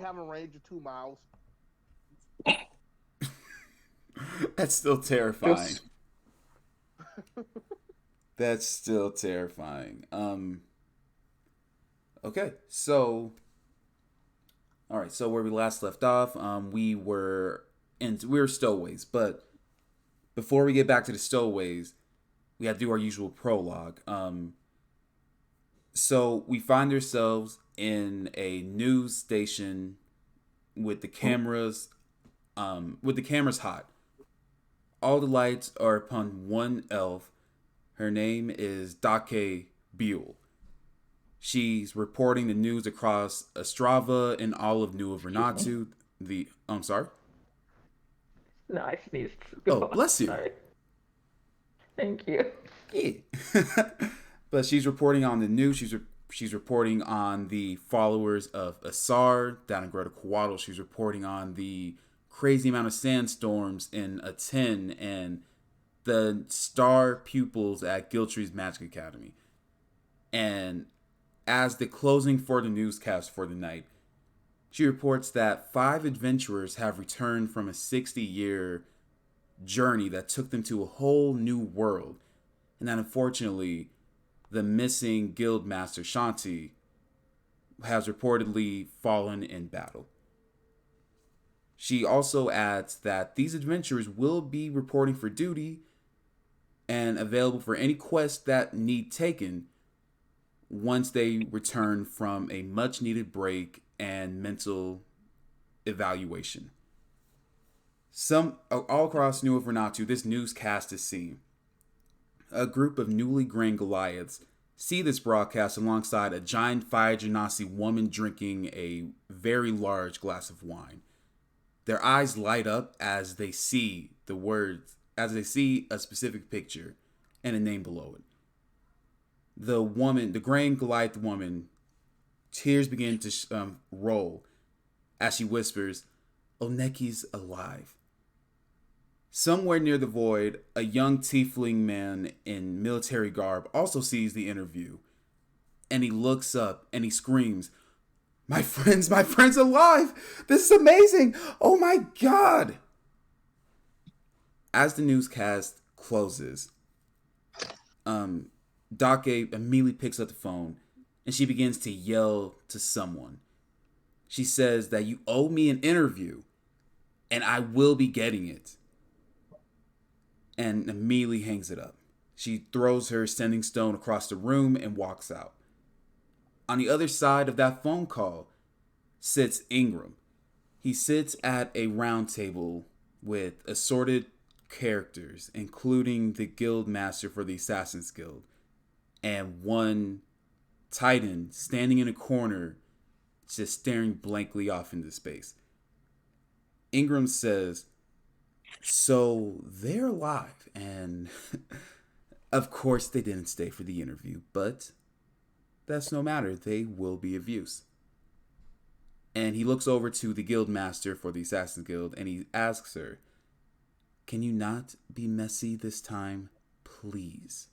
have a range of 2 miles. That's still terrifying. Just That's still terrifying. Okay, so all right, so where we last left off, we were stowaways, but before we get back to the stowaways, we have to do our usual prologue. So we find ourselves in a news station with the cameras, hot. All the lights are upon one elf. Her name is Dake Buell. She's reporting the news across Ostrava and all of New excuse me. Vernatu. I'm sorry. No, I sneezed. Oh, Go on. bless you. Sorry. Thank you. Yeah. But she's reporting on the news. She's reporting on the followers of Asar down in Greater Coatl. She's reporting on the crazy amount of sandstorms in Aten and the star pupils at Giltree's Magic Academy. And as the closing for the newscast for the night, she reports that 5 adventurers have returned from a 60-year journey that took them to a whole new world. And that unfortunately, the missing guild master Shanti has reportedly fallen in battle. She also adds that these adventurers will be reporting for duty and available for any quest that need taken once they return from a much needed break and mental evaluation. Some all across New Vernatu, this newscast is seen. A group of newly grain Goliaths see this broadcast alongside a giant Fire Genasi woman drinking a very large glass of wine. Their eyes light up as they see the words, as they see a specific picture and a name below it. The woman, the grain Goliath woman, tears begin to roll as she whispers, Oneki's alive. Somewhere near the void, a young tiefling man in military garb also sees the interview, and he looks up and he screams, my friend's alive! This is amazing! Oh my god! As the newscast closes, Dake immediately picks up the phone and she begins to yell to someone. She says that you owe me an interview and I will be getting it. And immediately hangs it up. She throws her sending stone across the room and walks out. On the other side of that phone call sits Ingram. He sits at a round table with assorted characters, including the guild master for the Assassin's Guild, and one Titan standing in a corner, just staring blankly off into space. Ingram says, so they're alive, and of course they didn't stay for the interview, but that's no matter. They will be of use. And he looks over to the guild master for the Assassin's Guild and he asks her, can you not be messy this time, please?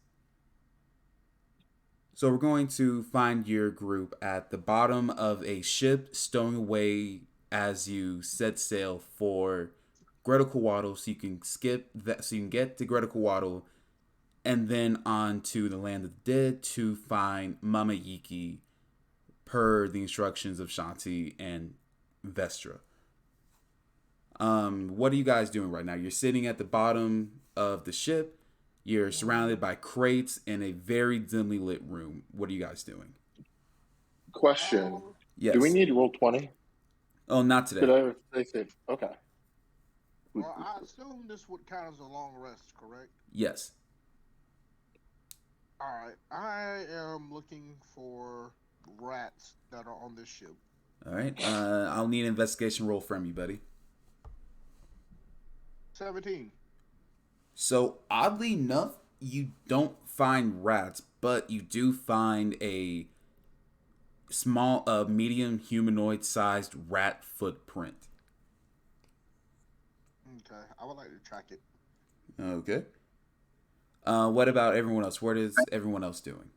So we're going to find your group at the bottom of a ship stowing away as you set sail for Greater Coatl, so you can skip that, so you can get to Greater Coatl and then on to the land of the dead to find Mama Yiki per the instructions of Shanti and Vestra. What are you guys doing right now? You're sitting at the bottom of the ship. You're surrounded by crates in a very dimly lit room. What are you guys doing? Question. Um, Do we Yes. need roll 20? Oh, not Did today. I say okay. well, I assume this would count as a long rest, correct? Yes. All right. I am looking for rats that are on this ship. All right. I'll need an investigation roll from you, buddy. 17. So oddly enough, you don't find rats, but you do find a small, medium humanoid-sized rat footprint. Okay. I would like to track it. Okay. What about everyone else? What is everyone else doing?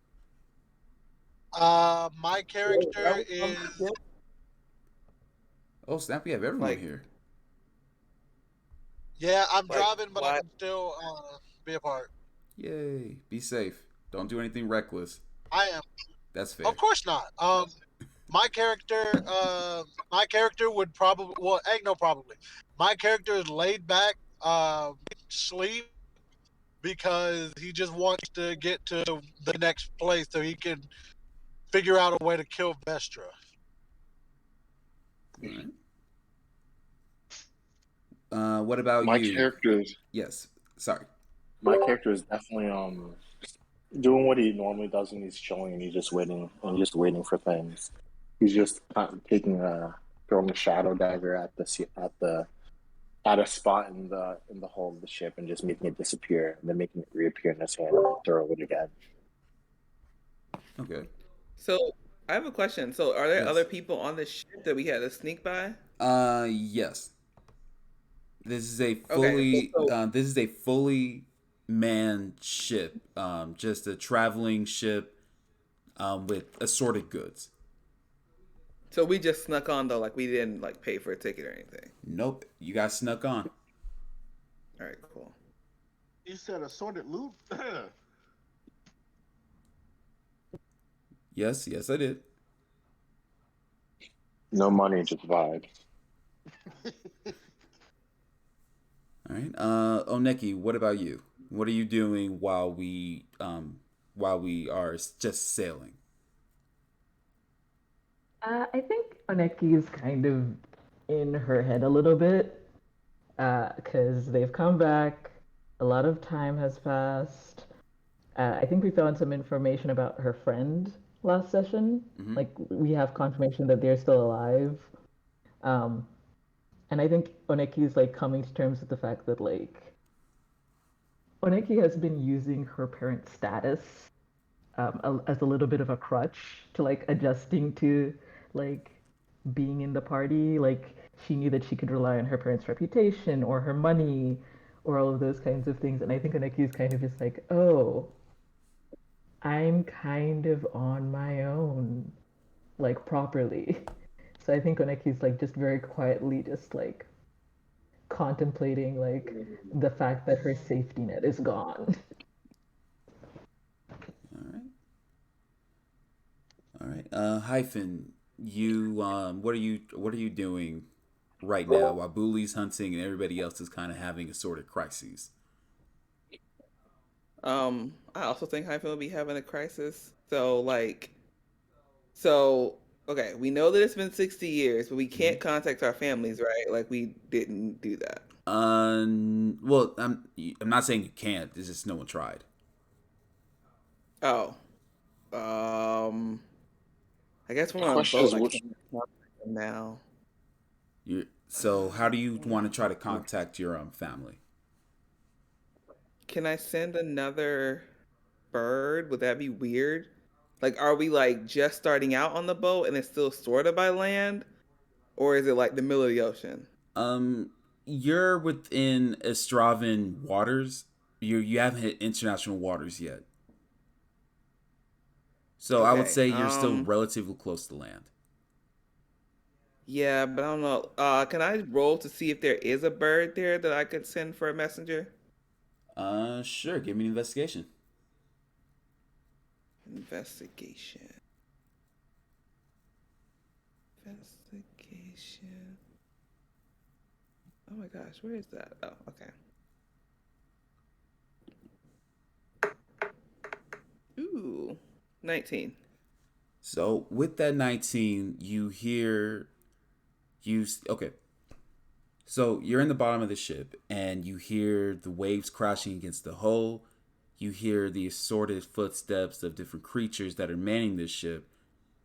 My Wait, character on the is ship? Oh snap! We have everyone Like, here. Yeah, I'm like driving, but I why? can still be a part. Yay! Be safe. Don't do anything reckless. I am. That's Of fair. course not. My character, would probably. Well, ain't no probably. My character is laid back, sleep because he just wants to get to the next place so he can figure out a way to kill Vestra. All right. What about My you? character is Yes. Sorry. definitely doing what he normally does when he's chilling and he's just waiting for things. He's just kind of throwing a shadow dagger at a spot in the hull of the ship and just making it disappear and then making it reappear in his hand and throw it again. Okay. So I have a question. So are there other Yes. people on this ship that we had to sneak by? Yes. This is a Okay, fully so manned ship. Just a traveling ship with assorted goods. so we just snuck on though, like we didn't like pay for a ticket or anything. Nope. You got snuck on. All right, cool. You said assorted loot. Yes. Yes, I did. No money, just vibes. All right. Oneki, what about you? What are you doing while we are just sailing? I think Oneki is kind of in her head a little bit because they've come back. A lot of time has passed. I think we found some information about her friend last session. Mm-hmm. Like we have confirmation that they're still alive. Um, and I think Oneki is like coming to terms with the fact that like Oneki has been using her parent status as a little bit of a crutch to like adjusting to like being in the party. Like she knew that she could rely on her parents' reputation or her money or all of those kinds of things. And I think Oneki is kind of just like, oh, I'm kind of on my own, like properly. So I think Oneki's like just very quietly just like contemplating like the fact that her safety net is gone. All right. All right. Hyphen, you what are you doing right now while Boolie's hunting and everybody else is kind of having assorted crises? I also think Hyphen will be having a crisis. So okay, we know that it's been 60 years, but we Mm-hmm. can't contact our families, right? Like we didn't do that. Well, I'm not saying you can't. It's just no one tried. Oh, um, I guess we're The on a question boat. is I which can't contact them now. So how do you want to try to contact your family? Can I send another bird? Would that be weird? Like, are we like just starting out on the boat and it's still sorted by land, or is it like the middle of the ocean? Um, you're within Estravan waters. You haven't hit international waters yet. So I would Okay. say you're still relatively close to land. Yeah, but I don't know. Can I roll to see if there is a bird there that I could send for a messenger? Sure. Give me an investigation. Investigation. Investigation. Oh my gosh, where is that? Oh, okay. Ooh, 19. So with that 19, you hear okay. So you're in the bottom of the ship and you hear the waves crashing against the hull. You hear the assorted footsteps of different creatures that are manning this ship.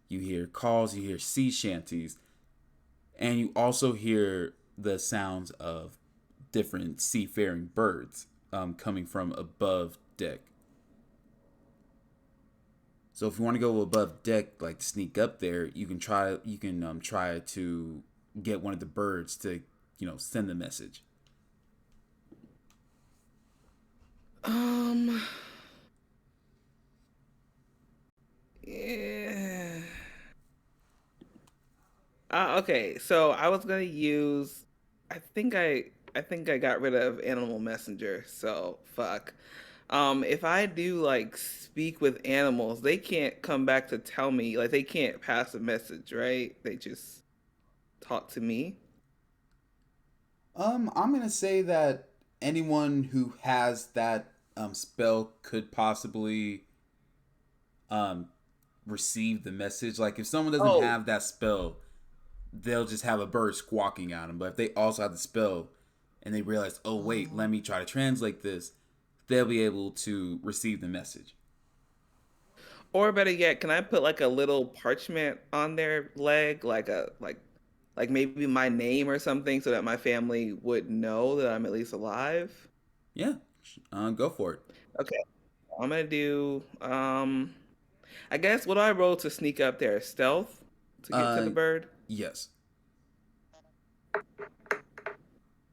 You hear calls, you hear sea shanties, and you also hear the sounds of different seafaring birds coming from above deck. So if you want to go above deck, like sneak up there, you can try. You can try to get one of the birds to send the message. Um, yeah. Okay, so I was gonna use. I think I. I think I got rid of Animal Messenger. So fuck. If I do like speak with animals, they can't come back to tell me. Like they can't pass a message, right? They just talk to me. I'm gonna say that anyone who has that spell could possibly um receive the message. Like if someone doesn't Oh, have that spell, they'll just have a bird squawking at them. But if they also have the spell and they realize, oh wait, let me try to translate this, they'll be able to receive the message. or better yet, can I put like a little parchment on their leg, like maybe my name or something, so that my family would know that I'm at least alive? Yeah, go for it. Okay, I'm gonna do. I guess what do I roll to sneak up there? Stealth to get to Uh, the bird. yes.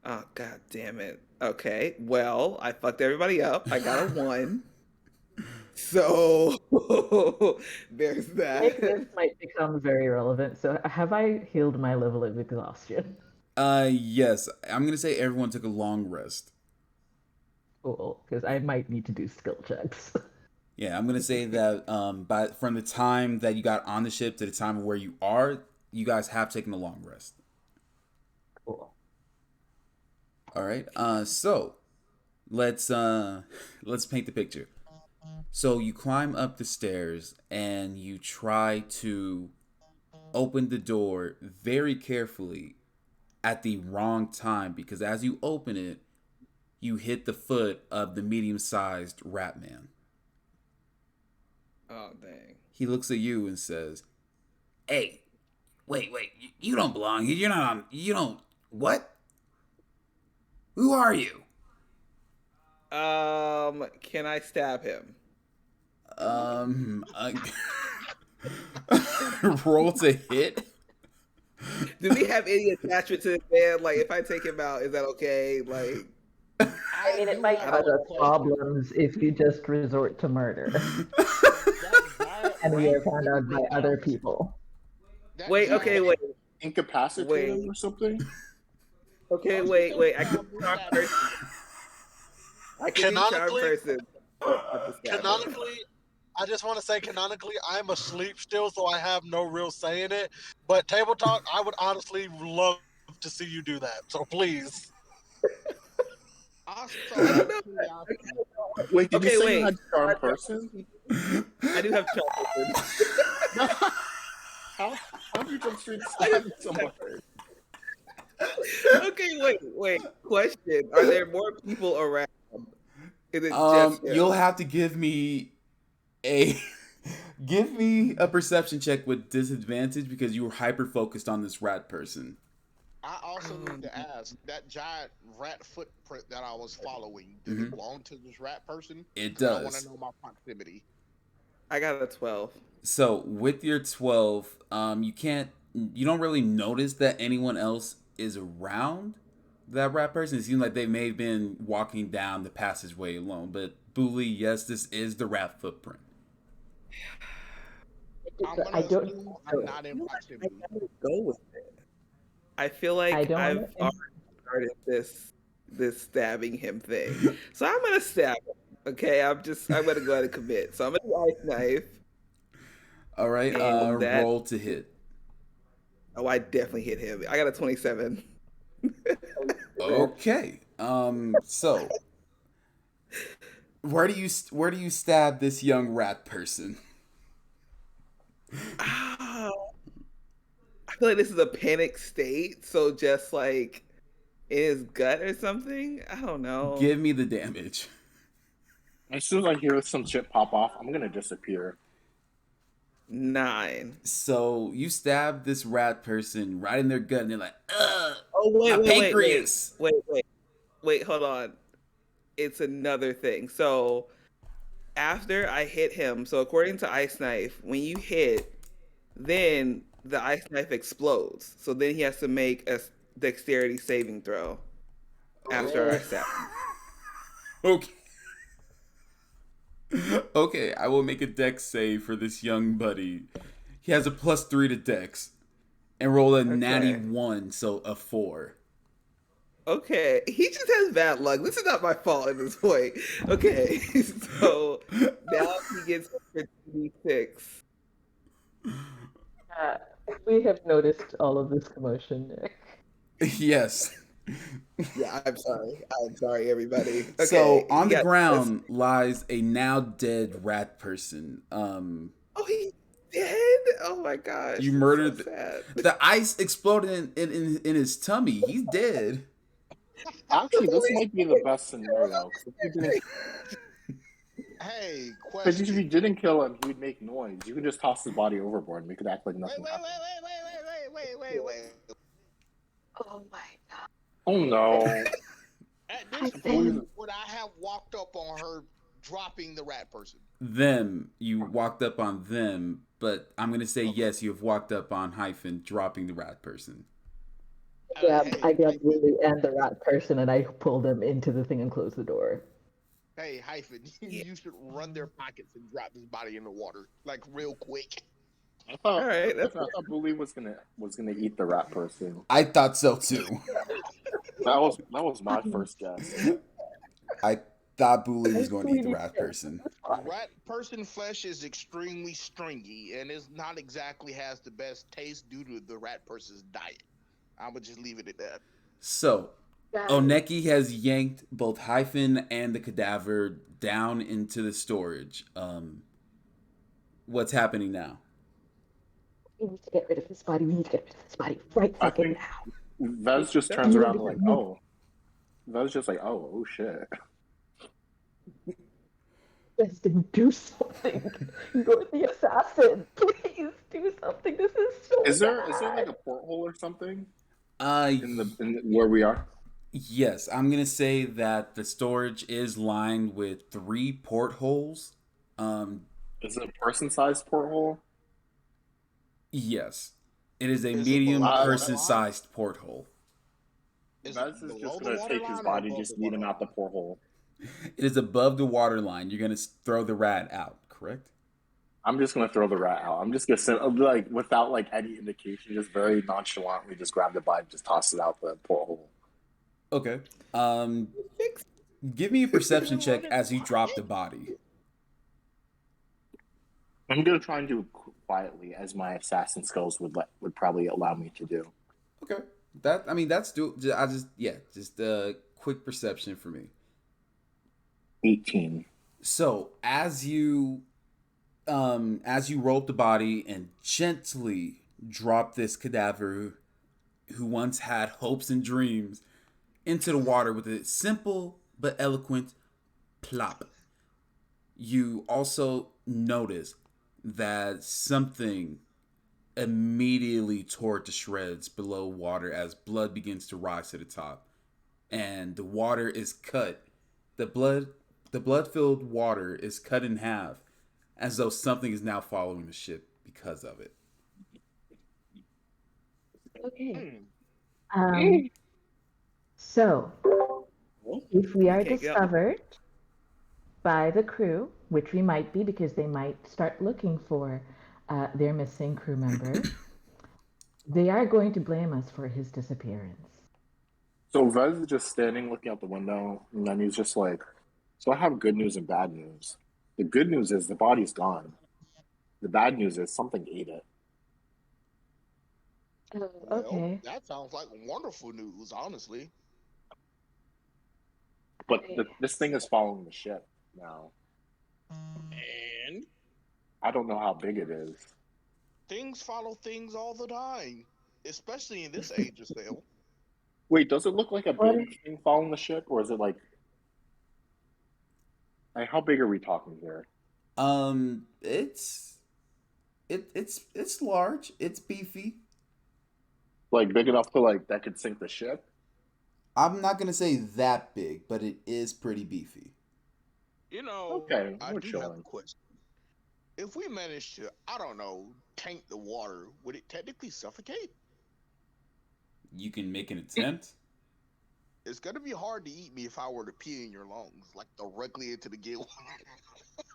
Oh god damn it. Okay, well I fucked everybody up. I got a one. So there's I think this that. might become very relevant. So, have I healed my level of exhaustion? Yes. I'm gonna say everyone took a long rest. Cool, because I might need to do skill checks. Yeah, I'm gonna say that by from the time that you got on the ship to the time of where you are, you guys have taken a long rest. Cool. All right. So let's let's paint the picture. So you climb up the stairs and you try to open the door very carefully at the wrong time because as you open it, you hit the foot of the medium-sized rat man. Oh dang. He looks at you and says, "Hey, wait, you don't belong here. You're not on. You don't. What? Who are you?" Can I stab him? Um, uh, roll to hit. Do we have any attachment to this man? Like, if I take him out, is that okay? Like, I mean, it might I cause do have us a question. problems if you just resort to murder, That giant and we are rat found out by literally other comes- people. that wait, giant- okay, wait, Incapacitate him or something? okay, Don't you wait, think wait. I Bob can would charm stab person. I can do charm Canonically, person. Have to stab him. canonically, I just want to say canonically, I'm asleep still, so I have no real say in it. But table talk, I would honestly love to see you do that. So please, Also, I don't out of know. curiosity, Wait, did Okay, you say wait. you had charm person? I do have charm person. How do you jump straight to stabbing someone? Okay, wait. Question: are there more people around? Is it just him? You'll have to give me a give me a perception check with disadvantage because you were hyper focused on this rat person. I also need to ask that giant rat footprint that I was following. Did it belong to this rat person? It 'Cause I want does. to know my proximity. I got a 12. So with your 12, you don't really notice that anyone else is around that rat person. It seems like they may have been walking down the passageway alone. But Booley, yes, this is the rat footprint. I'm gonna I don't. assume I'm not in proximity. Go with it. I feel I like don't I've wanna- already started this stabbing him thing, so I'm gonna stab him. Okay, I'm gonna go ahead and commit. So I'm gonna do ice knife. All right, And that- roll to hit. Oh, I definitely hit him. I got a 27. Okay. So where do you stab this young rat person? Ah, I feel like this is a panic state, so just like in his gut or something. I don't know. Give me the damage. As soon as I hear some shit pop off, I'm gonna disappear. 9. So you stab this rat person right in their gut, and they're like, "Ugh, Oh wait, my wait, pancreas." wait, hold on. It's another thing. So after I hit him, so according to Ice Knife, when you hit, then the ice knife explodes. So then he has to make a dexterity saving throw after I stab him. Okay. Okay, I will make a dex save for this young buddy. He has a +3 to dex. and roll a natty Okay. 1, so a 4. Okay, he just has bad luck. This is not my fault at this point. Okay, so now he gets for 2d6. We have noticed all of this commotion, Nick. Yes. Yeah, I'm sorry. I'm sorry, everybody. So Okay, he on the got this. ground lies a now dead rat person. Oh, he dead? Oh my gosh, You that's so murdered sad. the ice exploded in his tummy. He's dead. Actually, The this police might be the best scenario. Hey, Because if you question. didn't kill him, he would make noise. You could just toss his body overboard and we could act like Wait, nothing wait, wait, happened. wait. Oh my god. Oh no. At this believe point, would I have walked up on her dropping the rat person? Them, you walked up on them, but I'm gonna say Okay. yes, you have walked up on Hyphen dropping the rat person. I Hey, grabbed hyphen. Lily and the rat person and I pulled them into the thing and closed the door. Hey, hyphen. Yeah. You should run their pockets and drop this body in the water, like real quick. I thought All right, I thought Bully was gonna eat the rat person. I thought so too. That was my first guess. I thought Booley was going to eat the rat person. Rat person flesh is extremely stringy and is not exactly has the best taste due to the rat person's diet. I would just leave it at that. So, Oneki has yanked both Hyphen and the cadaver down into the storage. What's happening now? We need to get rid of this body. We need to get rid of this body right I fucking think now. Vez just turns around and like, oh. Vez just like, oh shit. Destin, do something. You're the assassin. Please do something. This is so Is there bad. like a porthole or something Uh, in where we are? yes, I'm gonna say that the storage is lined with 3 portholes. Is it a person-sized porthole? Yes, it is a Is it medium below the person-sized porthole. Is Vez it is below just the gonna water take his line or body, above just the lead water him out the line? porthole. It is above the water line. You're gonna throw the rat out, correct? I'm just gonna throw the rat out. I'm just gonna send, like, without like any indication, just very nonchalantly, just grab the body, just toss it out the porthole. Okay. Fix- Give me a perception Run check it as you drop the quick. body. I'm gonna try and do it quietly, as my assassin skills would probably allow me to do. Okay. That's do. Just a quick perception for me. 18. So as you roll up the body and gently drop this cadaver who once had hopes and dreams into the water with a simple but eloquent plop, you also notice that something immediately tore to shreds below water as blood begins to rise to the top, and the water is cut. The blood filled water is cut in half, as though something is now following the ship because of it. Okay. Hmm. So, if we are Okay, go. discovered by the crew, which we might be because they might start looking for their missing crew member, they are going to blame us for his disappearance. So Vez is just standing looking out the window, and then he's just like, so I have good news and bad news. The good news is the body's gone. The bad news is something ate it. Oh, Well, okay. that sounds like wonderful news, honestly. But this thing is following the ship now. And I don't know how big it is. things follow things all the time, especially in this age of sail. Wait, does it look like a What? big thing following the ship, or is it like how big are we talking here? It's large. It's beefy. Like big enough to like that could sink the ship? I'm not gonna say that big, but it is pretty beefy. You know, Okay, I we're do have a chilling. question. If we manage to, I don't know, tank the water, would it technically suffocate? You can make an attempt. It's gonna be hard to eat me if I were to pee in your lungs, like directly into the gill.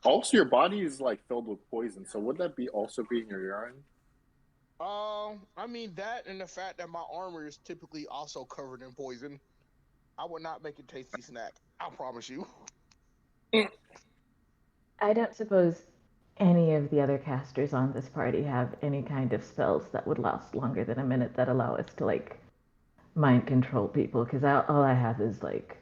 Also, your body is like filled with poison, so would that be also be in your urine? I mean that and the fact that my armor is typically also covered in poison. I would not make a tasty snack. I promise you. I don't suppose any of the other casters on this party have any kind of spells that would last longer than a minute that allow us to like mind control people. Because all I have is like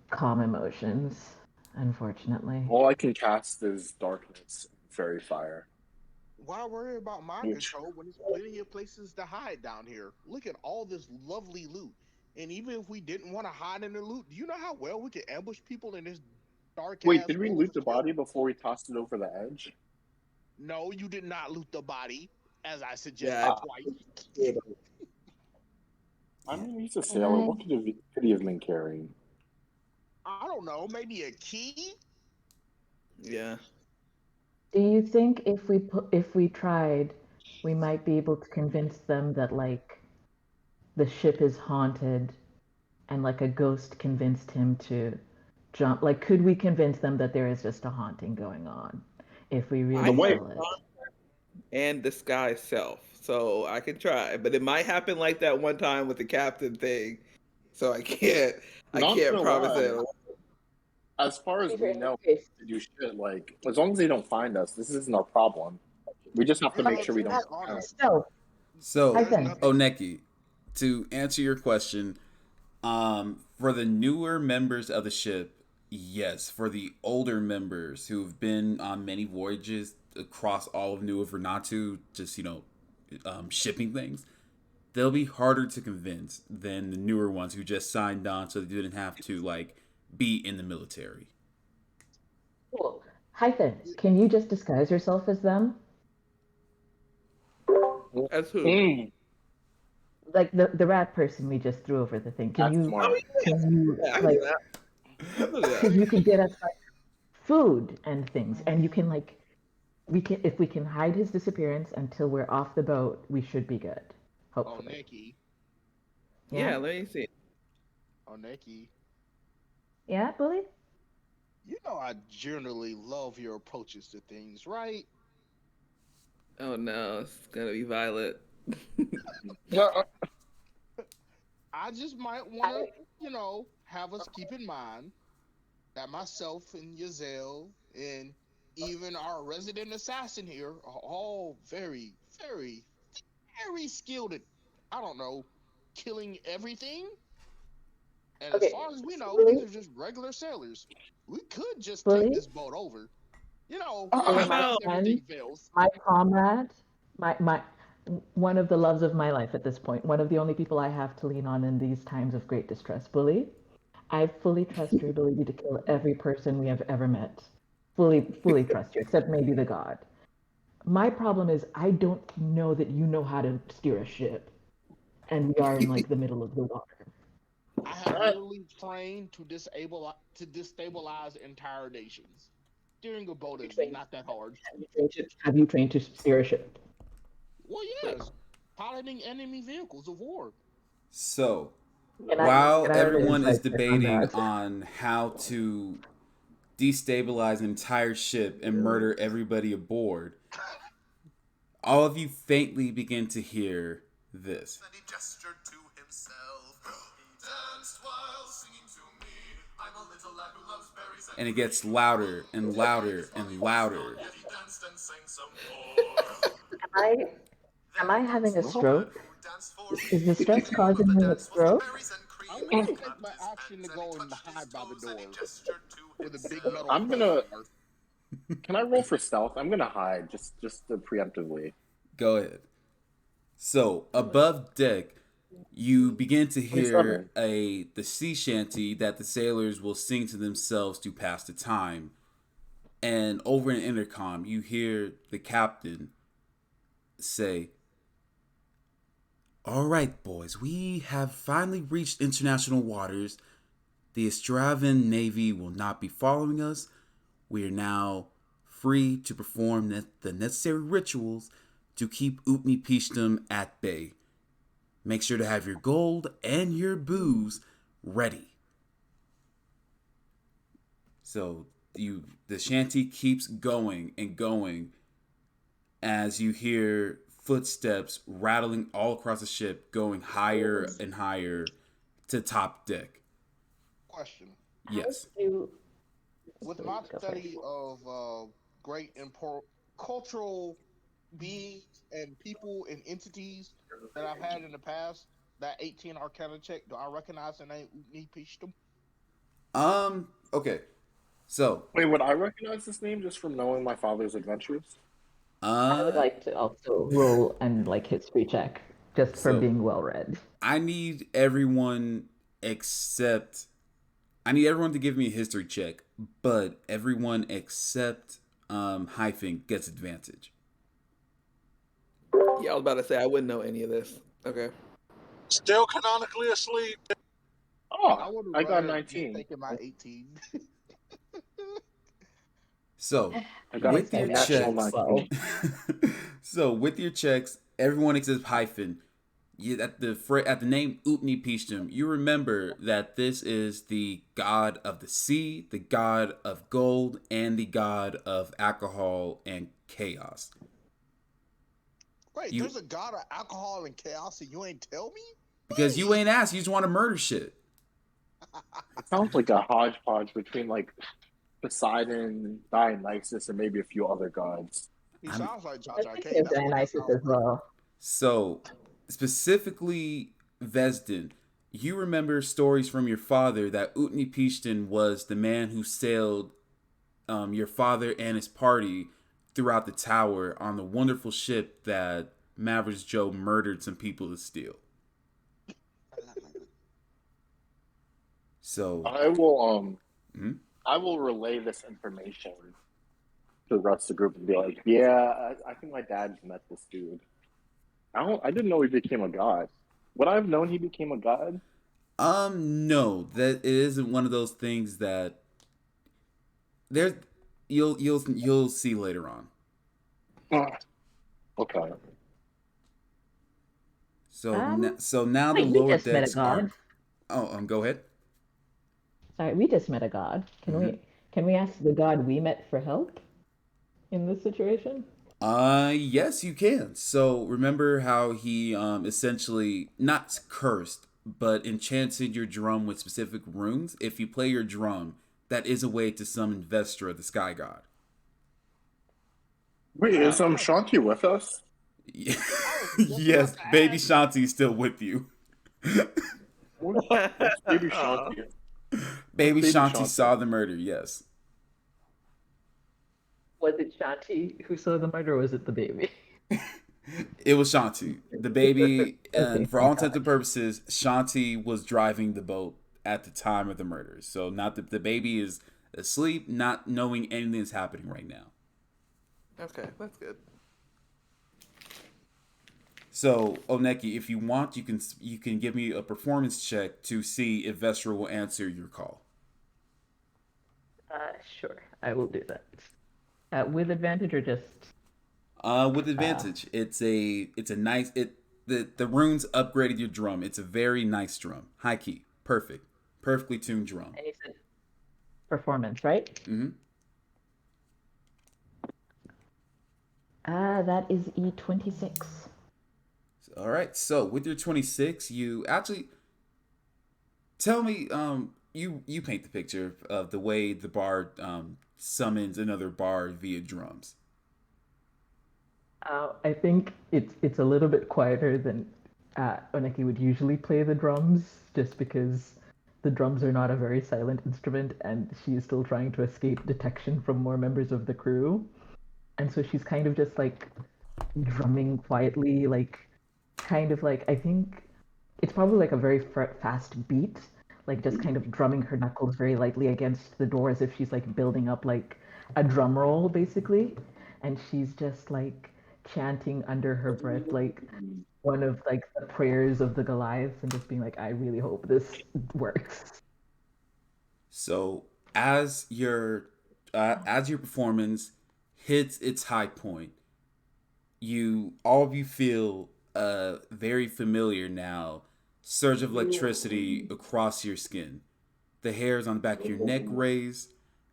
calm emotions, unfortunately. All I can cast is darkness, fairy fire. Why worry about mind Which control when there's plenty of places to hide down here? Look at all this lovely loot. And even if we didn't want to hide in the loot, do you know how well we could ambush people in this dark wait, ass did we hole of loot a the ship? body before we tossed it over the edge? No, you did not loot the body, as I Yeah, suggested Ah, twice. I Yeah. mean, he's a Can sailor. I? What could he have been carrying? I don't know, maybe a key? yeah. Do you think if we tried, we might be able to convince them that like the ship is haunted and like a ghost convinced him to jump? Like, could we convince them that there is just a haunting going on if we I The really way have sell it? and disguise self, so I can try, but it might happen like that one time with the captain thing. So I Not can't gonna promise lie, that. as far as Peter, we in this know, case, to do shit like as long as they don't find us, this isn't our problem. We just have to make sure we To don't be get found. honest, so So, there's Hyphen. nothing. Oneki, to answer your question, for the newer members of the ship, yes. For the older members who've been on many voyages across all of New Vernatu, just shipping things, they'll be harder to convince than the newer ones who just signed on, so they didn't have to like be in the military. Cool. Hyphen, can you just disguise yourself as them? As who? Mm, Like the rat person we just threw over the thing. that's smart. Can you Yeah, I can do like that. I'll do that. because you can get us like food and things, and you can like we can if we can hide his disappearance until we're off the boat, we should be good. Oh, Hopefully. Nikki. Yeah. Yeah, let me see. Oh, Nikki. Yeah, bully. You know I generally love your approaches to things, right? Oh no, it's gonna be Violet. Yeah, I just might want to, have us keep in mind that myself and Yazel and even our resident assassin here are all very, very, very skilled at, I don't know, killing everything. And as Okay, far as we so know, these bully, are just regular sailors. We could just take bully, this boat over. bully, In my case No. friend, everything fails. my comrade, my one of the loves of my life at this point, one of the only people I have to lean on in these times of great distress. Bully, I fully trust your ability to kill every person we have ever met. Fully trust you, except maybe the god. My problem is I don't know that you know how to steer a ship, and we are in like the middle of the water. I have literally trained to destabilize entire nations. Steering a boat is not that hard. Have you trained to steer a ship? Well, yes, piloting enemy vehicles of war. So, Can while I have an everyone is insight check on debating that? on how to destabilize an entire ship and murder everybody aboard, all of you faintly begin to hear this. And he gestured to himself. He danced while singing to me. I'm a little lad who loves berries And it gets louder and louder and louder. Yet he danced and sang some more. Am I am I Then having a danced the lad stroke? who danced for me. Is the The stress name of causing the him a dance was the stroke? berries and cream. I'm He gonna take clapped my his action to hands and he go and touched his hide by the toes and he door gestured to with a big himself. metal I'm pole gonna. bar. Can I roll for stealth? I'm gonna hide just to preemptively. Go ahead. So, above deck, you begin to hear 27. the sea shanty that the sailors will sing to themselves to pass the time. And over an intercom, you hear the captain say, "All right, boys, we have finally reached international waters. The Estravan Navy will not be following us. We are now free to perform the necessary rituals to keep Utni Pishtam at bay. Make sure to have your gold and your booze ready." So the shanty keeps going and going as you hear footsteps rattling all across the ship, going higher and higher to top deck. Question: Yes. You with sorry, my go for it. study of great and cultural beings and people and entities that I've had in the past, that 18 Arcana check, do I recognize the name Utni Pishtum? Okay. So, Wait, would I recognize this name just from knowing my father's adventures? I would uh, like to also roll and like history check just for so being well read. I need everyone except I need everyone to give me a history check, but everyone except Hyphen gets advantage. Yeah, I was about to say I wouldn't know any of this. Okay. Still canonically asleep. I Oh, would have I got rather 19. taken my 18. So, I got with a your I got natural checks, 12. 19. with your checks, everyone except Hyphen, at the name Utni Pishtim, you remember that this is the god of the sea, the god of gold, and the god of alcohol and chaos. Wait, You there's a god of alcohol and chaos and you ain't tell me? Because you Wait. ain't asked, you just want to murder shit. It sounds like a hodgepodge between like Poseidon, Dionysus, and maybe a few other gods. He I mean, sounds like Jar I Jar think King. there's That's what that Dionysus sounds as like. well. so specifically Vesden, you remember stories from your father that Utnapishtim was the man who sailed your father and his party throughout the tower on the wonderful ship that Mavericks Joe murdered some people to steal. So, I will mhm. I will relay this information to the rest of the group and be like, yeah, I think my dad's met this dude. I didn't know he became a god. Would I have known he became a god? No, that it isn't one of those things that there's you'll see later on. Ah, okay. So now the Wait, we lower just met a decks are. god. Oh, go ahead. Sorry, we just met a god. Mm-hmm. Can we ask the god we met for help in this situation? Yes, you can. So remember how he essentially not cursed, but enchanted your drum with specific runes. If you play your drum, that is a way to summon Vestra, the Sky God. Wait, Uh, is Shanti with us? I was just about yes, to baby ask. Shanti's still with you. What's baby Shanti? What's Baby baby Shanti Shanti? saw the murder. Yes, Was it Shanti who saw the murder, or was it the baby? it was Shanti, the baby, Okay, and for all thank intents God. and purposes, Shanti was driving the boat at the time of the murder. So not that the baby is asleep, not knowing anything is happening right now. Okay, that's good. So Oneki, if you want, you can give me a performance check to see if Vestra will answer your call. Sure, I will do that. With advantage or just With advantage, it's a nice the runes upgraded your drum. It's a very nice drum, high key, perfectly tuned drum. and you said performance, right? Mm-hmm. That is E26. All right. So with your 26, you actually tell me. You paint the picture of the way the bard summons another bard via drums. I think it's a little bit quieter than Oneki would usually play the drums, just because the drums are not a very silent instrument, and she is still trying to escape detection from more members of the crew, and so she's kind of just like drumming quietly, like kind of like I think it's probably like a very fast beat, like just kind of drumming her knuckles very lightly against the door as if she's like building up like a drum roll basically, and she's just like chanting under her breath like one of like the prayers of the Goliaths and just being like, I really hope this works. So as your performance hits its high point, you all of you feel very familiar now surge of electricity across your skin. The hairs on the back of your neck raise,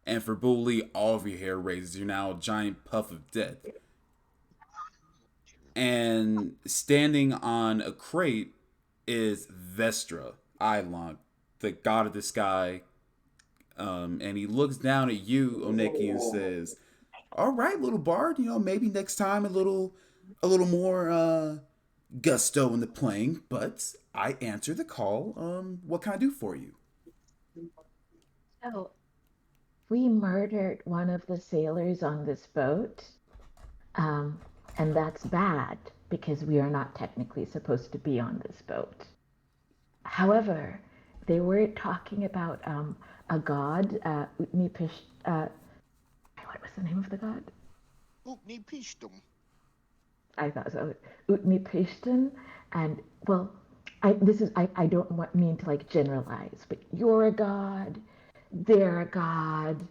and for Bully, all of your hair raises. You're now a giant puff of death. And standing on a crate is Vestra, Ilon, the god of the sky. And he looks down at you, Oneki, and says, "All right, little bard. Maybe next time a little more gusto in the playing. But I answer the call. What can I do for you?" So, we murdered one of the sailors on this boat, um, and that's bad because we are not technically supposed to be on this boat. However, they were talking about a god, Utnipish. What was the name of the god? Oopnie peached I thought so. Utnipishtim, and well, I don't mean to like generalize, but you're a god, they're a god.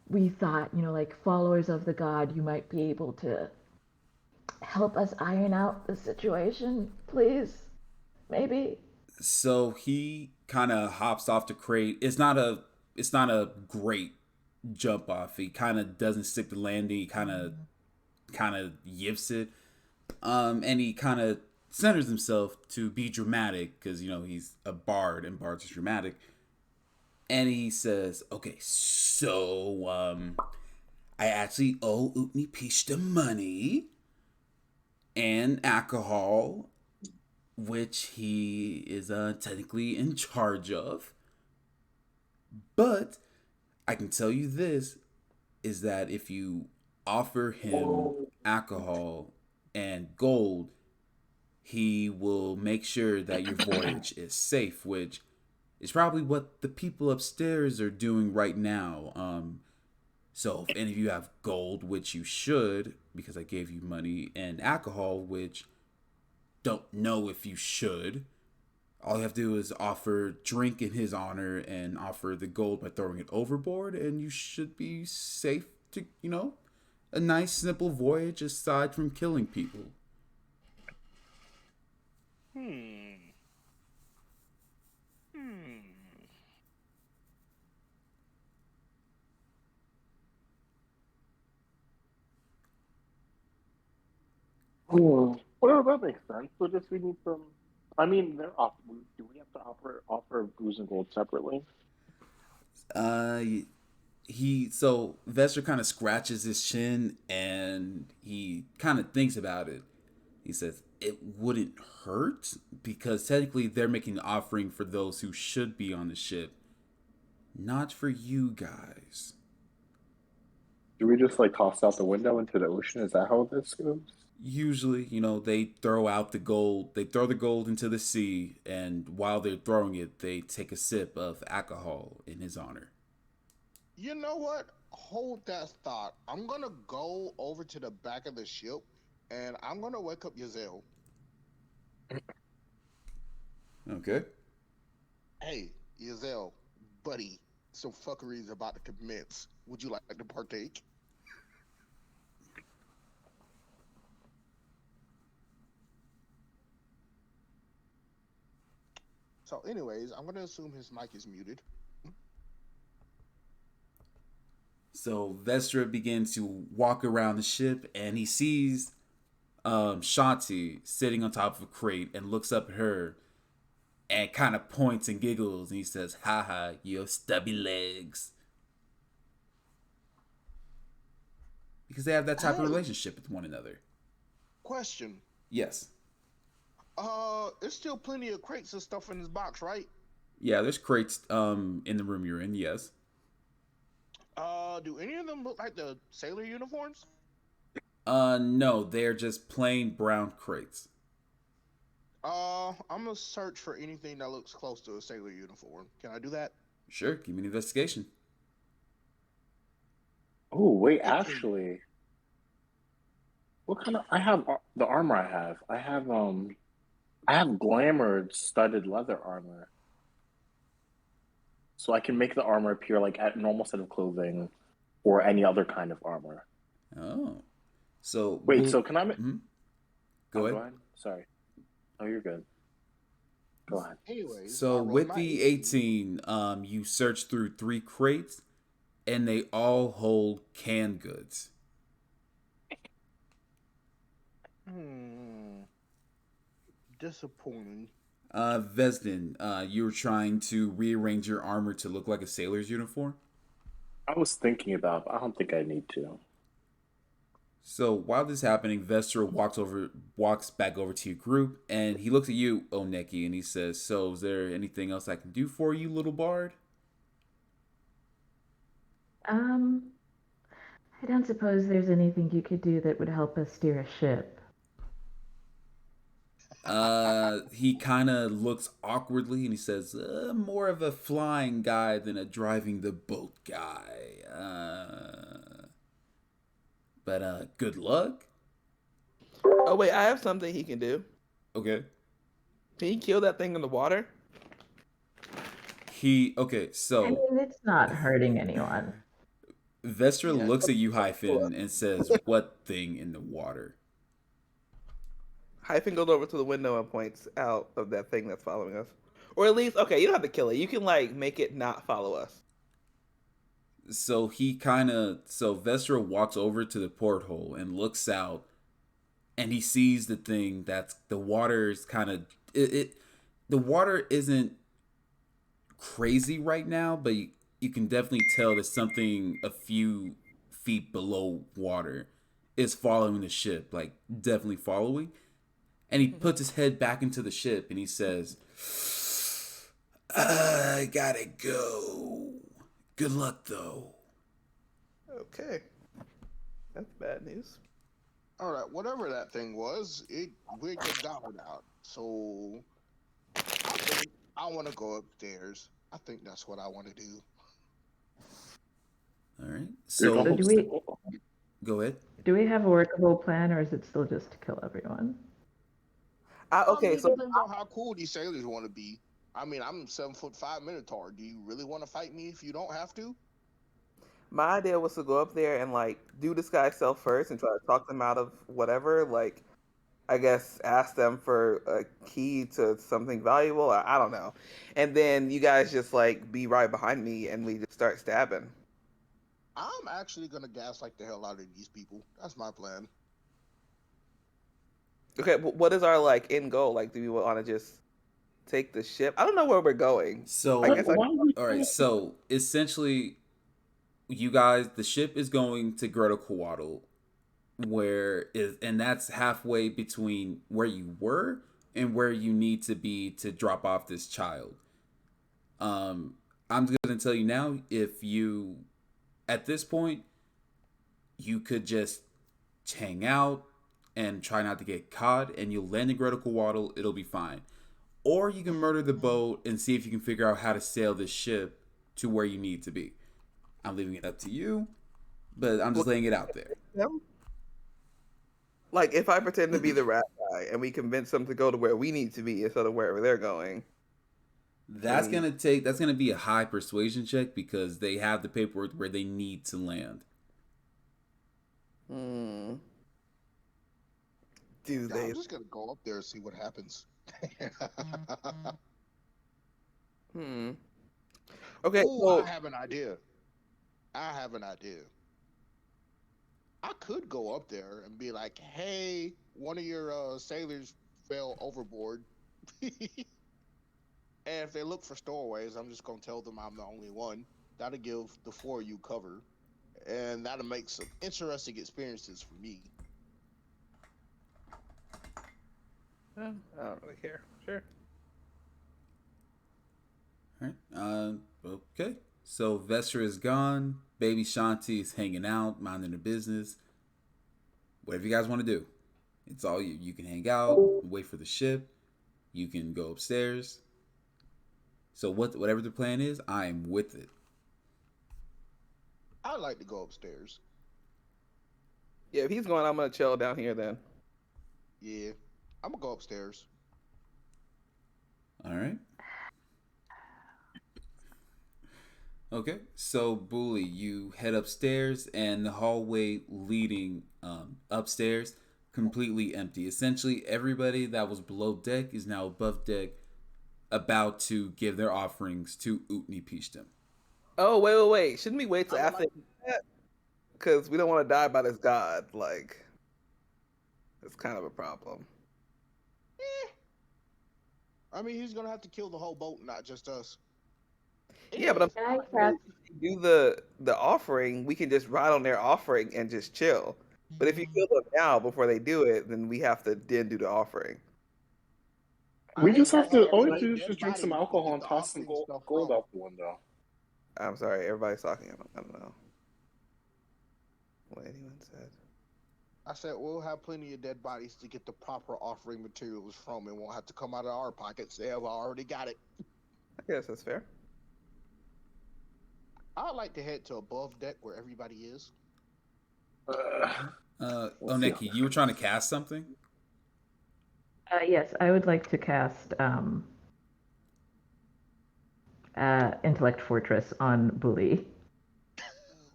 We thought, like followers of the god, you might be able to help us iron out the situation, please, maybe. So he kind of hops off the crate. It's not a great jump off. He kind of doesn't stick the landing. He kind of yips it. And he kind of centers himself to be dramatic because he's a bard and bards are dramatic. And he says, "Okay, so I actually owe Utni Pishta money and alcohol, which he is technically in charge of. But I can tell you this is that if you offer him alcohol and gold, he will make sure that your voyage is safe, which is probably what the people upstairs are doing right now. So if any of you have gold, which you should, because I gave you money, and alcohol, which don't know if you should, all you have to do is offer drink in his honor and offer the gold by throwing it overboard, and you should be safe to, a nice simple voyage aside from killing people." Well, that makes sense. So just we need some. I mean, they're off. Do we have to offer booze and gold separately? Uh, so Vester kind of scratches his chin and he kind of thinks about it. He says it wouldn't hurt because technically they're making an offering for those who should be on the ship, not for you guys. Do we just like toss out the window into the ocean? Is that how this goes? Usually, they throw out the gold. They throw the gold into the sea, and while they're throwing it, they take a sip of alcohol in his honor. You know what? Hold that thought. I'm gonna go over to the back of the ship, and I'm gonna wake up Yazel. Okay. Hey, Yazel, buddy, some fuckery is about to commence. Would you like to partake? So, anyways, I'm gonna assume his mic is muted. So Vestra begins to walk around the ship, and he sees Shanti sitting on top of a crate and looks up at her and kind of points and giggles, and he says, "Haha, you have stubby legs." Because they have that type of Hey. relationship with one another. Question. Yes. There's still plenty of crates and stuff in this box, right? Yeah, there's crates in the room you're in, yes. Do any of them look like the sailor uniforms? No, they're just plain brown crates. I'm gonna search for anything that looks close to a sailor uniform. Can I do that? Sure, give me an investigation. Oh wait, actually, what kind of? I have the armor. I have glamored studded leather armor, so I can make the armor appear like a normal set of clothing, or any other kind of armor. Oh. So Wait, so can I? Go ahead. Go ahead. Sorry. Oh, you're good. Go ahead. Anyways, So I rolled with my the 18. 18, you search through 3 crates, and they all hold canned goods. disappointing. Vesden, you were trying to rearrange your armor to look like a sailor's uniform. I was thinking about, but I don't think I need to. So while this is happening, Vestra walks back over to your group, and he looks at you, Oneki, and he says, "So, is there anything else I can do for you, little bard?" Um, I don't suppose there's anything you could do that would help us steer a ship. He kind of looks awkwardly, and he says, "More of a flying guy than a driving the boat guy. But good luck." Oh wait, I have something he can do. Okay. Can he kill that thing in the water? Okay, I so mean, it's not hurting anyone. Vestra Yeah. looks at you, Hyphen, and says, "What thing in the water?" Hyphen goes over to the window and points out of that thing that's following us. Or at least, okay, you don't have to kill it. You can like make it not follow us. So Vestra walks over to the porthole and looks out, and he sees the thing that's the water is kind of the water isn't crazy right now, but you can definitely tell that something a few feet below water is following the ship, like definitely following. And he puts his head back into the ship and he says, "I gotta go. Good luck, though." Okay. That's bad news. All right, whatever that thing was, it wigged the guard out. So I think I want to go upstairs. I think that's what I want to do. All right. You're So going do we- upstairs. go ahead. Do we have a workable plan, or is it still just to kill everyone? Okay, It so depends on how cool these sailors want to be. I mean, I'm 7'5" Minotaur. Do you really want to fight me if you don't have to? my idea was to go up there and like do disguise self first and try to talk them out of whatever. Like, I guess ask them for a key to something valuable. I don't know. And then you guys just like be right behind me and we just start stabbing. I'm actually gonna gaslight the hell out of these people. That's my plan. Okay, but what is our like end goal? Like, do we want to just take the ship? I don't know where we're going. So, I guess I- all right. So essentially, the ship is going to Greta Coatl, and that's halfway between where you were and where you need to be to drop off this child. I'm going to tell you now, if you, at this point, you could just hang out and try not to get caught, and you'll land in Greta Coatl, it'll be fine. Or you can murder the boat and see if you can figure out how to sail this ship to where you need to be. I'm leaving it up to you, but I'm just laying it out there. Them? Like, if I pretend to be the rat guy and we convince them to go to where we need to be instead of wherever they're going. That's gonna be a high persuasion check because they have the paperwork where they need to land. Do Yeah, they? I'm just gonna go up there and see what happens. Okay, Ooh, so I have an idea. I could go up there and be like, "Hey, one of your sailors fell overboard." And if they look for stowaways, I'm just gonna tell them I'm the only one. That'll give the four of you cover, and that'll make some interesting experiences for me. I don't really care. Sure. All right. Okay. So Vestra is gone. Baby Shanti is hanging out, minding her business. Whatever you guys want to do, it's all you. You can hang out, wait for the ship. You can go upstairs. So whatever the plan is, I am with it. I like to go upstairs. Yeah, if he's going, I'm gonna chill down here then. Yeah, I'm gonna go upstairs. All right. Okay, so Bully, you head upstairs, and the hallway leading upstairs completely empty. Essentially, everybody that was below deck is now above deck, about to give their offerings to Utni Pishtim. Oh, wait. Shouldn't we wait till after that? Because we don't want to die by this god. Like, it's kind of a problem. I mean, he's gonna have to kill the whole boat, not just us. Yeah, but I'm Anyways, Can I saying cast? if you do the offering, we can just ride on their offering and just chill. But if you kill them now before they do it, then we have to then do the offering. I We just mean, have to. All we with have to a do is dead just drink body, some we can alcohol get and the toss some offering stuff gold from. out the window. I'm sorry, everybody's talking. I don't know what anyone said. I said we'll have plenty of dead bodies to get the proper offering materials from, and won't have to come out of our pockets. They have already got it. I guess that's fair. I'd like to head to above deck where everybody is. We'll Oh, see how Nikki, you were trying to cast something? Yes, I would like to cast Intellect Fortress on Bully.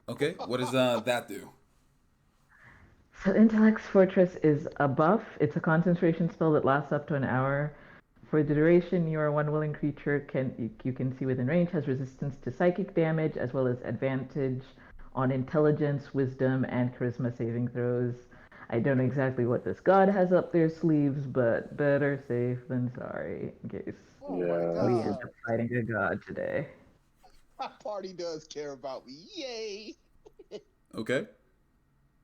Okay, what does that do? So Intellect Fortress is a buff. It's a concentration spell that lasts up to an hour. For the duration, your one willing creature you can see within range has resistance to psychic damage as well as advantage on intelligence, wisdom, and charisma saving throws. I don't know exactly what this god has up their sleeves, but better safe than sorry in case Oh my Yeah, we end god, up fighting a god today. my party does care about me. Yay! Okay,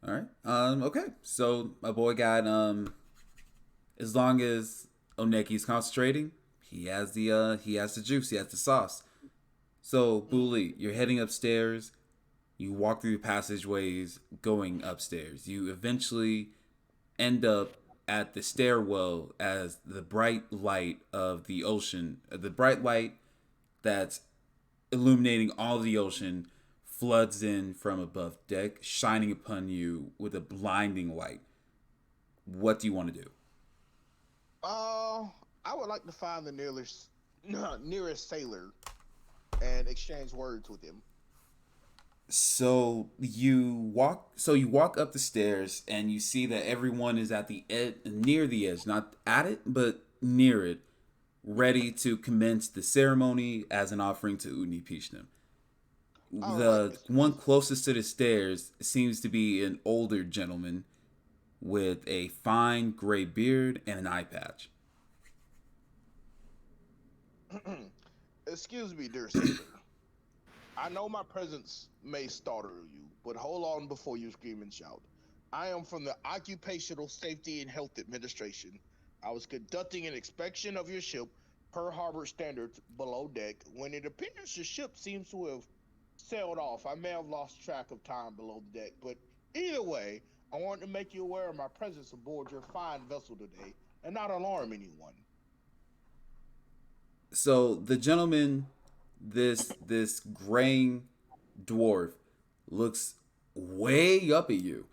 all right. Okay. So my boy got as long as Oneki's concentrating, he has the juice, he has the sauce. So Bully, you're heading upstairs. You walk through the passageways going upstairs. You eventually end up at the stairwell as the bright light of the ocean, the bright light that's illuminating all of the ocean, floods in from above deck, shining upon you with a blinding light. What do you want to do? Uh, I would like to find the nearest sailor and exchange words with him. So you walk up the stairs and you see that everyone is at the ed near the edge, not at it, but near it, ready to commence the ceremony as an offering to Utni Pishtim. All right, The one closest to the stairs seems to be an older gentleman with a fine gray beard and an eye patch. excuse me, dear sailor. I know my presence may startle you, but hold on before you scream and shout. I am from the Occupational Safety and Health Administration. I was conducting an inspection of your ship per harbor standards below deck when it appears your ship seems to have sailed off. I may have lost track of time below the deck, but either way, I want to make you aware of my presence aboard your fine vessel today and not alarm anyone. So the gentleman, this graying dwarf, looks way up at you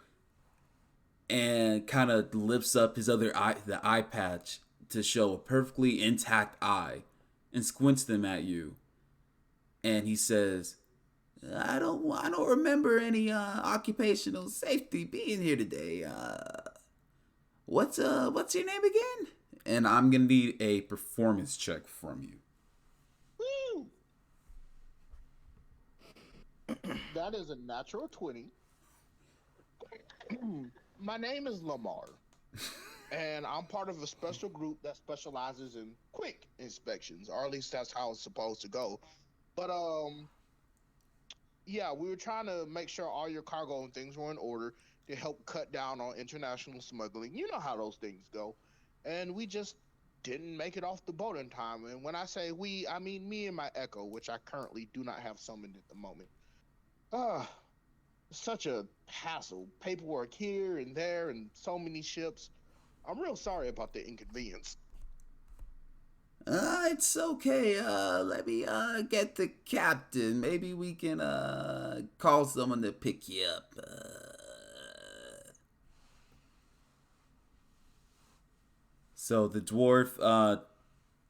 and kind of lifts up his other eye, the eye patch, to show a perfectly intact eye, and squints them at you. And he says, I don't remember any occupational safety being here today. What's your name again? And I'm gonna need a performance check from you. Woo! That is a natural 20. My name is Lamar, and I'm part of a special group that specializes in quick inspections, or at least that's how it's supposed to go. But yeah, we were trying to make sure all your cargo and things were in order to help cut down on international smuggling. You know how those things go. And we just didn't make it off the boat in time. And when I say we, I mean me and my Echo, which I currently do not have summoned at the moment. Ah, such a hassle. Paperwork here and there and so many ships. I'm real sorry about the inconvenience. It's okay. Let me get the captain. Maybe we can call someone to pick you up. So the dwarf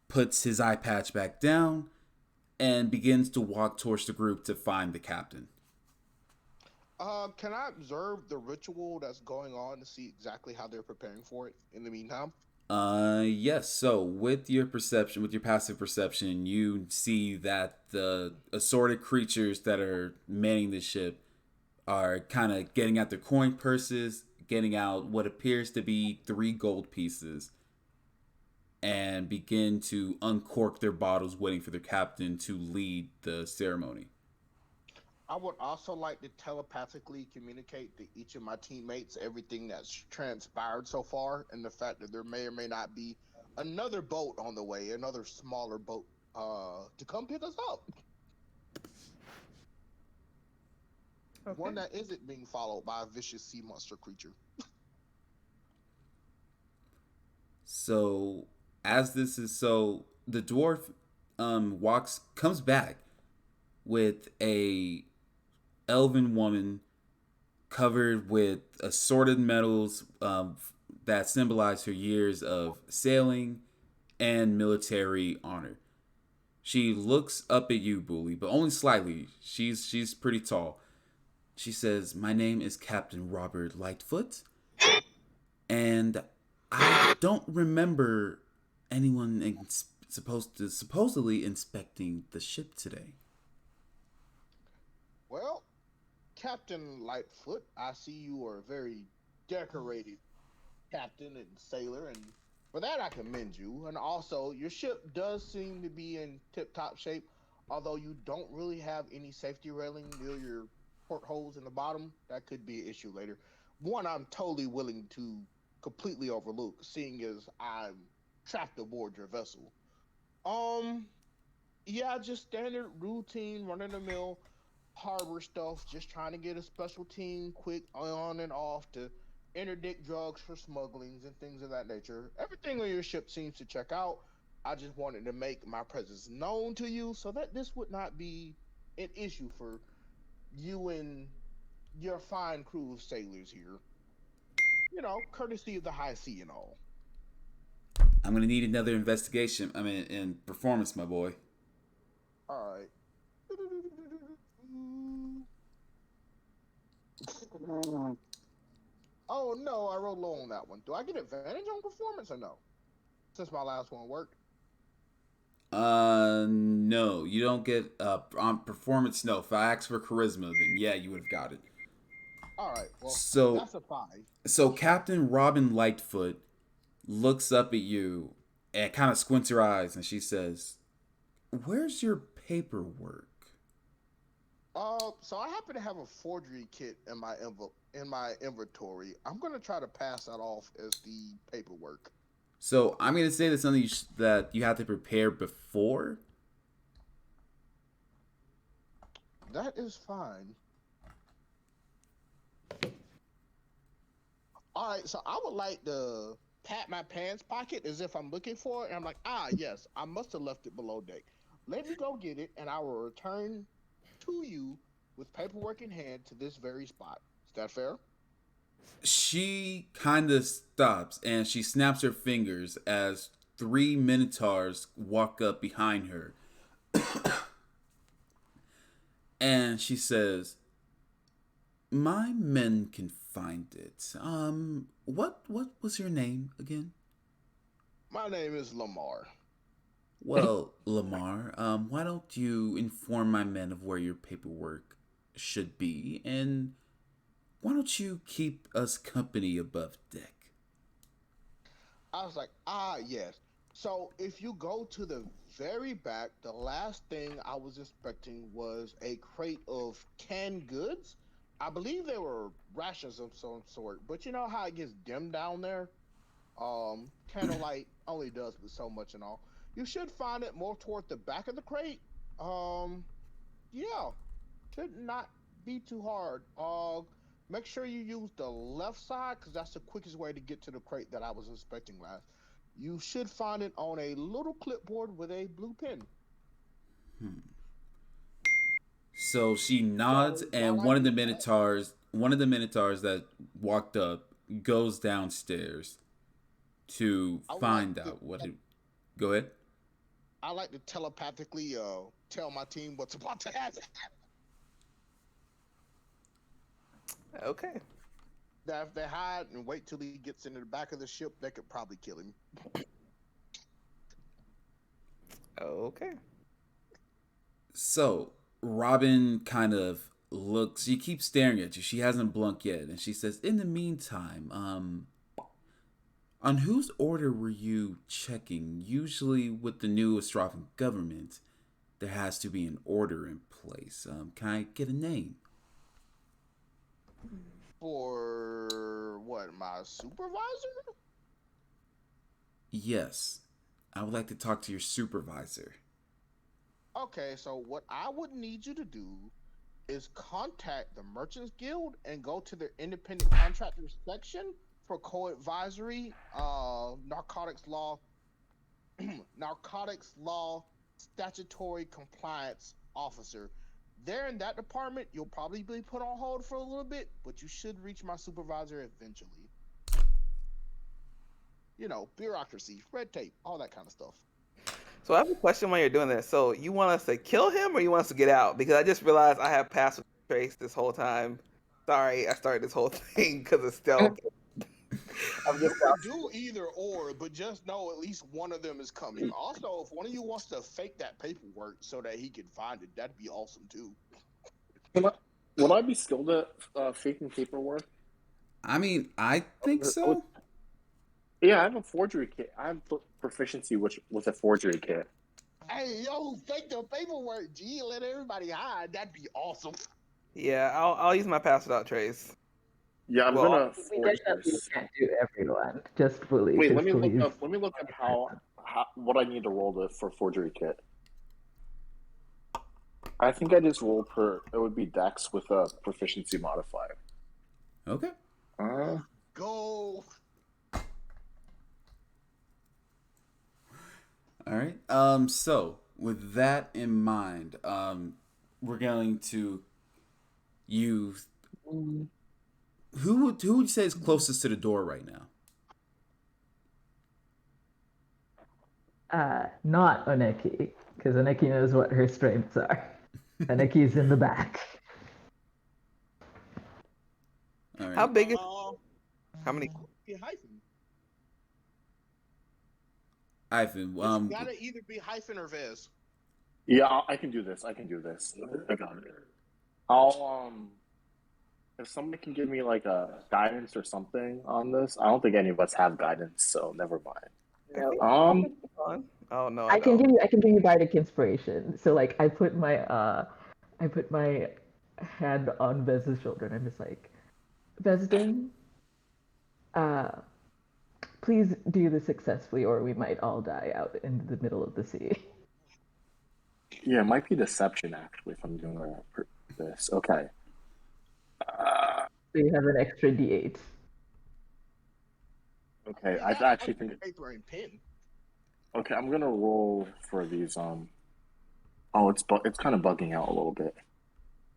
puts his eye patch back down and begins to walk towards the group to find the captain. Can I observe the ritual that's going on to see exactly how they're preparing for it in the meantime? Yes. So with your perception, with your passive perception, you see that the assorted creatures that are manning the ship are kind of getting out their coin purses, getting out what appears to be 3 gold pieces, and begin to uncork their bottles, waiting for their captain to lead the ceremony. I would also like to telepathically communicate to each of my teammates everything that's transpired so far, and the fact that there may or may not be another boat on the way, another smaller boat, to come pick us up. One Okay. that isn't being followed by a vicious sea monster creature. So as this is so, the dwarf comes back with a elven woman covered with assorted medals that symbolize her years of sailing and military honor. She looks up at you, Bully, but only slightly. She's pretty tall. She says, "My name is Captain Robert Lightfoot, and I don't remember anyone supposedly inspecting the ship today." Well, Captain Lightfoot, I see you are a very decorated captain and sailor, and for that I commend you. And also, your ship does seem to be in tip-top shape, although you don't really have any safety railing near your portholes in the bottom. That could be an issue later. One, I'm totally willing to completely overlook, seeing as I'm trapped aboard your vessel. Um, yeah, just standard routine, run of the mill harbor stuff, just trying to get a special team quick on and off to interdict drugs for smugglings and things of that nature. Everything on your ship seems to check out. I just wanted to make my presence known to you so that this would not be an issue for you and your fine crew of sailors here. Courtesy of the high sea and all. I'm gonna need another investigation. I mean, in performance, my boy. All right. Oh no, I rolled low on that one. Do I get advantage on performance or no? Since my last one worked. No, you don't get on performance. No, if I asked for charisma, then yeah, you would have got it. All right. Well, So, that's a five. so Captain Robin Lightfoot looks up at you and kind of squints her eyes, and she says, "Where's your paperwork?" So I happen to have a forgery kit in my inventory. I'm gonna try to pass that off as the paperwork. So I'm gonna say that's something that you have to prepare before. That is fine. All right. So I would like to pat my pants pocket as if I'm looking for it, and I'm like, yes, I must have left it below deck. Let me go get it, and I will return to you with paperwork in hand to this very spot. Is that fair? She kind of stops and she snaps her fingers as three minotaurs walk up behind her. And she says, "My men can find it. What was your name again?" My name is Lamar. "Well, Lamar, why don't you inform my men of where your paperwork should be, and why don't you keep us company above deck?" I was like, yes. So if you go to the very back, the last thing I was inspecting was a crate of canned goods. I believe they were rations of some sort, but you know how it gets dim down there? Candlelight only does but so much and all. You should find it more toward the back of the crate. Um, yeah, should not be too hard. Make sure you use the left side because that's the quickest way to get to the crate that I was inspecting last. You should find it on a little clipboard with a blue pen. Hmm. So she nods, While and I do that, one of the minotaurs that walked up, goes downstairs to I would like find to out what it. Go ahead. I like to telepathically tell my team what's about to happen. Okay. That if they hide and wait till he gets into the back of the ship, they could probably kill him. Okay. So Robin kind of looks. She keeps staring at you. She hasn't blunked yet, and she says, "In the meantime, On whose order were you checking? Usually, with the new Australian government, there has to be an order in place. Can I get a name? For what? My supervisor? Yes, I would like to talk to your supervisor. Okay, so what I would need you to do is contact the Merchants Guild and go to their independent contractors section for co-advisory, narcotics law, narcotics law statutory compliance officer. There in that department, you'll probably be put on hold for a little bit, but you should reach my supervisor eventually. You know, bureaucracy, red tape, all that kind of stuff. So I have a question while you're doing this. So you want us to kill him or you want us to get out? Because I just realized I have passed with Trace this whole time. Sorry, I started this whole thing because of stealth. I'm You just can do either or, but just know at least one of them is coming. Also, if one of you wants to fake that paperwork so that he can find it, that'd be awesome too. Would I be skilled at faking paperwork? I mean, I think so. Yeah, I have a forgery kit. I have proficiency with a forgery kit. Hey, yo, fake the paperwork, G. Let everybody hide. That'd be awesome. Yeah, I'll use my pass without trace. Yeah, I'm Well, gonna We forge definitely this. can't do everyone. Just fully. Wait, let just me look please. up. Let me look up how what I need to roll for forgery kit. I think I just roll per. It would be Dex with a proficiency modifier. Okay. Go. All right. So with that in mind, we're going to use who would you say is closest to the door right now? Not Oneki, because Oneki knows what her strengths are. Oneki's in the back. All right. how big is how many? Be hyphen. Ivan, It's gotta either be hyphen or Vez. Yeah, I can do this. I can do this. I got it. I'll if somebody can give me like a guidance or something on this. I don't think any of us have guidance, so never mind. Oh no, I can give you bardic inspiration. So like I put my hand on Vez's shoulder and I'm just like, Vezden, please do this successfully or we might all die out in the middle of the sea. Yeah, it might be deception actually if I'm doing this. Okay. So you have an extra D8. Okay, Yeah, I that's actually fucking think. paper and pen. Okay, I'm gonna roll for these. Oh, it's kind of bugging out a little bit.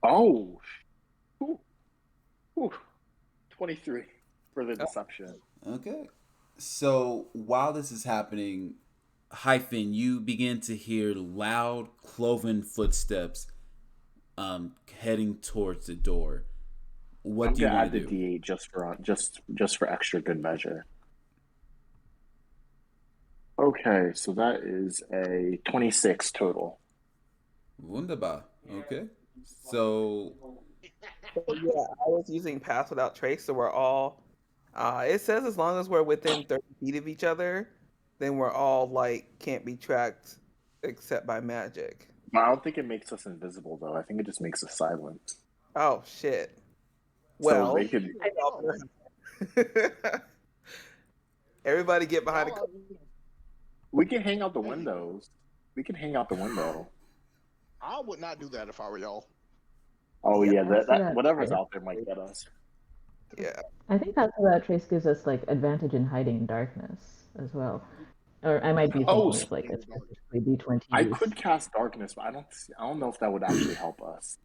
Oh, ooh, ooh, 23 for the deception. Okay. So while this is happening, Hyphen, you begin to hear loud, cloven footsteps heading towards the door. What I'm do you gonna want add to the do? D8 just for extra good measure. Okay, so that is a 26 total. Wunderbar. Okay. So So yeah, I was using pass without trace, so we're all. It says as long as we're within 30 feet of each other, then we're all like can't be tracked except by magic. I don't think it makes us invisible though. I think it just makes us silent. Oh shit. So Well, they could. everybody get behind the. We can hang out the windows. We can hang out the window. I would not do that if I were y'all. Oh yeah, that That's whatever's fair. out there might get us. Yeah. I think that's that trace gives us like advantage in hiding in darkness as well. Or I might be Oh, thinking of like a specifically D20 I use. could cast darkness, but I don't know if that would actually help us.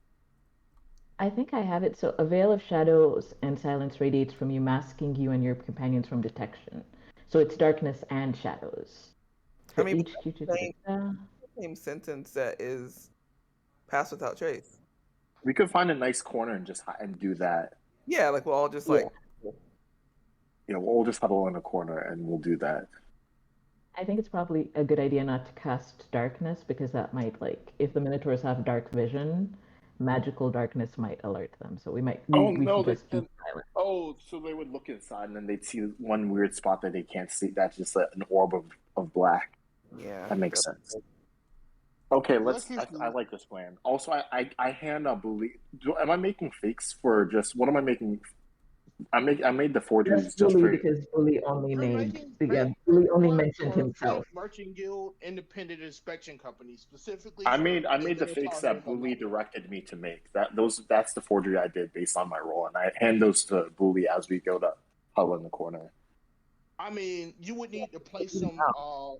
I think I have it. So a veil of shadows and silence radiates from you, masking you and your companions from detection. So it's darkness and shadows. I For mean, each creature. same sentence that is pass without trace. We could find a nice corner and just and do that. Yeah, like we'll all just like. We'll just huddle in a corner and we'll do that. I think it's probably a good idea not to cast darkness because that might like if the minotaurs have dark vision, magical darkness might alert them. So Oh we no, should they just be can. silent. Oh, so they would look inside and then they'd see one weird spot that they can't see. That's just an orb of black. Yeah. That makes sense. Okay, Look, let's. if I like this plan. Also, I hand a bully. Am I making fakes for just? What am I making? I made the forgeries Just just Bully for. because Bully only you're made making yeah, fake Bully only ones mentioned for himself. fake Merchant Guild Independent Inspection Company, specifically I for made the the fakes Minotaur that Miracle Bully Mafia. directed me to make. That's the forgery I did based on my role, and I hand those to Bully as we go to huddle in the corner. I mean, you would need to place them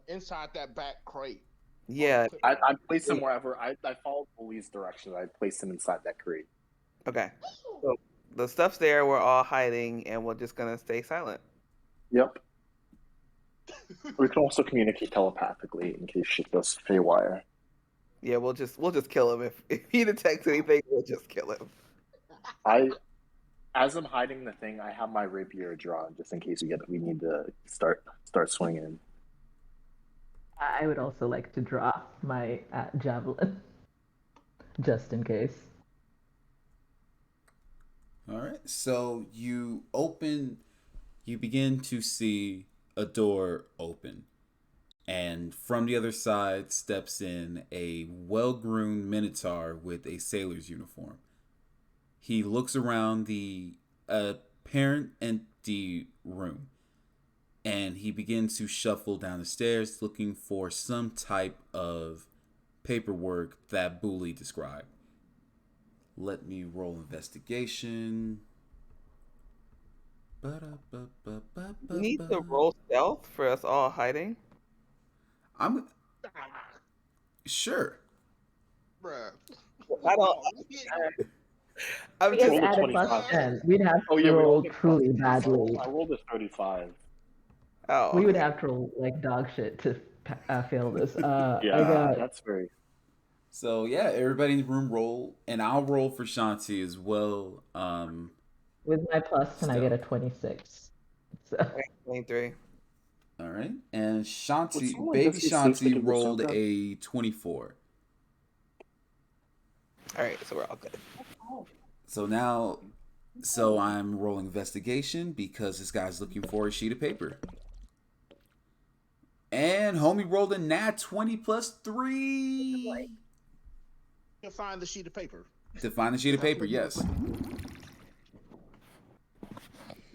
inside that back crate. Yeah. I placed them wherever I followed Bully's directions. I placed them inside that crate. Okay. So the stuff's there. We're all hiding, and we're just gonna stay silent. Yep. We can also communicate telepathically in case shit goes haywire. Yeah, we'll just kill him if he detects anything. We'll just kill him. As I'm hiding the thing, I have my rapier drawn just in case we need to start swinging. I would also like to draw my javelin, just in case. All right. So you begin to see a door open. And from the other side steps in a well-groomed minotaur with a sailor's uniform. He looks around the apparent empty room and he begins to shuffle down the stairs looking for some type of paperwork that Bully described. Let me roll investigation. You need to roll stealth for us all hiding. I'm sure. Bruh. I don't. I'm I guess just. add a 25. +10. We'd have Oh to yeah, we all roll get truly plus. badly. I rolled a 35. Oh. We would Okay. have to roll like dog shit to fail this. Yeah, I got that's very. So yeah, everybody in the room roll, and I'll roll for Shanti as well. with my +10, I get a Stealth. 26. So 23. All right, and Would Shanti, someone baby just be safe to Shanti give the rolled soda? a 24. All right, so we're all good. So I'm rolling investigation because this guy's looking for a sheet of paper. And homie rolled a nat 20 plus 3. You find the sheet of paper. To find the sheet of paper, yes.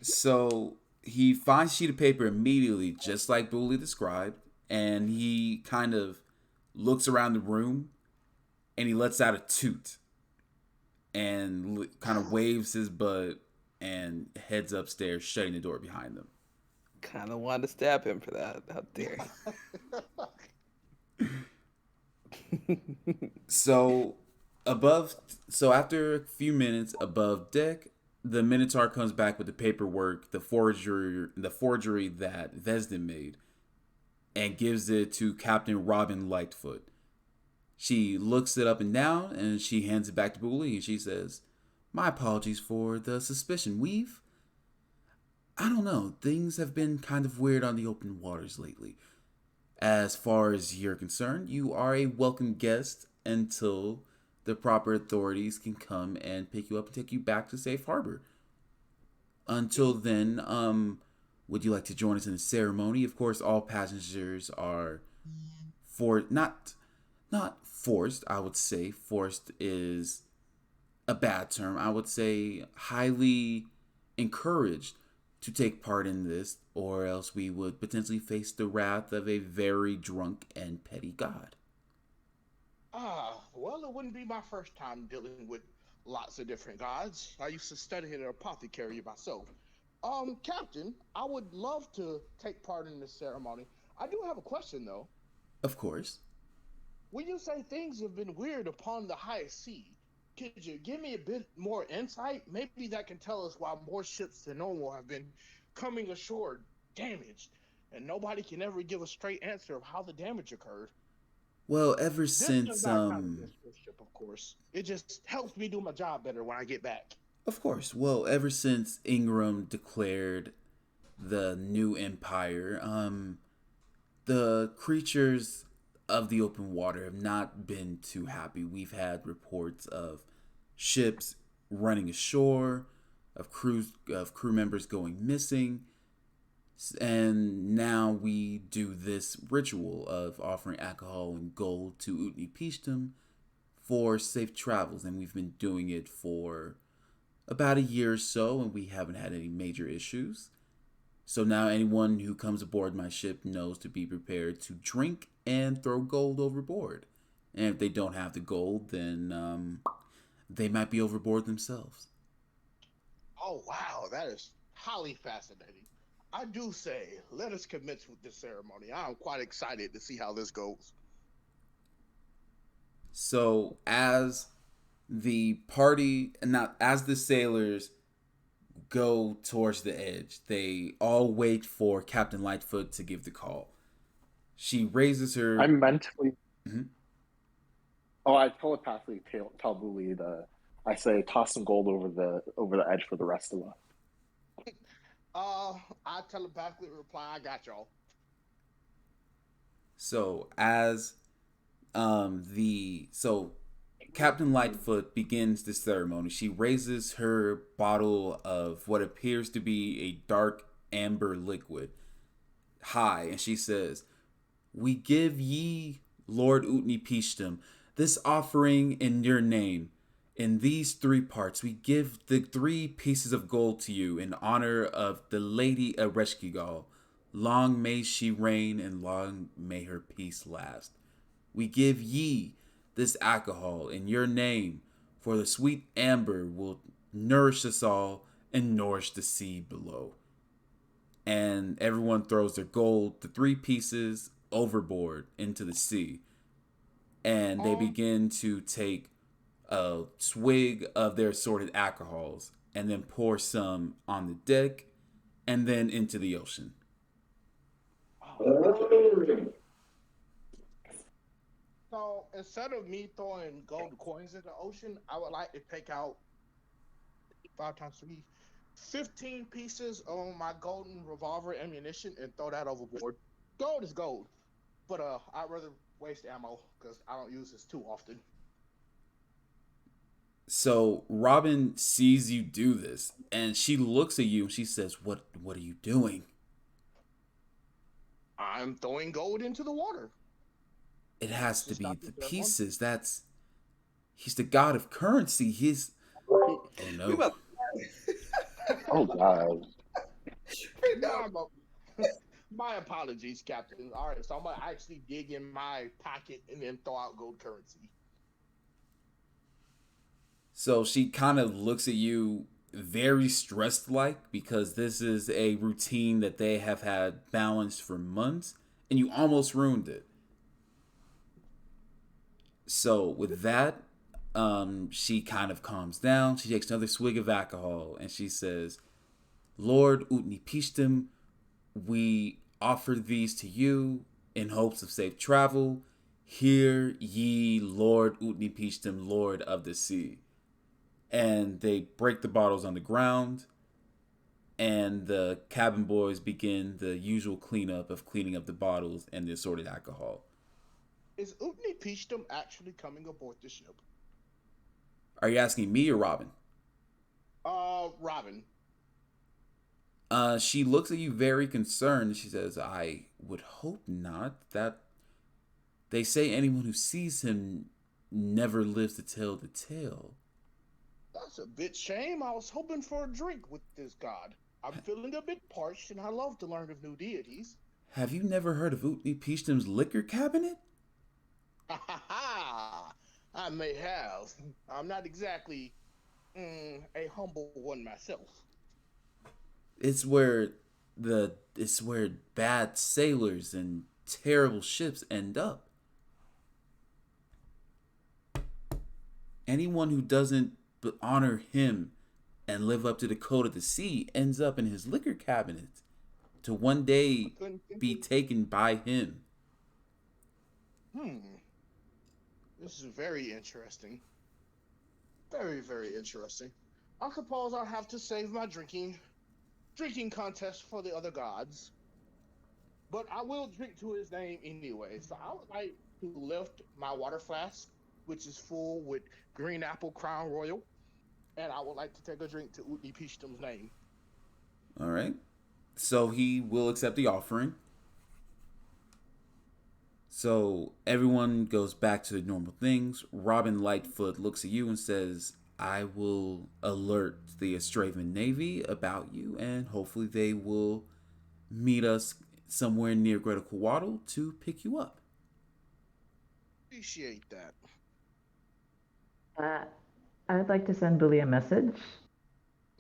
So he finds a sheet of paper immediately, just like Bully described, and he kind of looks around the room and he lets out a toot and kind of waves his butt and heads upstairs, shutting the door behind them. Kind of wanted to stab him for that. How dare you? So after a few minutes above deck, the Minotaur comes back with the paperwork, the forgery that Vesden made, and gives it to Captain Robin Lightfoot. She looks it up and down, and she hands it back to Bully, and she says, "My apologies for the suspicion. I don't know, things have been kind of weird on the open waters lately. As far as you're concerned, you are a welcome guest until the proper authorities can come and pick you up and take you back to safe harbor. Until then, would you like to join us in the ceremony? Of course, all passengers are not forced, I would say. Forced is a bad term. I would say highly encouraged to take part in this, or else we would potentially face the wrath of a very drunk and petty god." Well, it wouldn't be my first time dealing with lots of different gods. I used to study at an apothecary myself. Captain, I would love to take part in this ceremony. I do have a question, though. Of course. When you say things have been weird upon the high sea, could you give me a bit more insight? Maybe that can tell us why more ships than normal have been coming ashore damaged, and nobody can ever give a straight answer of how the damage occurred. Well, ever This since does not count against this ship, of course. It just helps me do my job better when I get back. of course, well, ever since Ingram declared the new empire, the creatures of the open water have not been too happy. We've had reports of ships running ashore, of crew members going missing, and now we do this ritual of offering alcohol and gold to Utni Pishtim for safe travels, and we've been doing it for about a year or so, and we haven't had any major issues. So now anyone who comes aboard my ship knows to be prepared to drink and throw gold overboard. And if they don't have the gold, then they might be overboard themselves. Oh wow, that is highly fascinating. I do say, let us commence with this ceremony. I'm quite excited to see how this goes. So as the party, not as the sailors go towards the edge, they all wait for Captain Lightfoot to give the call. She raises her. I mentally. Mhm. Oh, I telepathically tell Bully I say toss some gold over the edge for the rest of us. I telepathically reply, I got y'all. So as so Captain Lightfoot begins the ceremony. She raises her bottle of what appears to be a dark amber liquid high, and she says, "We give ye, Lord Utni Pishtim, this offering in your name. In these three parts, we give the 3 pieces of gold to you in honor of the Lady Ereshkigal. Long may she reign, and long may her peace last. We give ye this alcohol in your name, for the sweet amber will nourish us all and nourish the sea below." And everyone throws their gold, the 3 pieces, overboard into the sea. And they begin to take a swig of their assorted alcohols and then pour some on the deck and then into the ocean. So instead of me throwing gold coins in the ocean, I would like to take out 5 times 3, 15 pieces of my golden revolver ammunition and throw that overboard. Gold is gold, but I'd rather waste ammo because I don't use this too often. So Robin sees you do this, and she looks at you and she says, "What are you doing?" I'm throwing gold into the water. It has to Just be not the the third one. pieces. He's the god of currency. Oh We no. about Oh God. My apologies, Captain. All right, so I'm gonna actually dig in my pocket and then throw out gold currency. So she kind of looks at you very stressed like, because this is a routine that they have had balanced for months and you almost ruined it. So with that, she kind of calms down. She takes another swig of alcohol and she says, "Lord Utni Pishtim, we offer these to you in hopes of safe travel. Hear ye, Lord Utni Pishtim, Lord of the sea." And they break the bottles on the ground, and the cabin boys begin the usual cleanup of cleaning up the bottles and the assorted alcohol. Is Utni Pishtim actually coming aboard the ship? Are you asking me or Robin? Robin. She looks at you very concerned. She says, "I would hope not. That they say anyone who sees him never lives to tell the tale." That's a bit shame. I was hoping for a drink with this god. I'm feeling a bit parched, and I love to learn of new deities. Have you never heard of Utni Pishtim's liquor cabinet? Ha ha ha! I may have. I'm not exactly a humble one myself. It's where bad sailors and terrible ships end up. Anyone who doesn't honor him and live up to the code of the sea ends up in his liquor cabinet to one day be taken by him. This is very interesting. Very, very interesting. I suppose I'll have to save my drinking contest for the other gods. But I will drink to his name anyway. So I would like to lift my water flask which is full with green apple Crown Royal, and I would like to take a drink to Utni Peachtum's name. All right. So he will accept the offering. So everyone goes back to the normal things. Robin Lightfoot looks at you and says, I will alert the Australian Navy about you, and hopefully they will meet us somewhere near Greater Coatl to pick you up. Appreciate that. I would like to send Billy a message.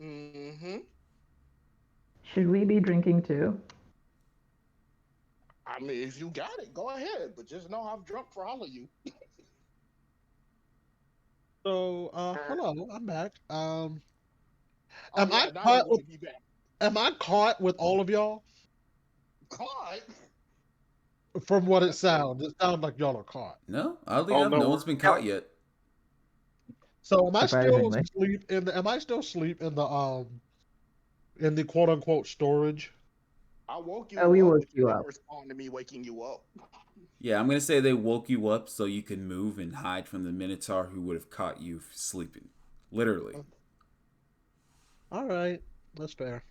Mm-hmm. Should we be drinking too? I mean, if you got it, go ahead. But just know I'm drunk for all of you. So, hello, I'm back. Oh Am yeah, I now you're caught going with to be back. am I caught with all of y'all? Caught? From what it That's crazy. sounds like y'all are caught. No, oddly Oh enough, no, no one's been caught yet. So am I still Surprisingly. asleep in the quote unquote storage? I woke Oh, you we up, woke but you you didn't up. respond to me waking you up. Yeah, I'm going to say they woke you up so you can move and hide from the Minotaur who would have caught you sleeping. Literally. All right, that's fair.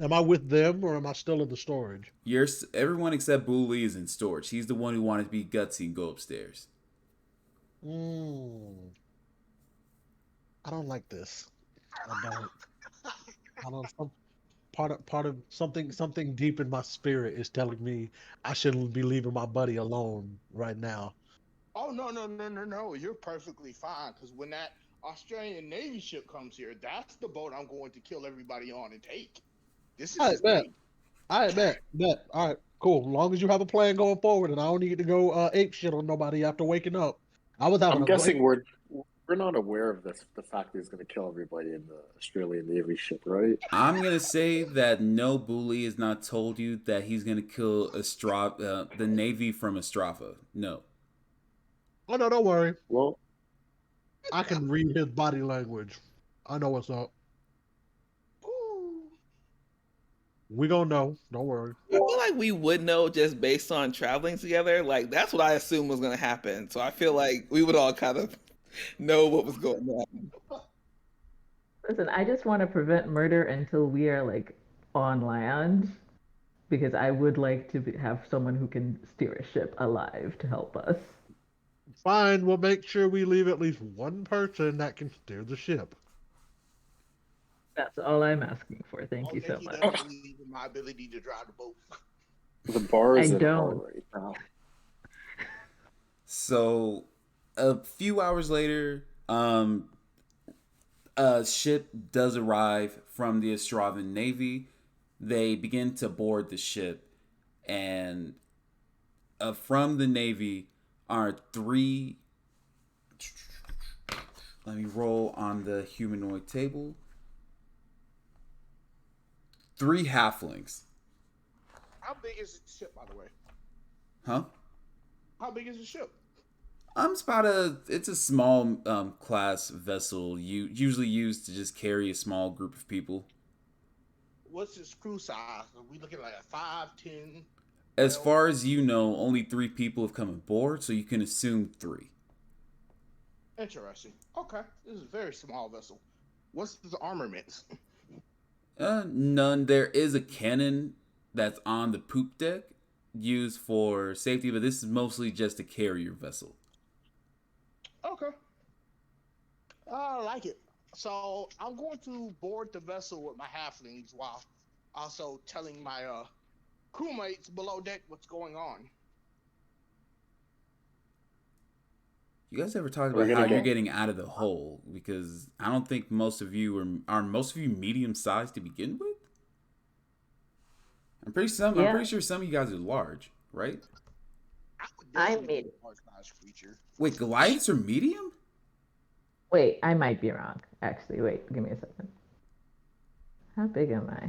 Am I with them or am I still in the storage? Everyone except Bully is in storage. He's the one who wanted to be gutsy and go upstairs. I don't like this. I don't. I don't. Part of something deep in my spirit is telling me I shouldn't be leaving my buddy alone right now. Oh no! You're perfectly fine. Because when that Australian Navy ship comes here, that's the boat I'm going to kill everybody on and take. This is I his bet. baby. I bet. All right, cool. As long as you have a plan going forward, and I don't need to go ape shit on nobody after waking up. I was having I'm a great. guessing we're not aware of this. The fact that he's going to kill everybody in the Australian Navy ship, right? I'm going to say that no Bully has not told you that he's going to kill the Navy from Astrava. No. Oh no, don't worry. Well, I can read his body language. I know what's up. Ooh. We gonna know. Don't worry. I feel like we would know just based on traveling together. Like that's what I assumed was going to happen. So I feel like we would all kind of know what was going on. Listen, I just want to prevent murder until we are like on land, because I would like to have someone who can steer a ship alive to help us. Fine. We'll make sure we leave at least one person that can steer the ship. That's all I'm asking for. Thank you so Nikki much. doesn't believe in my ability to drive the boat. the bar is I in hell don't. right now. So, a few hours later, a ship does arrive from the Astravan Navy. They begin to board the ship, and from the Navy are three. Let me roll on the humanoid table. 3 halflings. How big is the ship, by the way? Huh? How big is the ship? It's a small class vessel, usually used to just carry a small group of people. What's its crew size? Are we looking like a 5, 10? As far as you know, only 3 people have come aboard, so you can assume 3. Interesting. Okay, this is a very small vessel. What's the armaments? None. There is a cannon that's on the poop deck, used for safety, but this is mostly just a carrier vessel. Okay. I like it. So I'm going to board the vessel with my halflings while also telling my crewmates below deck what's going on. You guys ever talked We're about how gonna you're get- getting out of the hole? Because I don't think most of you are most of you medium sized to begin with. I'm pretty sure some of you guys are large, right? I'm mid. Large-sized creature. Wait, Goliaths are medium? Wait, I might be wrong. Actually, wait, give me a second. How big am I?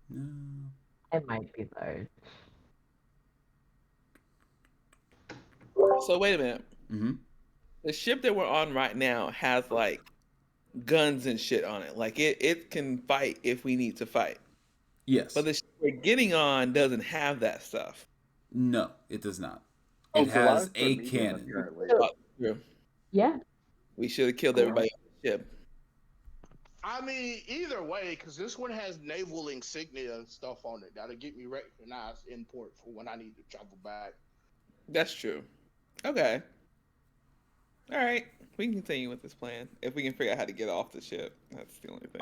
No. I might be large. So wait a minute. Mm-hmm. The ship that we're on right now has like guns and shit on it. Like it can fight if we need to fight. Yes. But the ship we're getting on doesn't have that stuff. No, it does not. Oh, It so has lives are a medium, cannon. apparently. Oh, true. Yeah. We should have killed Cool. everybody on the ship. I mean, either way, because this one has naval insignia and stuff on it that'll get me recognized in port for when I need to travel back. That's true. Okay. All right. We can continue with this plan if we can figure out how to get off the ship. That's the only thing.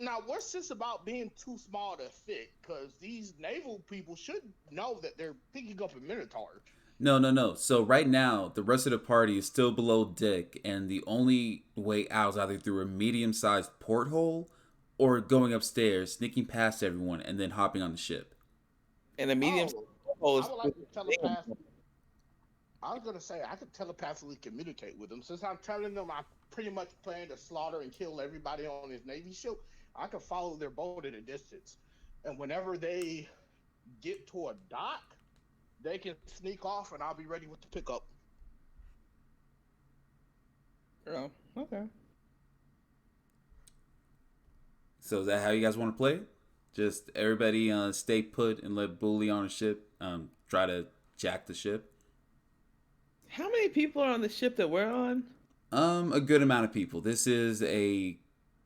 Now what's this about being too small to fit? Because these naval people should know that they're picking up a minotaur. No. So right now, the rest of the party is still below deck, and the only way out is either through a medium-sized porthole or going upstairs, sneaking past everyone, and then hopping on the ship. And the medium Oh, I would like to telepath. I was gonna say I could telepathically communicate with them. Since I'm telling them I pretty much plan to slaughter and kill everybody on this Navy ship, I can follow their boat at a distance. And whenever they get to a dock, they can sneak off and I'll be ready with the pickup. Oh, okay. So is that how you guys want to play it? Just everybody stay put and let Bully on the ship try to jack the ship? How many people are on the ship that we're on? A good amount of people. This is this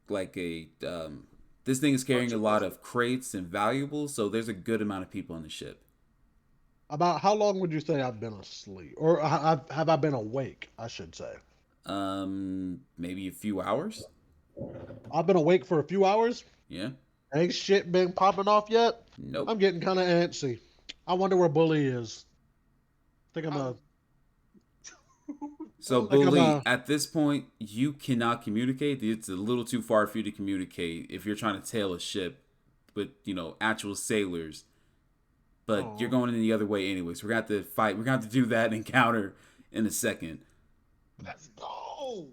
thing is carrying a lot of crates and valuables, so there's a good amount of people on the ship. About how long would you say I've been asleep, or have I been awake? I should say. Maybe a few hours. I've been awake for a few hours. Yeah. Ain't shit been popping off yet. Nope. I'm getting kind of antsy. I wonder where Bully is. Think I'm a. So, Like Bully, at this point, you cannot communicate. It's a little too far for you to communicate if you're trying to tail a ship with, actual sailors. But you're going in the other way anyways. We're going to have to fight. We're going to have to do that encounter in a second. Let's go!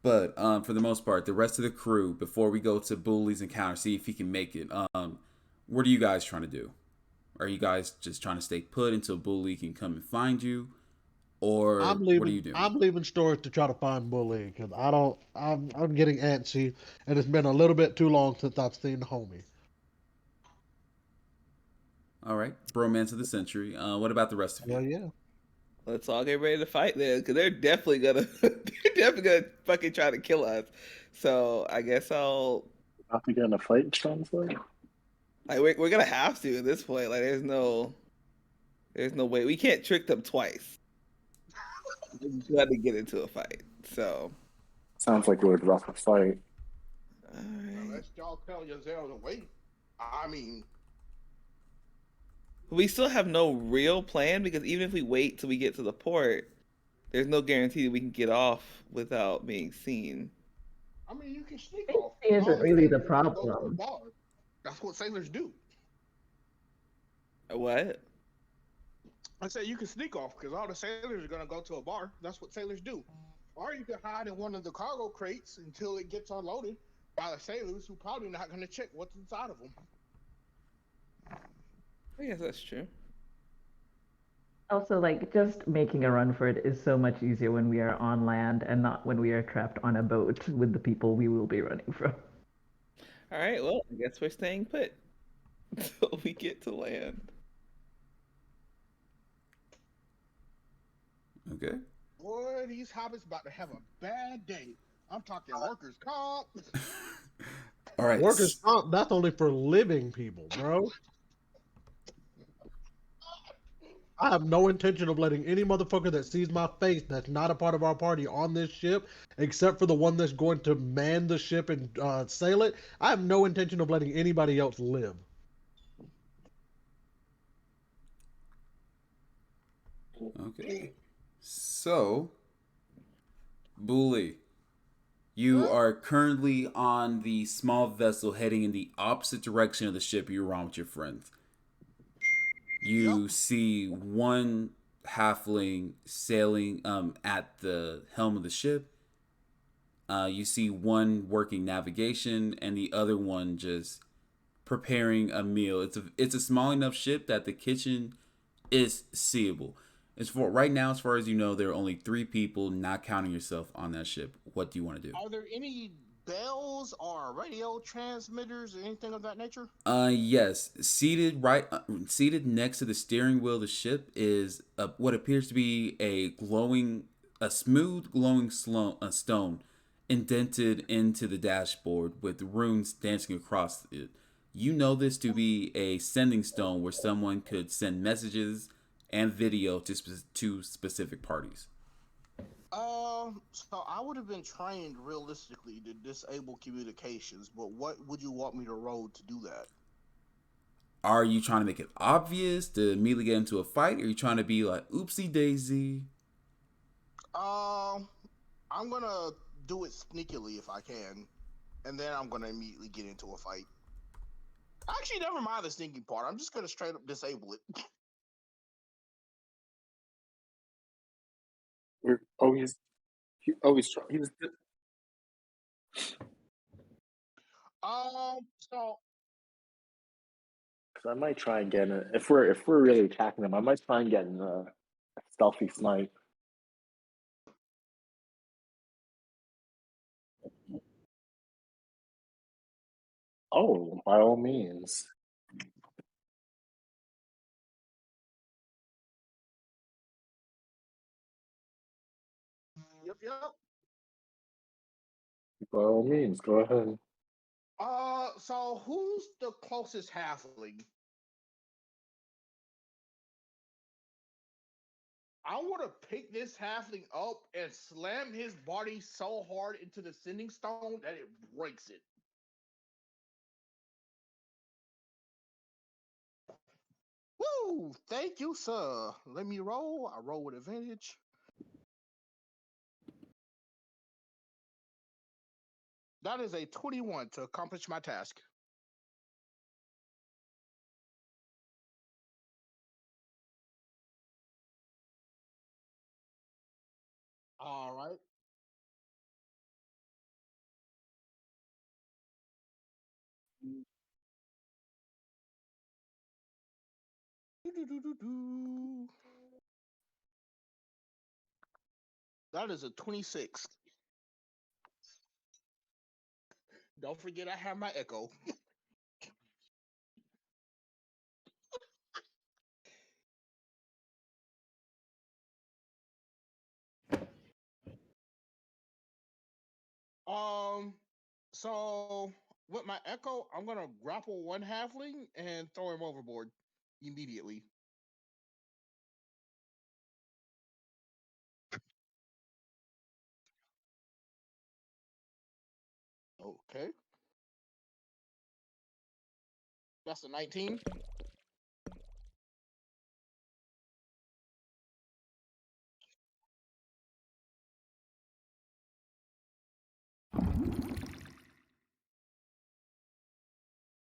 But for the most part, the rest of the crew, before we go to Bully's encounter, see if he can make it, what are you guys trying to do? Are you guys just trying to stay put until Bully can come and find you? Or I'm leaving, what are you doing? I'm leaving stores to try to find Bully because I don't. I'm getting antsy, and it's been a little bit too long since I've seen the homie. All right, bromance of the century. What about the rest of you? Well, yeah. Let's all get ready to fight then, because they're definitely gonna fucking try to kill us. So I guess I'll Have to get in a fight, sounds like. we're gonna have to at this point. Like there's no way we can't trick them twice. We got to get into a fight. So Sounds like it would rough a fight. all right. Unless y'all tell Yazelle to wait. I mean, We still have no real plan because even if we wait till we get to the port, there's no guarantee that we can get off without being seen. you can sneak Safety off. isn't All the really the sailors go to a problem. bar. That's what sailors do. What? I said you can sneak off because all the sailors are gonna go to a bar. That's what sailors do. Or you can hide in one of the cargo crates until it gets unloaded by the sailors who probably not gonna check what's inside of them. I guess that's true. Also, like, just making a run for it is so much easier when we are on land and not when we are trapped on a boat with the people we will be running from. All right, well, I guess we're staying put until we get to land. Okay. Boy, these hobbits about to have a bad day. I'm talking workers' comp. All right. Workers' comp, that's only for living people, bro. I have no intention of letting any motherfucker that sees my face that's not a part of our party on this ship, except for the one that's going to man the ship and sail it. I have no intention of letting anybody else live. Okay. So, Bully, you are currently on the small vessel heading in the opposite direction of the ship you were on with your friends. You see one halfling sailing at the helm of the ship. You see one working navigation and the other one just preparing a meal. It's a small enough ship that the kitchen is seeable. As for right now, as far as you know, there are only 3 people, not counting yourself, on that ship. What do you want to do? Are there any bells or radio transmitters or anything of that nature? Yes. Seated next to the steering wheel of the ship is what appears to be a smooth glowing stone indented into the dashboard with runes dancing across it. You know this to be a sending stone where someone could send messages and video to specific parties. So I would have been trained realistically to disable communications, but what would you want me to roll to do that? Are you trying to make it obvious to immediately get into a fight? Or are you trying to be like, oopsie daisy? Um, I'm gonna do it sneakily if I can, and then I'm gonna immediately get into a fight. Actually, never mind the sneaking part. I'm just gonna straight up disable it. Oh, he was. So Cause I might try and get in if we're really attacking them, I might try and get in a stealthy snipe. Oh, by all means. yep. By all means, go ahead. So who's the closest halfling? I want to pick this halfling up and slam his body so hard into the sending stone that it breaks it. Woo! Thank you, sir. Let me roll. I roll with advantage. That is a 21 to accomplish my task. All right. Do-do-do-do-do. That is a 26. Don't forget I have my echo. Um, so with my echo, I'm gonna grapple one halfling and throw him overboard immediately. Okay, that's a 19.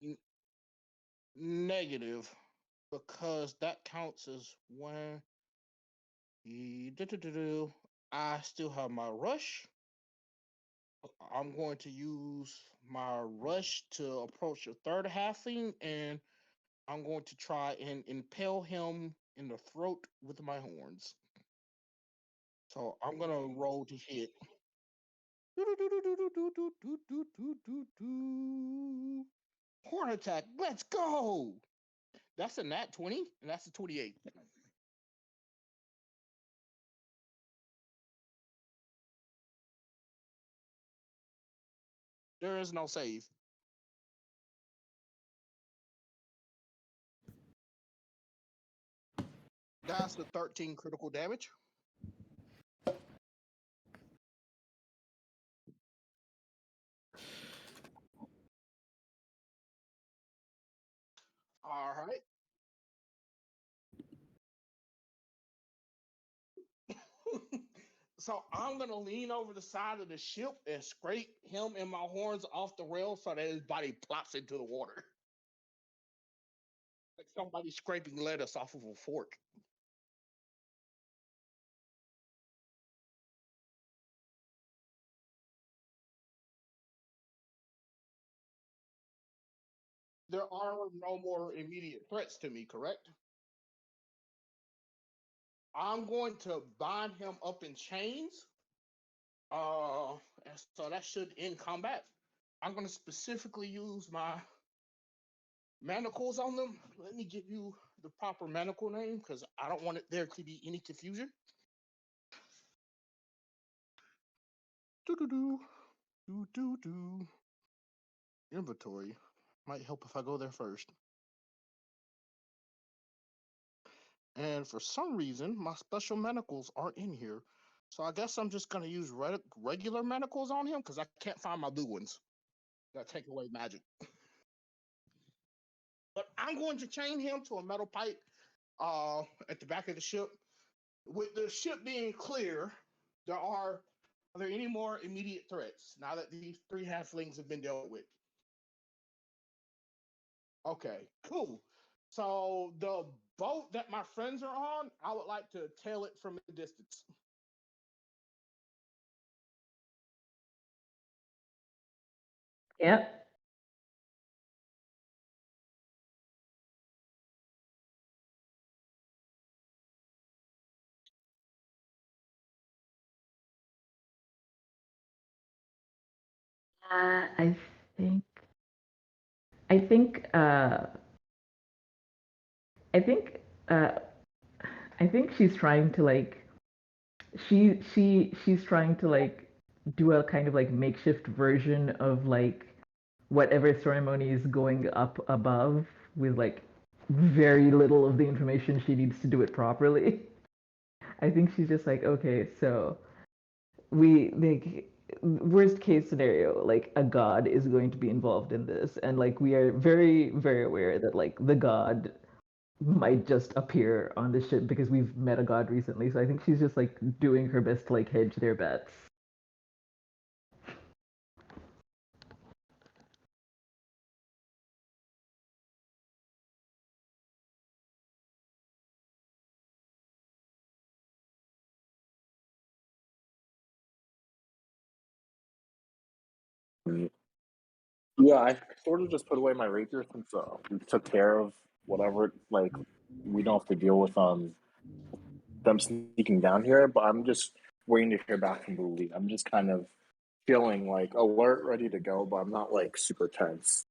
N- Negative, because that counts as one. I still have my rush. I'm going to use my rush to approach the third halfling, and I'm going to try and impale him in the throat with my horns. So I'm gonna roll to hit. Horn attack. Let's go. That's a nat 20, and that's a 28. There is no save. That's the 13 critical damage. All right. So I'm gonna lean over the side of the ship and scrape him and my horns off the rail so that his body plops into the water, like somebody scraping lettuce off of a fork. There are no more immediate threats to me, correct? I'm going to bind him up in chains, uh, and so that should end combat. I'm going to specifically use my manacles on them. Let me give you the proper manacle name because I don't want there to be any confusion. Do do do do do do. Inventory might help if I go there first. And for some reason, my special manacles aren't in here. So I guess I'm just going to use regular manacles on him because I can't find my blue ones that take away magic. But I'm going to chain him to a metal pipe at the back of the ship. With the ship being clear, are there any more immediate threats now that these three halflings have been dealt with? Okay, cool. So the boat that my friends are on, I would like to tail it from a distance. Yep. I think I think I think uh I think she's trying to like she's trying to like do a kind of like makeshift version of like whatever ceremony is going up above with like very little of the information she needs to do it properly. I think she's just like, okay, so we like worst case scenario, like a god is going to be involved in this, and like we are very, very aware that like the god might just appear on the ship because we've met a god recently. So I think she's just like doing her best to like hedge their bets. Yeah, I sort of just put away my rapier since we took care of whatever. Like, we don't have to deal with them sneaking down here. But I'm just waiting to hear back from Blue League. I'm just kind of feeling like alert, ready to go, but I'm not like super tense.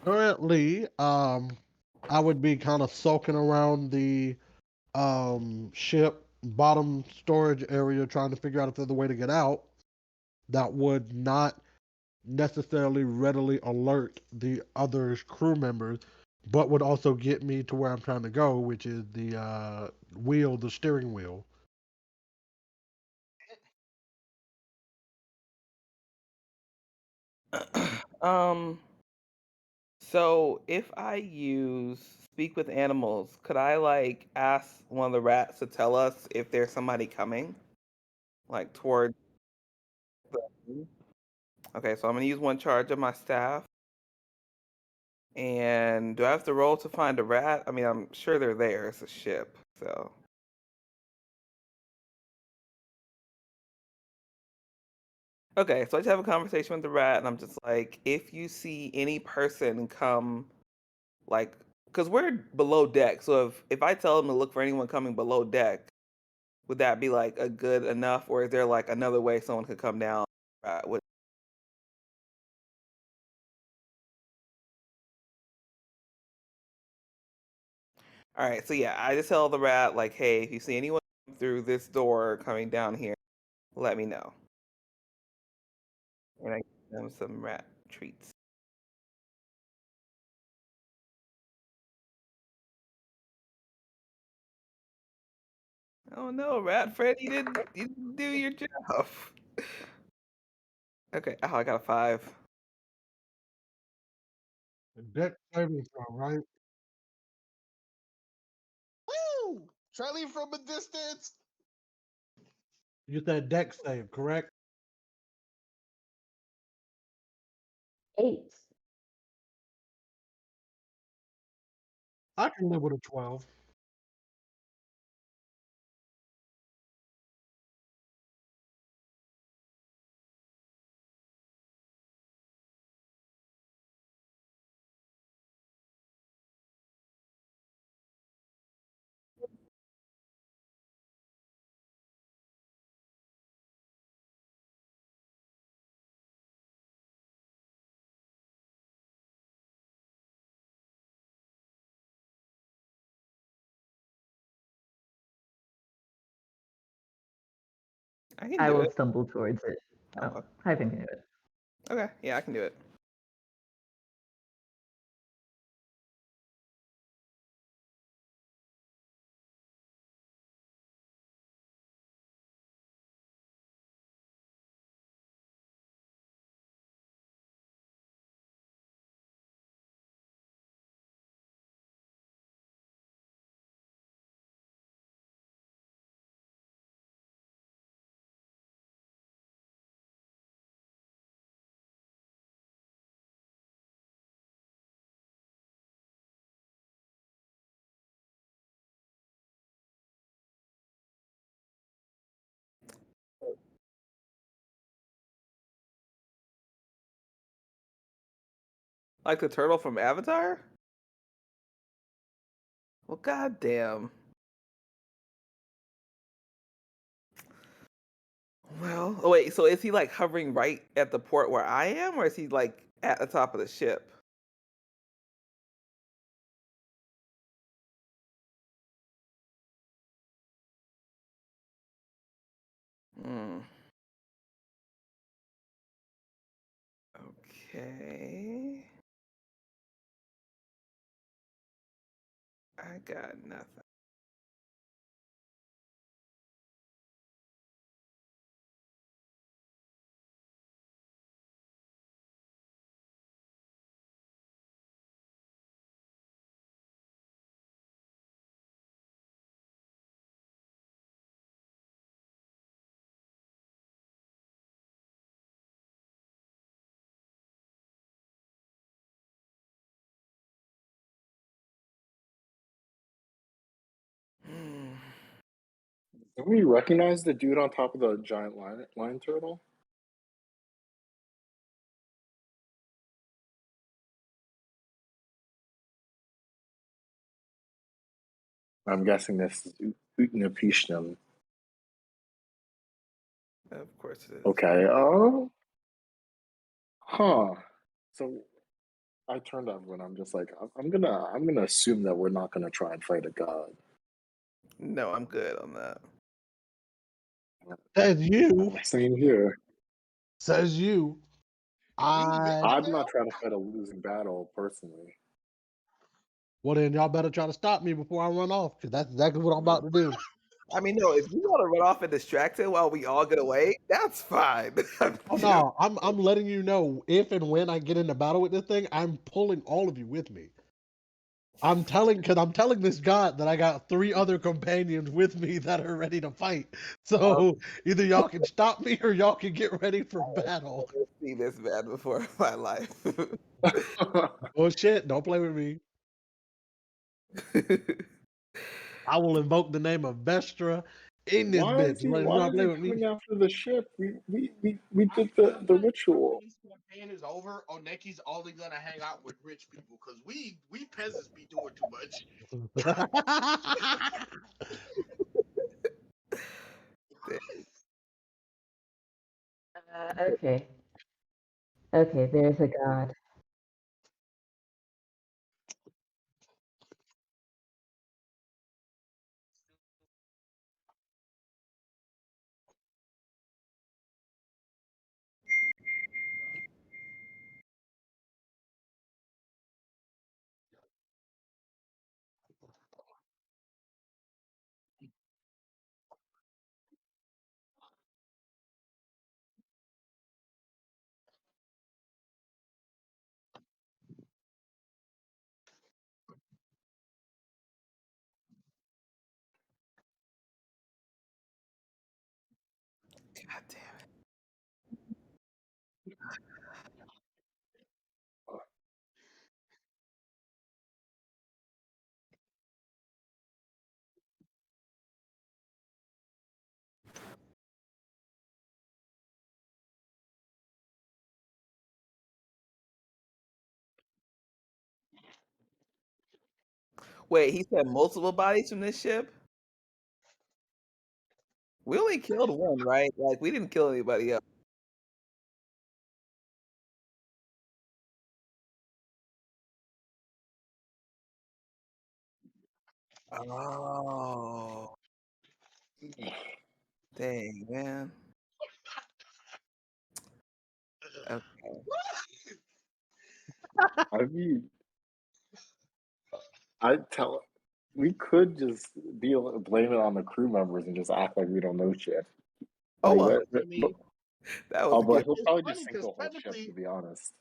Currently, I would be kind of sulking around the ship bottom storage area trying to figure out if there's a way to get out that would not necessarily readily alert the other crew members, but would also get me to where I'm trying to go, which is the wheel, the steering wheel. um. So if I use speak with animals, could I like ask one of the rats to tell us if there's somebody coming, like toward the... Okay, so I'm gonna use one charge of my staff. And do I have to roll to find a rat? I mean, I'm sure they're there. It's a ship, so. Okay, so I just have a conversation with the rat, and I'm just like, if you see any person come, like, because we're below deck, so if I tell them to look for anyone coming below deck, would that be like a good enough, or is there like another way someone could come down? Would... All right, so yeah, I just tell the rat like, hey, if you see anyone through this door coming down here, let me know, and I give them some rat treats. Oh no, Rat Fred, you didn't do your job. Okay, oh, I got a 5. Deck saving throw, right? Woo! Trailing from a distance. You said deck save, correct? 8. I can live with a 12. I can I do will it. stumble towards it. Oh, Okay. I can do it. Okay, yeah, I can do it. Like the turtle from Avatar? Well, goddamn. Well, oh wait, so is he like hovering right at the port where I am, or is he like at the top of the ship? Hmm. Okay. I got nothing. Hmm. Do we recognize the dude on top of the giant lion turtle? I'm guessing this is Utnapishtim. Of course it is. Okay. Huh. So I turned on when I'm just like I'm gonna assume that we're not gonna try and fight a god. No, I'm good on that. Says you. Same here. Says you. I I'm not trying to fight a losing battle personally. Well then y'all better try to stop me before I run off, because that's exactly what I'm about to do. I mean, no, if you want to run off and distract him while we all get away, that's fine. Oh no, I'm letting you know, if and when I get into battle with this thing, I'm pulling all of you with me. I'm telling this god that I got 3 other companions with me that are ready to fight. So either y'all can stop me or y'all can get ready for battle. I've never seen this man before in my life. Oh shit, don't play with me. I will invoke the name of Vestra in this bitch. You Why wanna is play he with me? coming after the ship? We did the ritual. This campaign is over. Oneki's only gonna hang out with rich people because we peasants be doing too much. Okay. Okay, there's a god. God damn it. Wait, he said multiple bodies from this ship? We only killed one, right? Like, we didn't kill anybody else. Oh. Dang, man. Okay. I mean, we could just blame it on the crew members and just act like we don't know shit. Oh Like, well, I mean, that was but good. he'll it's probably just funny sink because the whole ship, technically to be honest.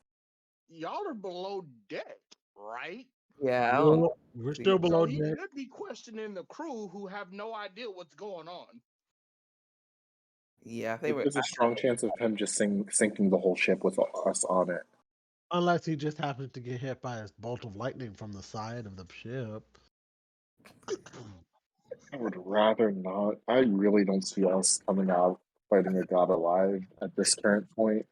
y'all are below deck, right? Yeah, I don't We're see still it. below So he deck. could be questioning the crew who have no idea what's going on. Yeah, I think we're. There's a strong chance of him just sinking the whole ship with us on it. Unless he just happens to get hit by a bolt of lightning from the side of the ship. I would rather not. I really don't see us coming out fighting a god alive at this current point.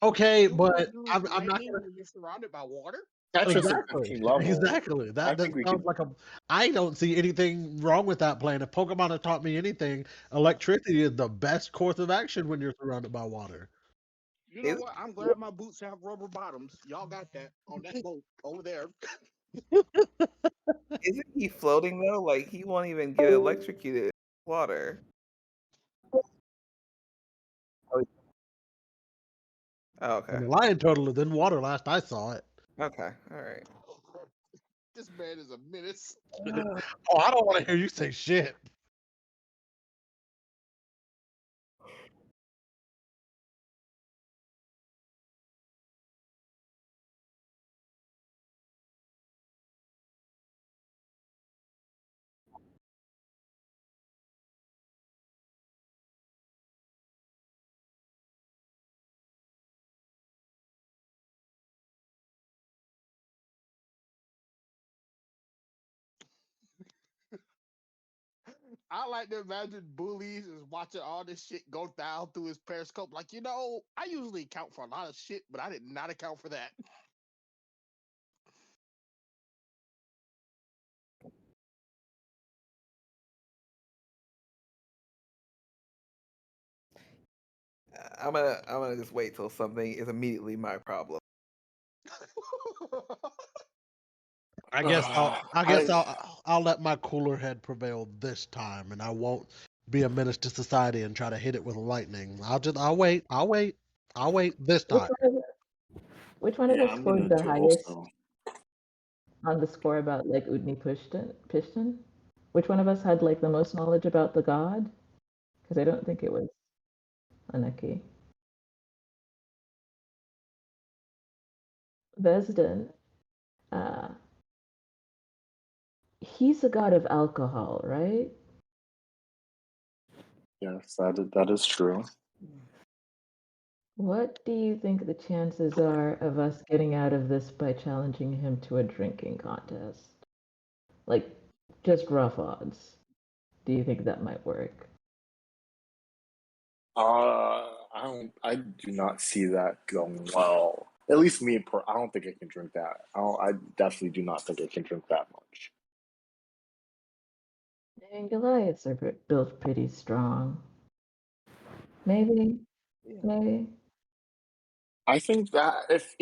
Okay, You want but to use I'm not lightning gonna. when you're surrounded by water? Tetris at Exactly, 15 level. exactly. I That think we sounds could. like a. I don't see anything wrong with that plan. If Pokemon have taught me anything, electricity is the best course of action when you're surrounded by water. You know Is, what? I'm glad my boots have rubber bottoms. Y'all got that on that boat over there. isn't he floating though? Like he won't even get electrocuted in water. Oh, And okay. the lion turtle is in water. Last I saw it. Okay. All right. This man is a menace. Oh, I don't want to hear you say shit. I like to imagine Bullies is watching all this shit go down through his periscope. Like, I usually account for a lot of shit, but I did not account for that. I'm gonna just wait till something is immediately my problem. I guess I'll. I guess I I'll let my cooler head prevail this time, and I won't be a menace to society and try to hit it with lightning. I'll wait. I'll wait this Which time. one of, which one of yeah, us I'm scored gonna the do highest also. on the score about like Udni Pishton? Which one of us had like the most knowledge about the god? Because I don't think it was Anaki. Vesden, uh, he's a god of alcohol, right? Yes, that is true. What do you think the chances are of us getting out of this by challenging him to a drinking contest? Like, just rough odds. Do you think that might work? I do not see that going well. At least me, I don't think I can drink that. I definitely do not think I can drink that much. And Goliaths are built pretty strong. Maybe, maybe. I think that if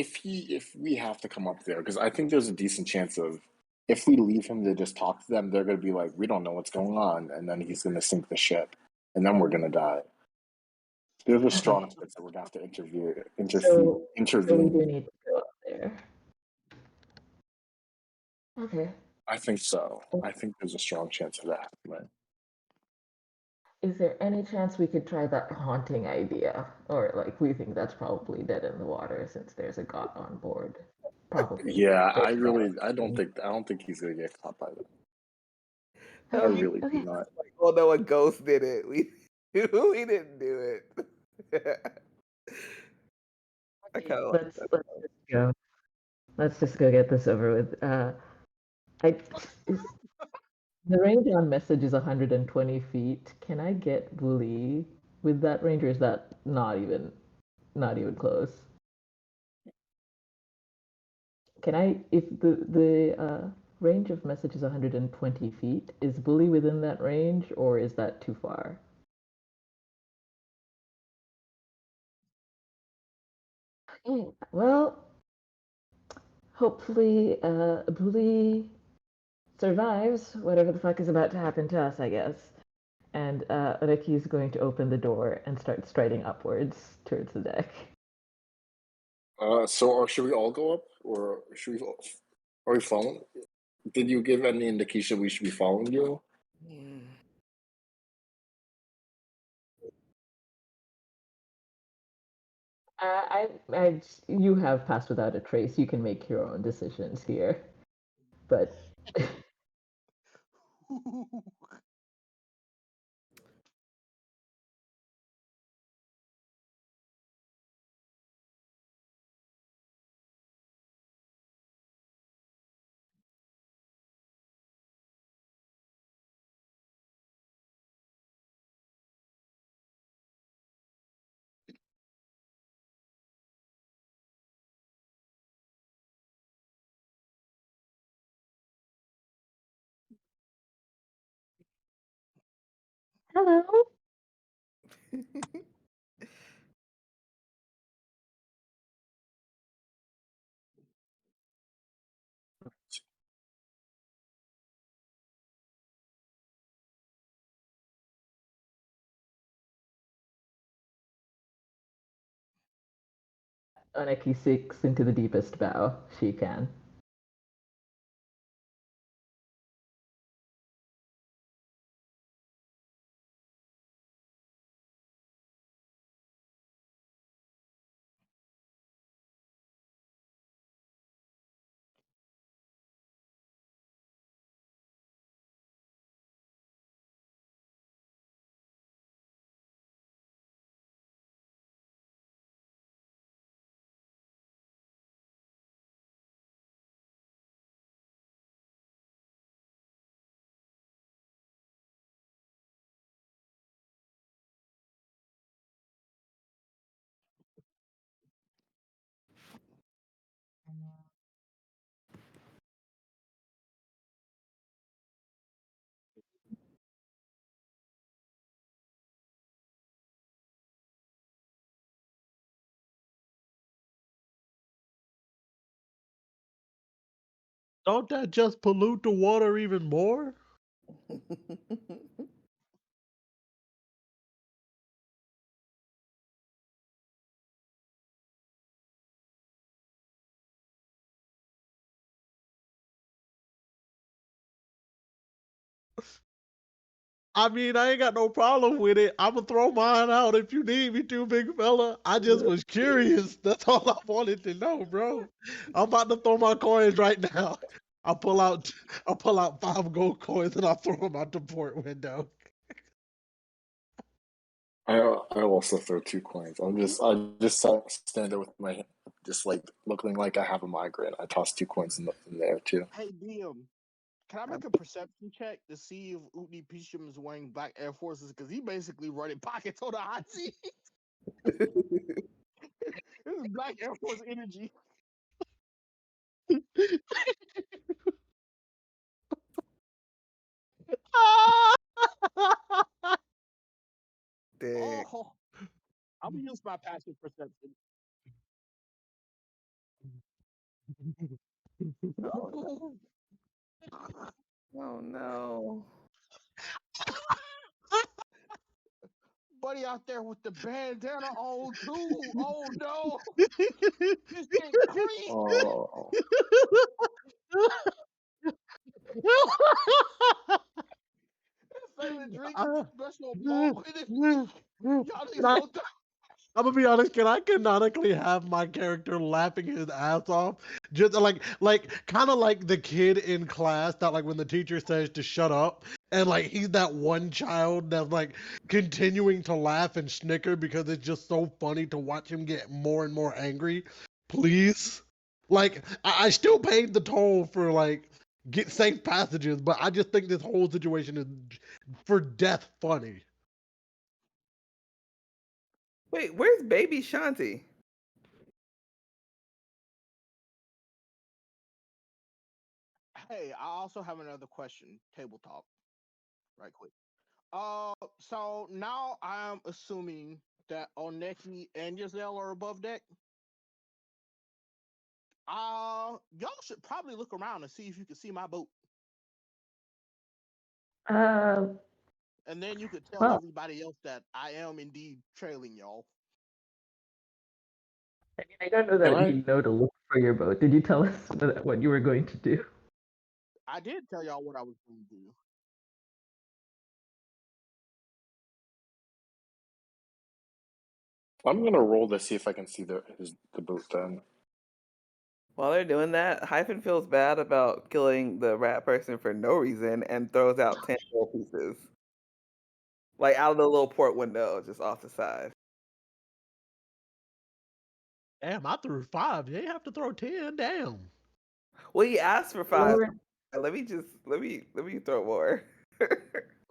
we have to come up there, because I think there's a decent chance of if we leave him to just talk to them, they're gonna be like, we don't know what's going on, and then he's gonna sink the ship, and then we're gonna die. There's a strong Okay. chance that we're gonna have to So we do intervene. need to go up there. Okay. I think so. I think there's a strong chance of that. But Is there any chance we could try that haunting idea? Or like we think that's probably dead in the water since there's a god on board. Probably not. yeah, But I don't think he's gonna get caught by that. I okay, really do okay. not. Oh no, a ghost did it. We we didn't do it. I kind of like that. Let's just go. Let's just go get this over with. I is the range on message is 120 feet. Can I get Bully with that range, or is that not even close? Can I, if the range of message is 120 feet, is Bully within that range, or is that too far? Okay, well, hopefully, Bully survives whatever the fuck is about to happen to us, I guess. And Ricky's going to open the door and start striding upwards towards the deck. So should we all go up, or should we? Are we following? Did you give any indication we should be following you? Hmm. You have passed without a trace. You can make your own decisions here, but Hello. Oneki sinks into the deepest bow she can. Don't that just pollute the water even more? I mean, I ain't got no problem with it. I'ma throw mine out if you need me to, big fella. I just was curious. That's all I wanted to know, bro. I'm about to throw my coins right now. I pull out, I pull out 5 gold coins and I throw them out the port window. I also throw 2 coins. I just stand there with my just like looking like I have a migraine. I toss 2 coins in there too. Hey, DM, can I make a perception check to see if Utni Pisham is wearing black Air Forces? Because he basically running pockets on the hot seat. This is black Air Force energy. Dang. Oh, I'm gonna use my passive perception. Oh no. Oh no. Buddy out there with the bandana on too. Oh no, this shit creep. Oh, Favorite drink, Uh, special malt. Y'all Can niggas I, gonna die. I'm gonna be honest. Can I canonically have my character laughing his ass off, just kind of like the kid in class that like when the teacher says to shut up, and like he's that one child that's like continuing to laugh and snicker because it's just so funny to watch him get more and more angry. Please, like I still paid the toll for like get safe passages, but I just think this whole situation is for death funny. Wait, where's baby Shanti? Hey, I also have another question. Table talk, right quick. So now I'm assuming that Oneki and Giselle are above deck. Y'all should probably look around and see if you can see my boat, Uh, and then you could tell well, everybody else that I am indeed trailing y'all. I mean, I don't know Can that I? we know to look for your boat. Did you tell us what you were going to do? I did tell y'all what I was going to do. I'm gonna roll to see if I can see the boat then. While they're doing that, Hyphen feels bad about killing the rat person for no reason and throws out 10 gold pieces. Like out of the little port window, just off the side. Damn, I threw 5. You ain't have to throw 10. Damn. Well, he asked for 5. Lord, Let me throw more.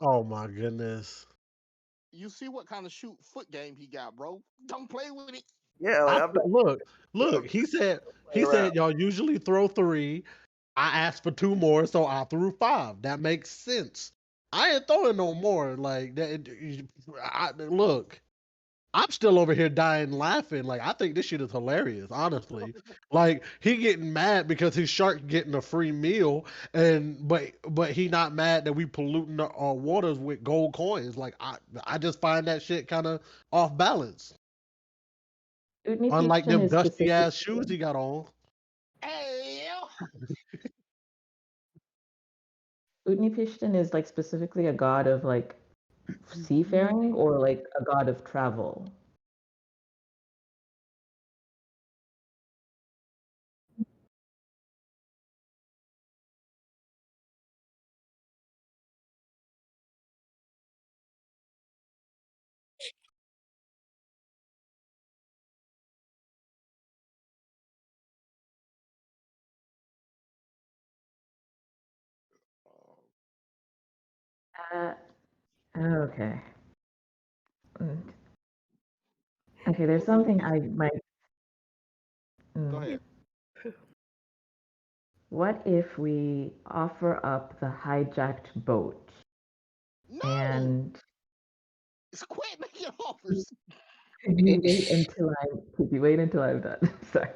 Oh my goodness. You see what kind of shoot foot game he got, bro? Don't play with it. Yeah, like Look, I'm he said playing around. y'all usually throw 3. I asked for 2 more, so I threw 5. That makes sense. I ain't throwing no more. Like that. Look, I'm still over here dying laughing. Like I think this shit is hilarious, honestly. Like he getting mad because his shark getting a free meal, and but he not mad that we polluting our waters with gold coins. Like I just find that shit kind of off balance. Unlike Utnapishtim them is dusty specific. ass shoes he got on. Hey, Utnapishtim is like specifically a god of like seafaring or like a god of travel. Uh, okay. Mm. Okay, there's something I might. go Mm. ahead. What if we offer up the hijacked boat No, and it's quit making offers. could you wait until I'm done? Sorry.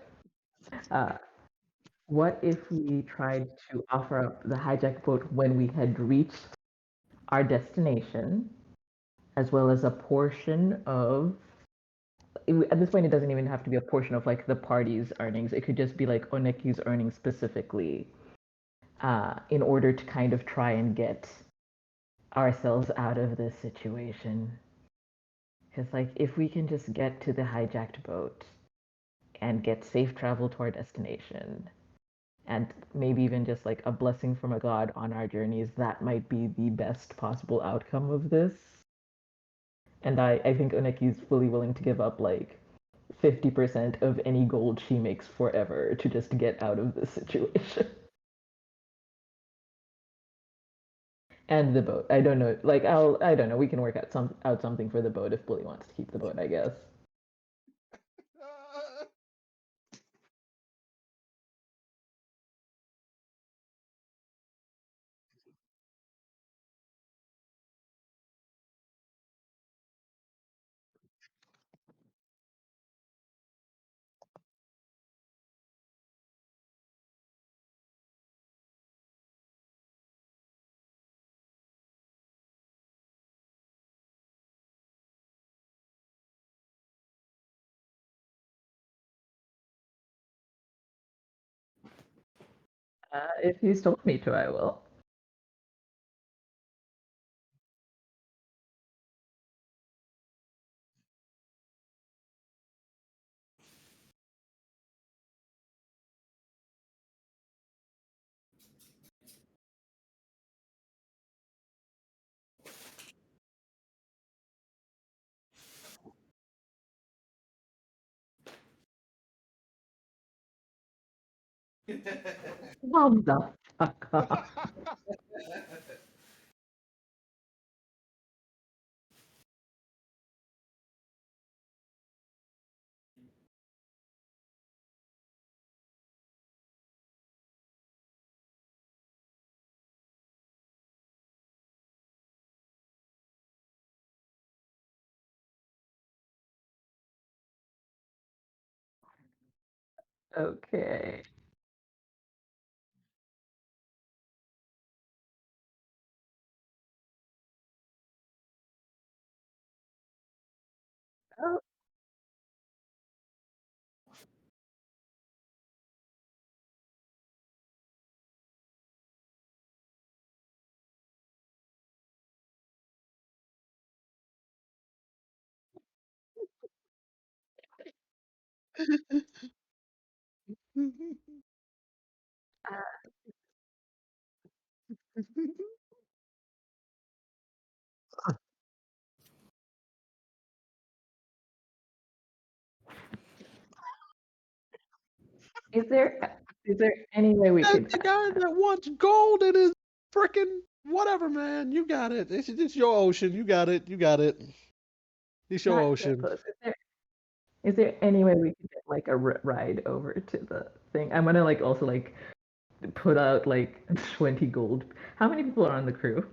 Uh, what if we tried to offer up the hijacked boat when we had reached our destination, as well as a portion of at this point it doesn't even have to be a portion of like the party's earnings. It could just be like Oneki's earnings specifically, in order to kind of try and get ourselves out of this situation. Because like if we can just get to the hijacked boat and get safe travel to our destination, and maybe even just like a blessing from a god on our journeys, that might be the best possible outcome of this. And I think Uneki is fully willing to give up like 50% of any gold she makes forever to just get out of this situation. And the boat. I don't know. Like I don't know. We can work out something for the boat if Bully wants to keep the boat, I guess. If he's told me to, I will. Calm the fuck off. Okay. Oh, Is there any way we That's could the guy that wants gold in his freaking whatever, man. You got it. It's your ocean. You got it. You got it. It's your not so ocean. close? Is there any way we could get like a ride over to the thing? I'm gonna like also like put out like 20 gold. How many people are on the crew?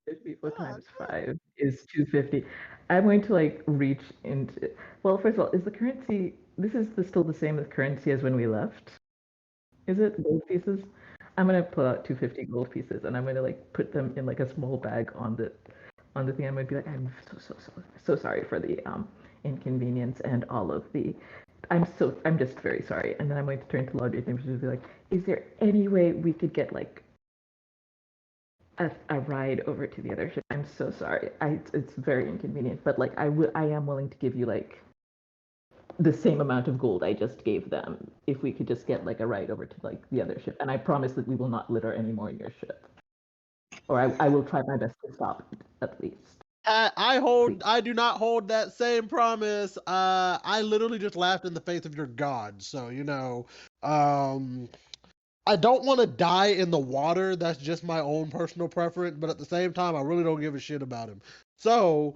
54 times 5 is 250. I'm going to like reach into. Well, first of all, is the currency? This is still the same as currency as when we left. Is it gold pieces? I'm gonna pull out 250 gold pieces and I'm gonna like put them in like a small bag on the thing. I'm gonna be like, I'm so sorry for the inconvenience and all of the. I'm just very sorry. And then I'm going to turn to Laundry and be like, is there any way we could get like a ride over to the other ship? I'm so sorry. It's very inconvenient, but like I am willing to give you like the same amount of gold I just gave them if we could just get like a ride over to like the other ship. And I promise that we will not litter anymore in your ship. Or I will try my best to stop it, at least. Please. I do not hold that same promise. I literally just laughed in the face of your god. So um, I don't want to die in the water. That's just my own personal preference. But at the same time, I really don't give a shit about him. So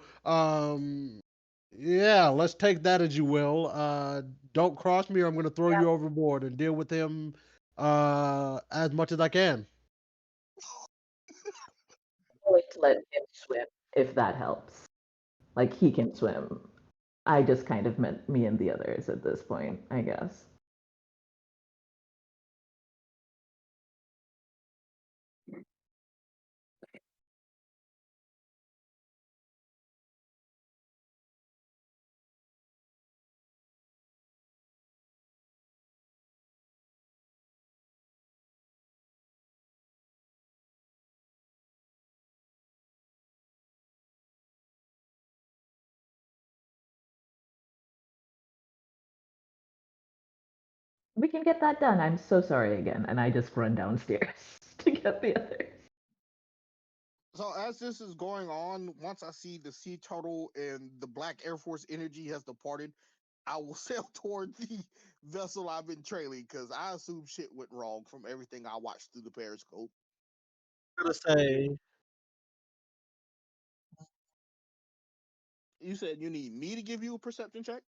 yeah, let's take that as you will. Don't cross me, or I'm going to throw you overboard and deal with him as much as I can. I'm willing to let him swim if that helps. Like he can swim. I just kind of meant me and the others at this point, I guess. We can get that done. I'm so sorry again. And I just run downstairs to get the others. So as this is going on, once I see the sea turtle and the Black Air Force energy has departed, I will sail toward the vessel I've been trailing because I assume shit went wrong from everything I watched through the periscope. I'm gonna say You said you need me to give you a perception check?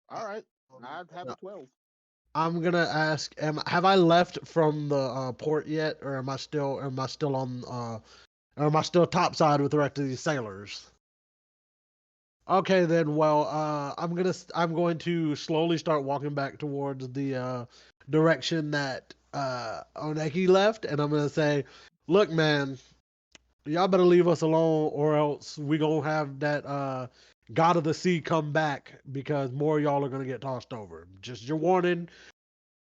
All right. I'd have a 12. I'm gonna ask: have I left from the port yet, or am I still on or am I still topside with the rest of these sailors? Okay, then. Well, I'm going to slowly start walking back towards the direction that Oneki left, and I'm gonna say, "Look, man, y'all better leave us alone, or else we gonna have that God of the Sea come back because more of y'all are gonna get tossed over. Just your warning.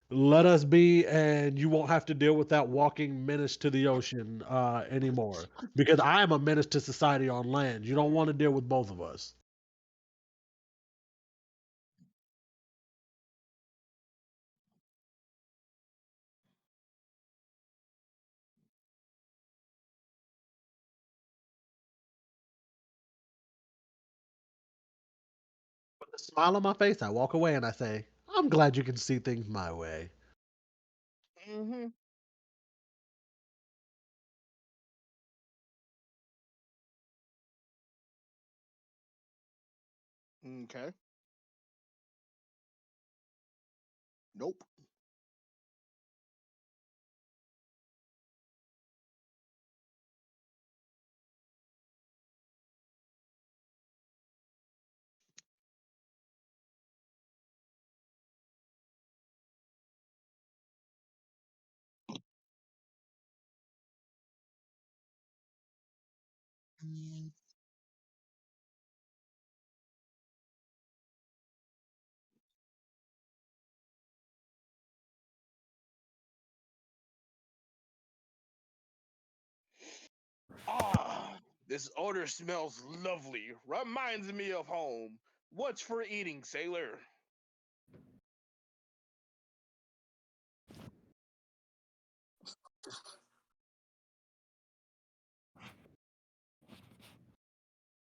Let us be, and you won't have to deal with that walking menace to the ocean anymore. Because I am a menace to society on land. You don't want to deal with both of us." With a smile on my face, I walk away and I say, "I'm glad you can see things my way." Mm-hmm. Okay. Nope. This odor smells lovely. Reminds me of home. What's for eating, sailor?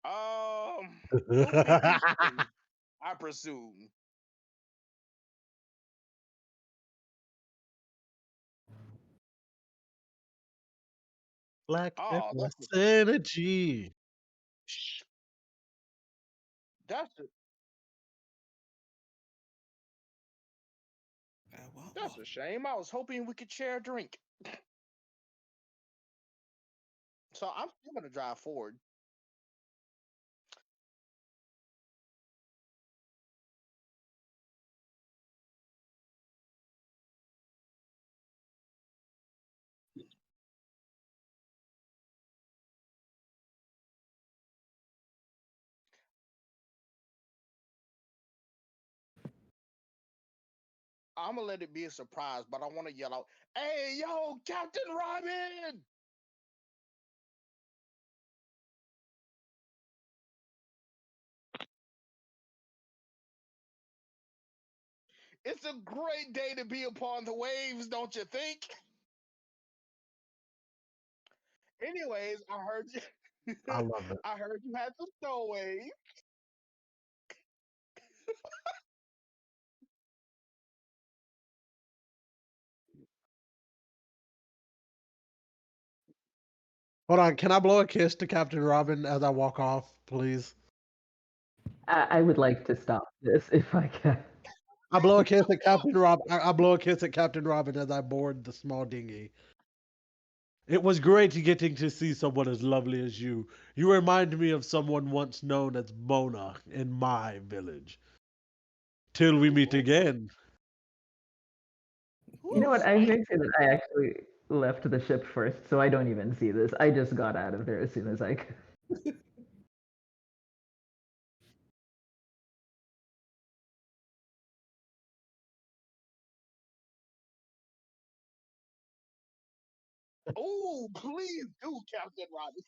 Oatmeal Eastern, I presume. Black Oh, Eclipse energy. that's a, that's Well, a shame. I was hoping we could share a drink. So I'm still gonna drive forward. I'm gonna let it be a surprise, but I want to yell out, "Hey, yo, Captain Robin!" It's a great day to be upon the waves, don't you think? Anyways, I heard you. I love it. I heard you had some snow waves. Hold on, can I blow a kiss to Captain Robin as I walk off, please? I would like to stop this if I can. I blow a kiss at Captain Rob. I blow a kiss at Captain Robin as I board the small dinghy. It was great getting to see someone as lovely as you. You remind me of someone once known as Mona in my village. Till we meet Who? again. You know Who's what? I'm like? going to say that I actually left the ship first, so I don't even see this. I just got out of there as soon as I could. Oh, please do, Captain Robin.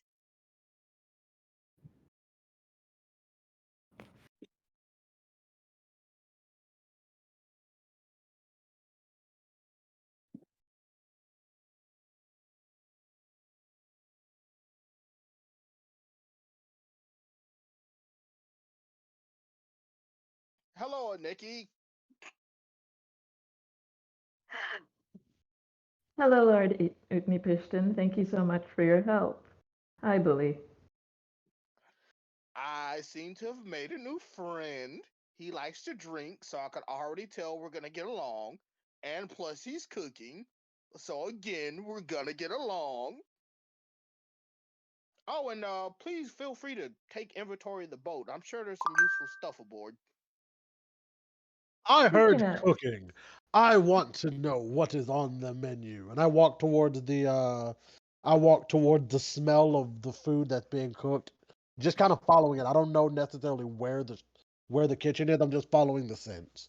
Hello, Nikki. Hello, Lord Utni Pishton. Thank you so much for your help. Hi, Bully. I seem to have made a new friend. He likes to drink, so I could already tell we're gonna get along. And plus, he's cooking, so again, we're gonna get along. Oh, and please feel free to take inventory of the boat. I'm sure there's some useful stuff aboard. I Speaking heard of, cooking. I want to know what is on the menu. And I walk towards the smell of the food that's being cooked. Just kind of following it. I don't know necessarily where the kitchen is. I'm just following the scents.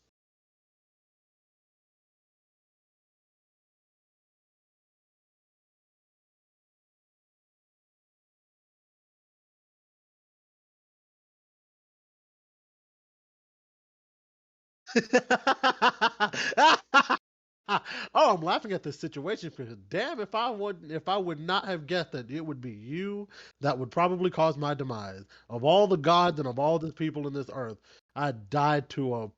Oh, I'm laughing at this situation because damn if I would not have guessed that it would be you that would probably cause my demise. Of all the gods and of all the people in this earth, I died to a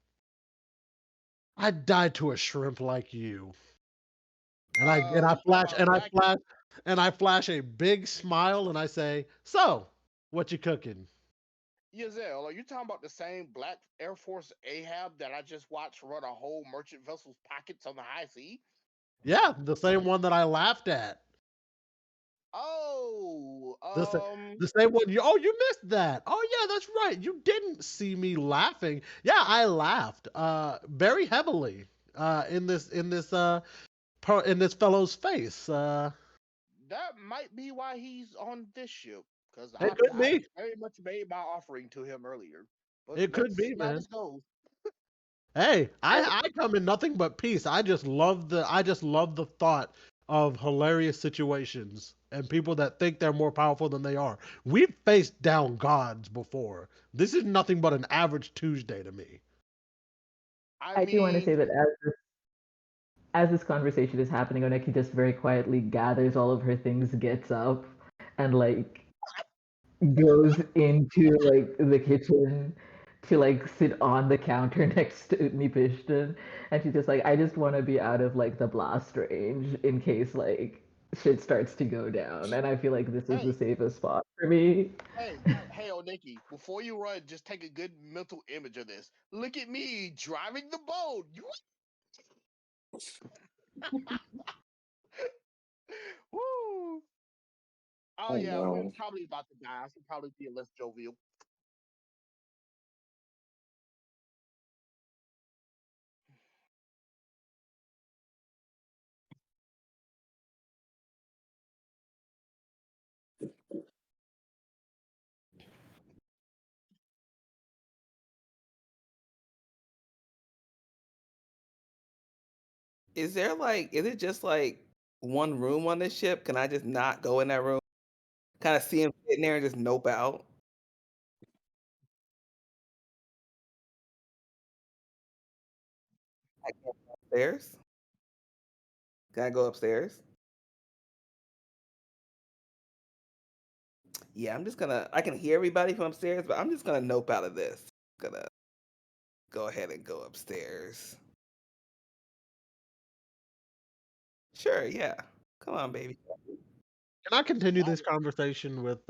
I died to a shrimp like you. And I You talking flash about and I black? flash and I flash a big smile and I say, "So, what you cooking?" Yazel, are you talking about the same black Air Force Ahab that I just watched run a whole merchant vessel's pockets on the high sea? Yeah, the same one that I laughed at. Oh, The, sa- the same one you missed that. Oh yeah, that's right. You didn't see me laughing. Yeah, I laughed very heavily in this fellow's face. that might be why he's on this ship, because It could I be. very much made my offering to him earlier. But It could let's be, see how man. this goes. Hey, I come in nothing but peace. I just love the thought of hilarious situations and people that think they're more powerful than they are. We've faced down gods before. This is nothing but an average Tuesday to me. I I do want to mean, say that as this conversation is happening, Oneki just very quietly gathers all of her things, gets up, and like goes into like the kitchen to like sit on the counter next to Utni Pishton, and she's just like, I just want to be out of like the blast range in case like shit starts to go down, and I feel like this is the hey, safest spot for me. hey, Nikki, before you run, just take a good mental image of this. Look at me driving the boat. Woo! Oh Oh yeah, we're no. probably about to die. I should probably be less jovial. Is it just like one room on this ship? Can I just not go in that room? Kind of see him sitting there and just nope out? I can't go upstairs. Can I go upstairs? Yeah, I'm just gonna. I can hear everybody from upstairs, but I'm just gonna nope out of this. Gonna go ahead and go upstairs. Sure, yeah. Come on, baby. Can I continue That this conversation with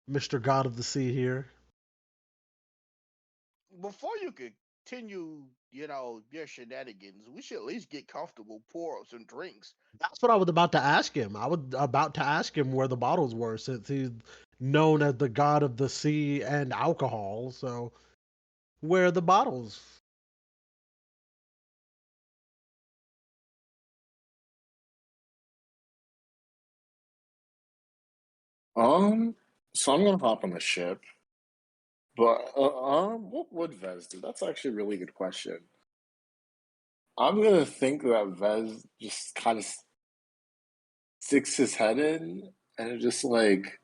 Mr. God of the Sea here? before you continue, your shenanigans, we should at least get comfortable, pour up some drinks. That's what I was about to ask him. I was about to ask him where the bottles were since he's known as the God of the Sea and alcohol. So, where are the bottles? Um, so I'm gonna hop on the ship, but what would Vez do? That's actually a really good question. I'm gonna think that Vez just kind of sticks his head in and just like,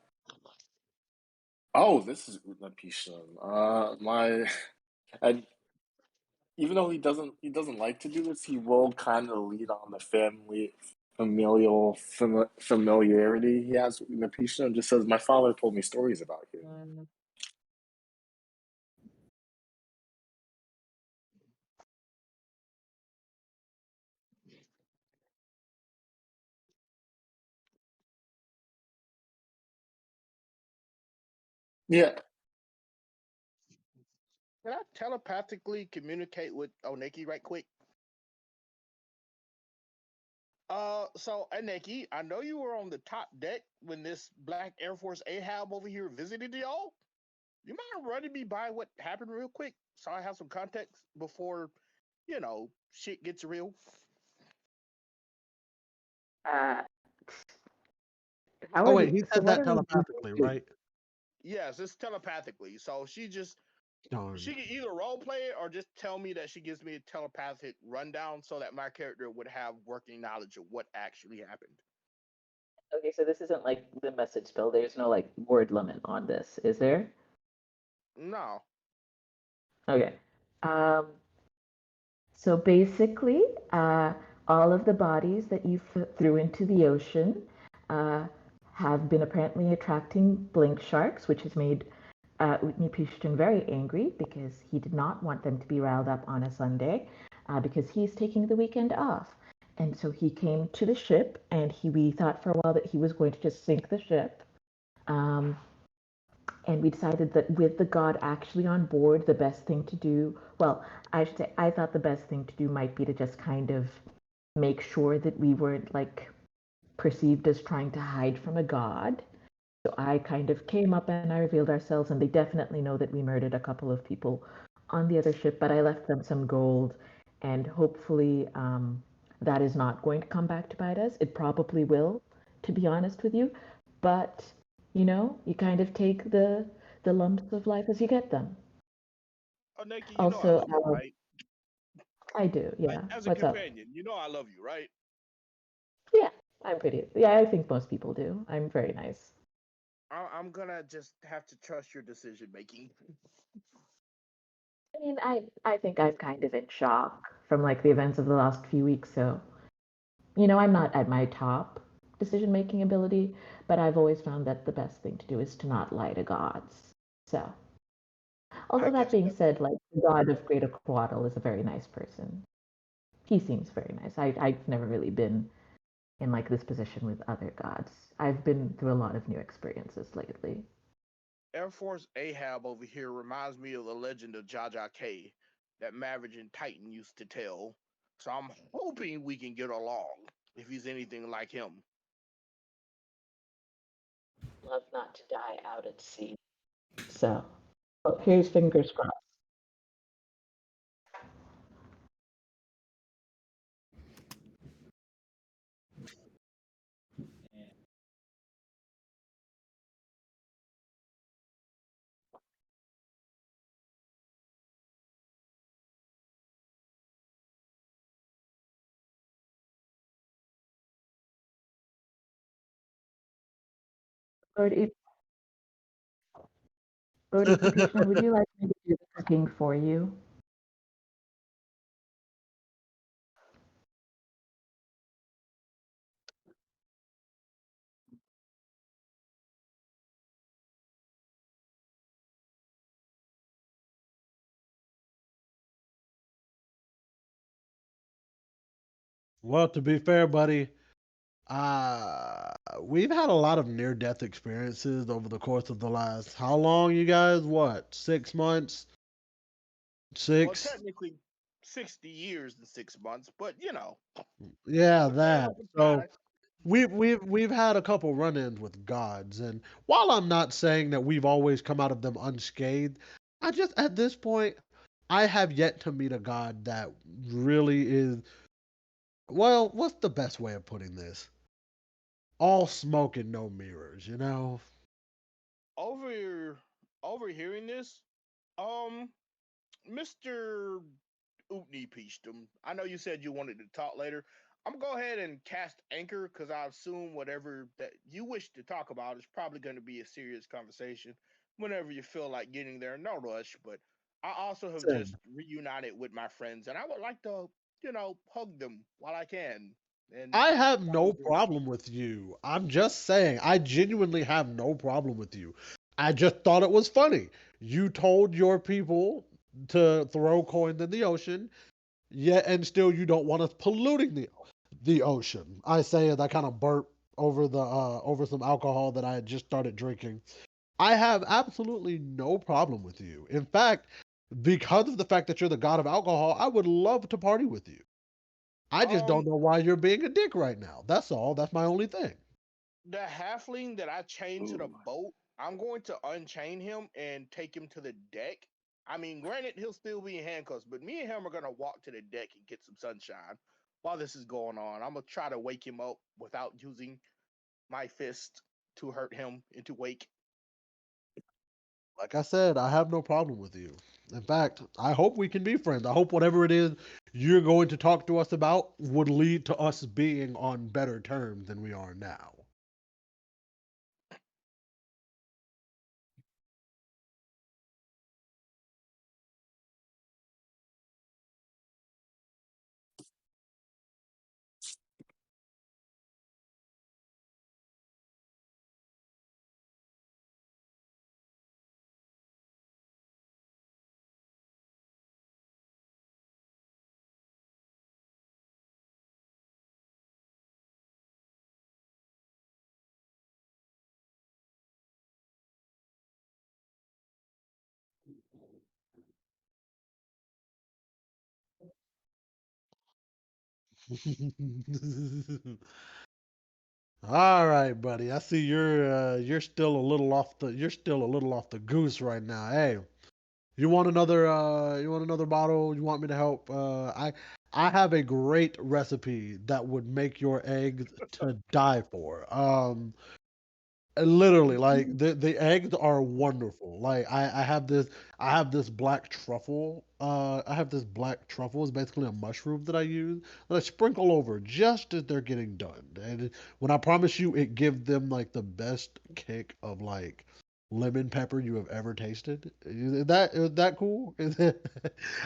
oh, this is Utnapishtim. My, and even though he doesn't like to do this, he will kind of lead on the familiarity he has with Utnapishtim. And just says, my father told me stories about you. Yeah, Can I telepathically communicate with Oneki right quick? So Oneki, I know you were on the top deck when this Black Air Force Ahab over here visited y'all. You mind running me by what happened real quick so I have some context before, shit gets real? Uh, how Oh are wait, we? he So said what that are we telepathically, doing? right? Yes, it's telepathically. So Darn. she can either role play it or just tell me that she gives me a telepathic rundown so that my character would have working knowledge of what actually happened. Okay, so this isn't like the message spell. There's no like word limit on this, is there? No. Okay. Um, so basically, all of the bodies that you threw into the ocean uh, have been apparently attracting blink sharks, which has made Utni Pishton very angry because he did not want them to be riled up on a Sunday because he's taking the weekend off. And so he came to the ship, and we thought for a while that he was going to just sink the ship. Um, and we decided that with the god actually on board, the best thing to do, well, I should say, I thought the best thing to do might be to just kind of make sure that we weren't like perceived as trying to hide from a god. So I kind of came up and I revealed ourselves, and they definitely know that we murdered a couple of people on the other ship, but I left them some gold, and hopefully that is not going to come back to bite us. It probably will, to be honest with you, but you kind of take the lumps of life as you get them. Oneki, you know I Also, love you, right? I do, Like, yeah. as a What's up? companion, you know I love you, right? Yeah, I'm pretty. Yeah, I think most people do. I'm very nice. I'm gonna just have to trust your decision making. I mean, I think I'm kind of in shock from like the events of the last few weeks. So, I'm not at my top decision making ability, but I've always found that the best thing to do is to not lie to gods. So, I although that get being you. said, like the god of Greater Quaddle is a very nice person. He seems very nice. I've never really been in like this position with other gods. I've been through a lot of new experiences lately. Air Force Ahab over here reminds me of the legend of Jaja K that Maverick and Titan used to tell. So I'm hoping we can get along if he's anything like him. Love not to die out at sea. So, well, here's fingers crossed. Lord, Lord Krishna, would you like me to do the cooking for you? Well, to be fair, buddy, we've had a lot of near death experiences over the course of the last how long, you guys? What, 6 months? Well, Six? technically, 60 years and 6 months, but Yeah, potato, that. So potato. we've had a couple run-ins with gods, and while I'm not saying that we've always come out of them unscathed, I just at this point I have yet to meet a god that really is, well, what's the best way of putting this? All smoke and no mirrors, you know? Over overhearing this, um, Mr. Oopney Peachtum, I know you said you wanted to talk later. I'm gonna go ahead and cast anchor because I assume whatever that you wish to talk about is probably going to be a serious conversation. Whenever you feel like getting there, no rush. But I also have just Listen, reunited with my friends, and I would like to, hug them while I can. And I have that was no it. problem with you. I'm just saying, I genuinely have no problem with you. I just thought it was funny. You told your people to throw coins in the ocean, yet and still you don't want us polluting the ocean. I say as I kind of burp over the over some alcohol that I had just started drinking. I have absolutely no problem with you. In fact, because of the fact that you're the god of alcohol, I would love to party with you. I just don't Um, know why you're being a dick right now. That's all. That's my only thing. the halfling that I chained to the Ooh. boat, I'm going to unchain him and take him to the deck. I mean, granted, he'll still be in handcuffs, but me and him are gonna walk to the deck and get some sunshine while this is going on. I'm gonna try to wake him up without using my fist to hurt him into wake. Like I said, I have no problem with you. In fact, I hope we can be friends. I hope whatever it is you're going to talk to us about would lead to us being on better terms than we are now. All right, buddy. I see you're still a little off the goose right now. Hey, you want another bottle? You want me to help? I have a great recipe that would make your eggs to die for. Literally, like the eggs are wonderful. Like I have this black truffle. I have this black truffle. It's basically a mushroom that I use that I sprinkle over just as they're getting done. And when I promise you, it gives them like the best kick of like lemon pepper you have ever tasted. Is that cool?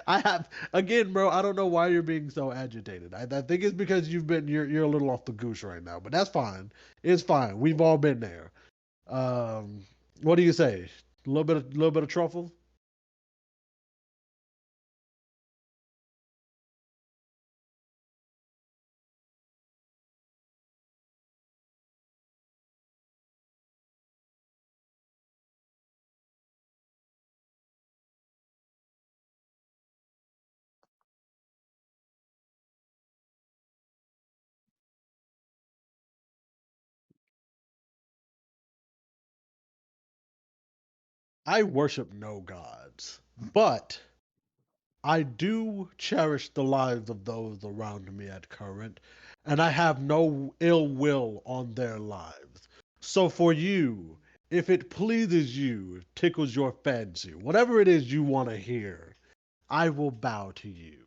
I have again, bro. I don't know why you're being so agitated. I think it's because you're a little off the goose right now, but that's fine. It's fine. We've all been there. Um, what do you say? A little bit of truffle. I worship no gods, but I do cherish the lives of those around me at current, and I have no ill will on their lives. So for you, if it pleases you, tickles your fancy, whatever it is you want to hear, I will bow to you.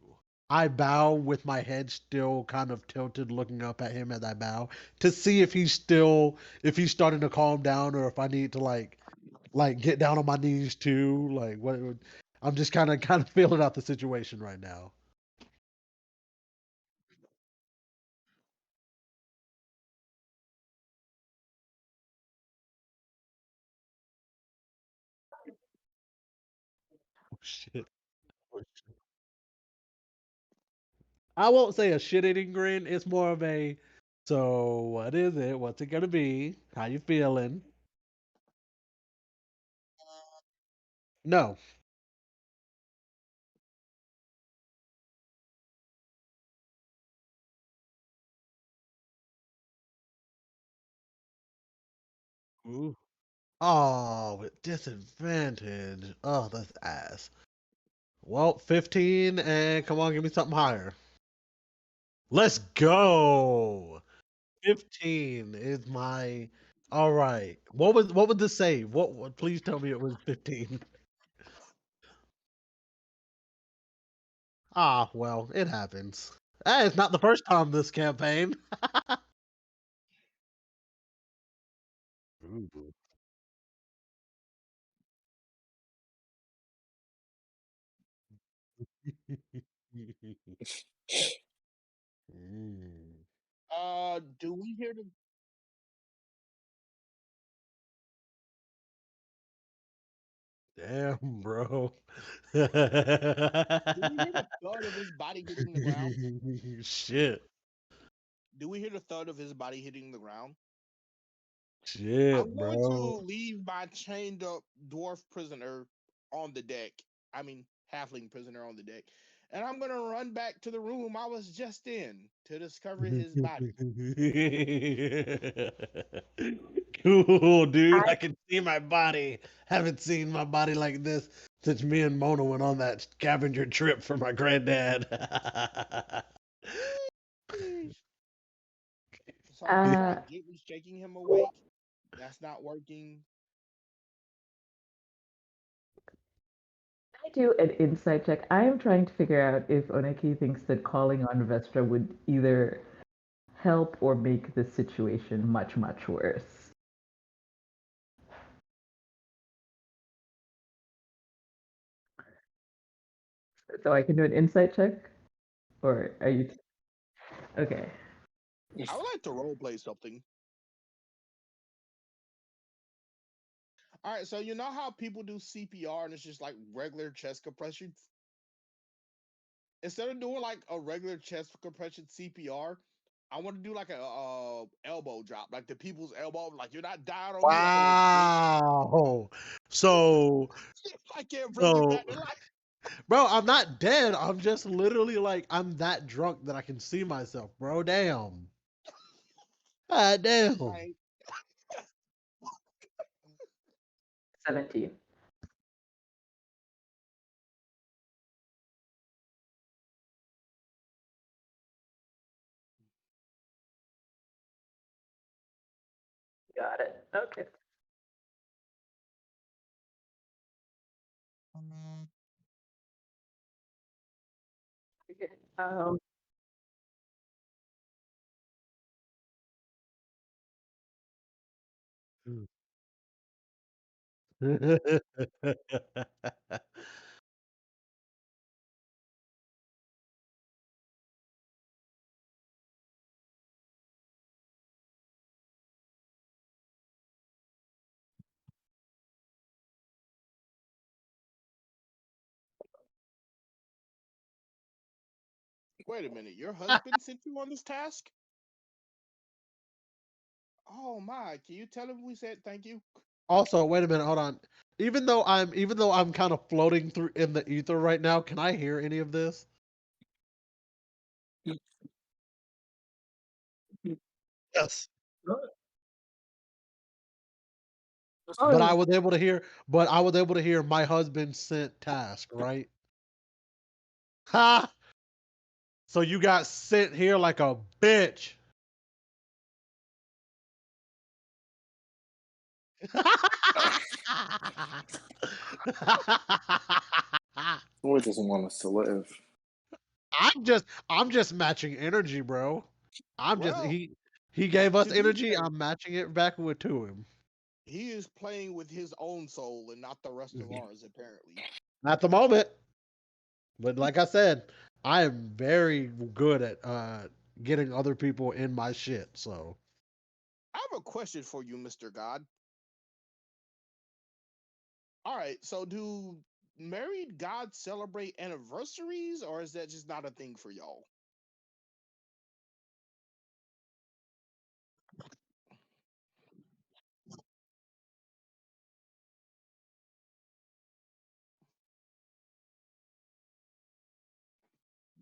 I bow with my head still kind of tilted, looking up at him as I bow to see if he's starting to calm down, or if I need to like get down on my knees too. Like what? I'm just kind of feeling out the situation right now. Oh shit. Oh, shit. I won't say a shit-eating grin. It's more of a. So what is it? What's it gonna be? How you feeling? No. Ooh. Oh, with disadvantage. Oh, that's ass. Well, 15, and come on, give me something higher. Let's go. 15 is my. All right. What would this say? What please tell me it was 15. Ah, well, it happens. Hey, it's not the first time this campaign. Ooh. Mm. Do we hear the Damn, bro. do we hear the thud of his body hitting the ground? Shit. Do we hear the thud of his body hitting the ground? Shit, I'm going to bro. leave my chained up dwarf prisoner on the deck. I mean, halfling prisoner on the deck. And I'm going to run back to the room I was just in to discover his body. Cool, dude. I I can see my body. Haven't seen my body like this since me and Mona went on that scavenger trip for my granddad. So I'm just uh like gently shaking him awake. That's not working. I do an insight check. I am trying to figure out if Oneki thinks that calling on Vestra would either help or make the situation much, much worse. So I can do an insight check? Or are you. Okay. I would like to role play something. All right, so you know how people do CPR and it's just like regular chest compression? Instead of doing like a regular chest compression CPR, I want to do like a elbow drop, like the people's elbow. Like you're not down on me, like a little twist. Wow. So, I can't bring you so, back to life. bro, I'm not dead. I'm just literally like, I'm that drunk that I can see myself, bro. Damn. God damn. Right. 17. Got it. Okay. Okay. Wait a minute, your husband sent you on this task? Oh my, can you tell him we said thank you? Also, wait a minute, hold on. Even though I'm kind of floating through in the ether right now, can I hear any of this? Yes. Oh, But I was able to hear my husband sent task, right? Ha! So you got sent here like a bitch. Boy doesn't want us to live. I'm just matching energy, bro. I'm just Well, he gave us to be energy, fair, I'm matching it back with to him. he is playing with his own soul and not the rest of Mhm. ours, apparently. At the moment. But like I said, I am very good at getting other people in my shit. So I have a question for you, Mr. God. All right, so do married gods celebrate anniversaries, or is that just not a thing for y'all?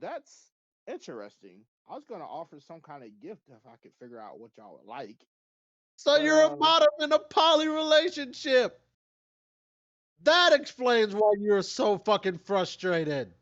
That's interesting. I was gonna offer some kind of gift if I could figure out what y'all would like, so but you're a bottom in a poly relationship. That explains why you're so fucking frustrated.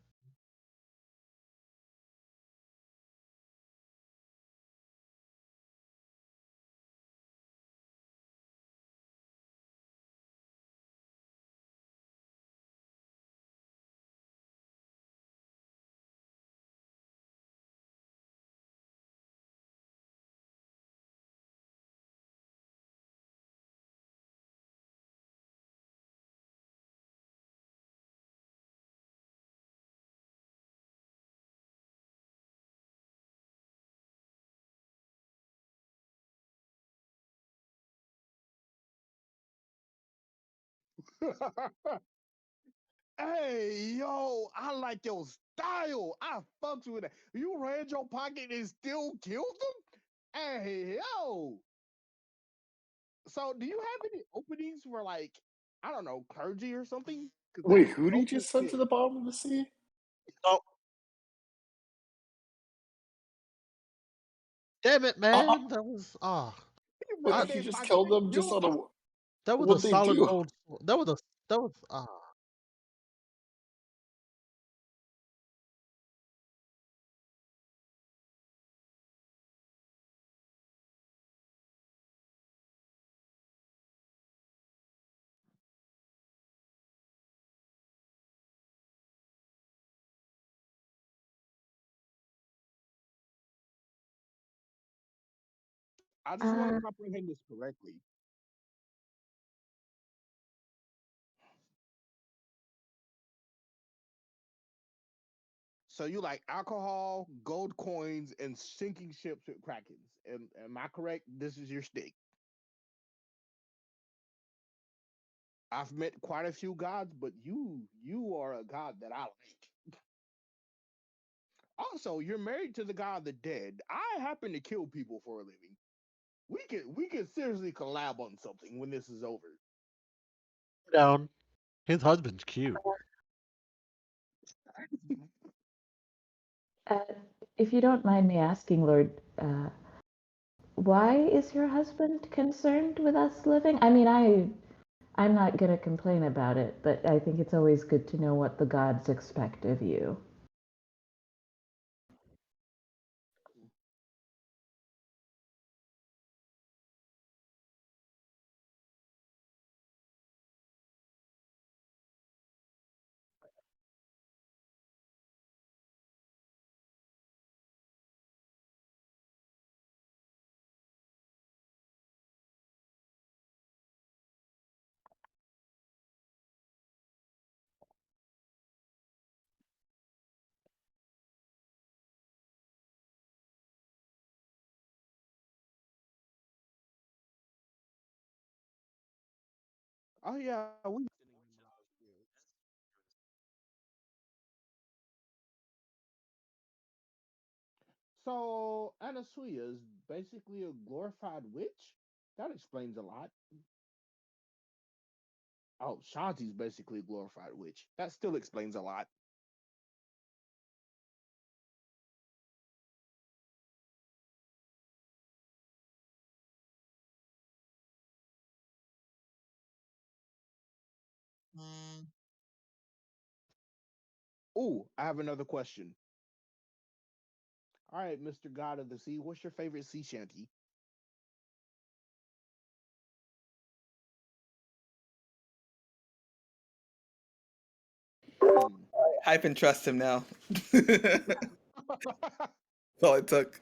hey, yo, I like your style. I fucks with it. You ran your pocket and still killed them? Hey, yo. So, do you have any openings for like, I don't know, clergy or something? Because that's Wait, who did you dope as just send to shit. the bottom of the sea? Oh, damn it, Uh, man. That was You uh, ran I, you their just pocket killed and them just killed on them. a. that was a What'd they solid do? gold. That was I just want to Uh, comprehend this correctly. So you like alcohol, gold coins, and sinking ships with krakens. Am I correct? This is your stick. I've met quite a few gods, but you are a god that I like. Also, you're married to the god of the dead. I happen to kill people for a living. We could seriously collab on something when this is over. down. His husband's cute. uh, if you don't mind me asking, Lord, why is your husband concerned with us living? I mean, I'm not gonna complain about it, but I think it's always good to know what the gods expect of you. Oh yeah, we mentioning him last year. So Anasuya is basically a glorified witch. That explains a lot. Oh, Shanti's basically a glorified witch. That still explains a lot. Ooh, I have another question. All right, Mr. God of the Sea, what's your favorite sea shanty? Hmm. Hype and trust him now. That's all it took.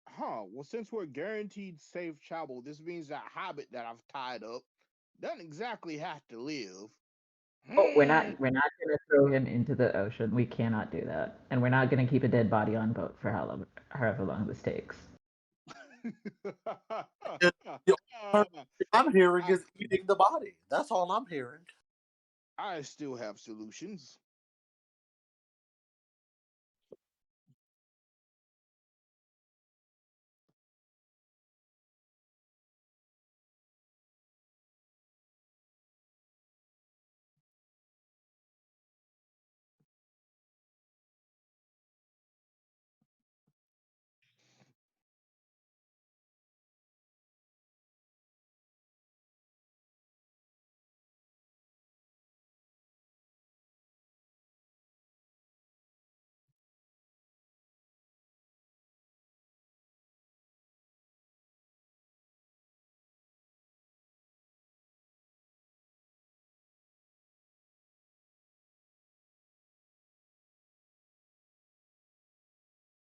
Huh. Well, since we're guaranteed safe travel, this means that Hobbit that I've tied up doesn't exactly have to live. Oh, Hmm. we're not gonna throw him into the ocean. We cannot do that, and we're not gonna keep a dead body on boat for however long this takes. The only person I, I'm hearing is eating the body. That's all I'm hearing. I still have solutions.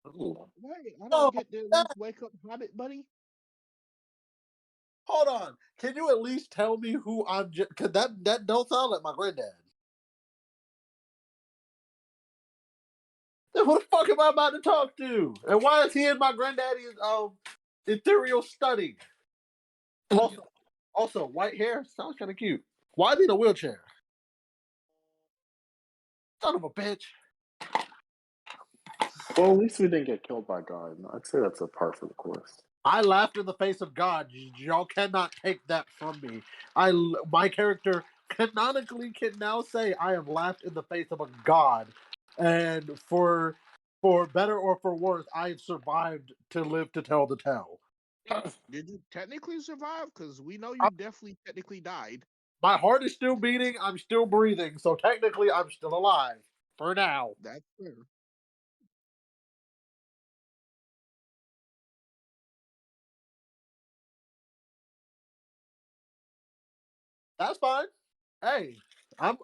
Ooh. Wait, I don't Oh, get this. that, Wake up, Hobbit buddy. hold on. Can you at least tell me who I'm? Cause that don't sound like my granddad. Then who the fuck am I about to talk to? And why is he in my granddaddy's ethereal study? Also, also white hair sounds kind of cute. Why is he in a wheelchair? Son of a bitch. Well, at least we didn't get killed by God. I'd say that's a par for the course. I laughed in the face of God. Y'all cannot take that from me. My character canonically can now say I have laughed in the face of a god, and for better or for worse, I have survived to live to tell the tale. Did you technically survive? Because we know you I'm- definitely technically died. my heart is still beating. I'm still breathing, so technically I'm still alive for now. That's fair. That's fine. Hey, I'm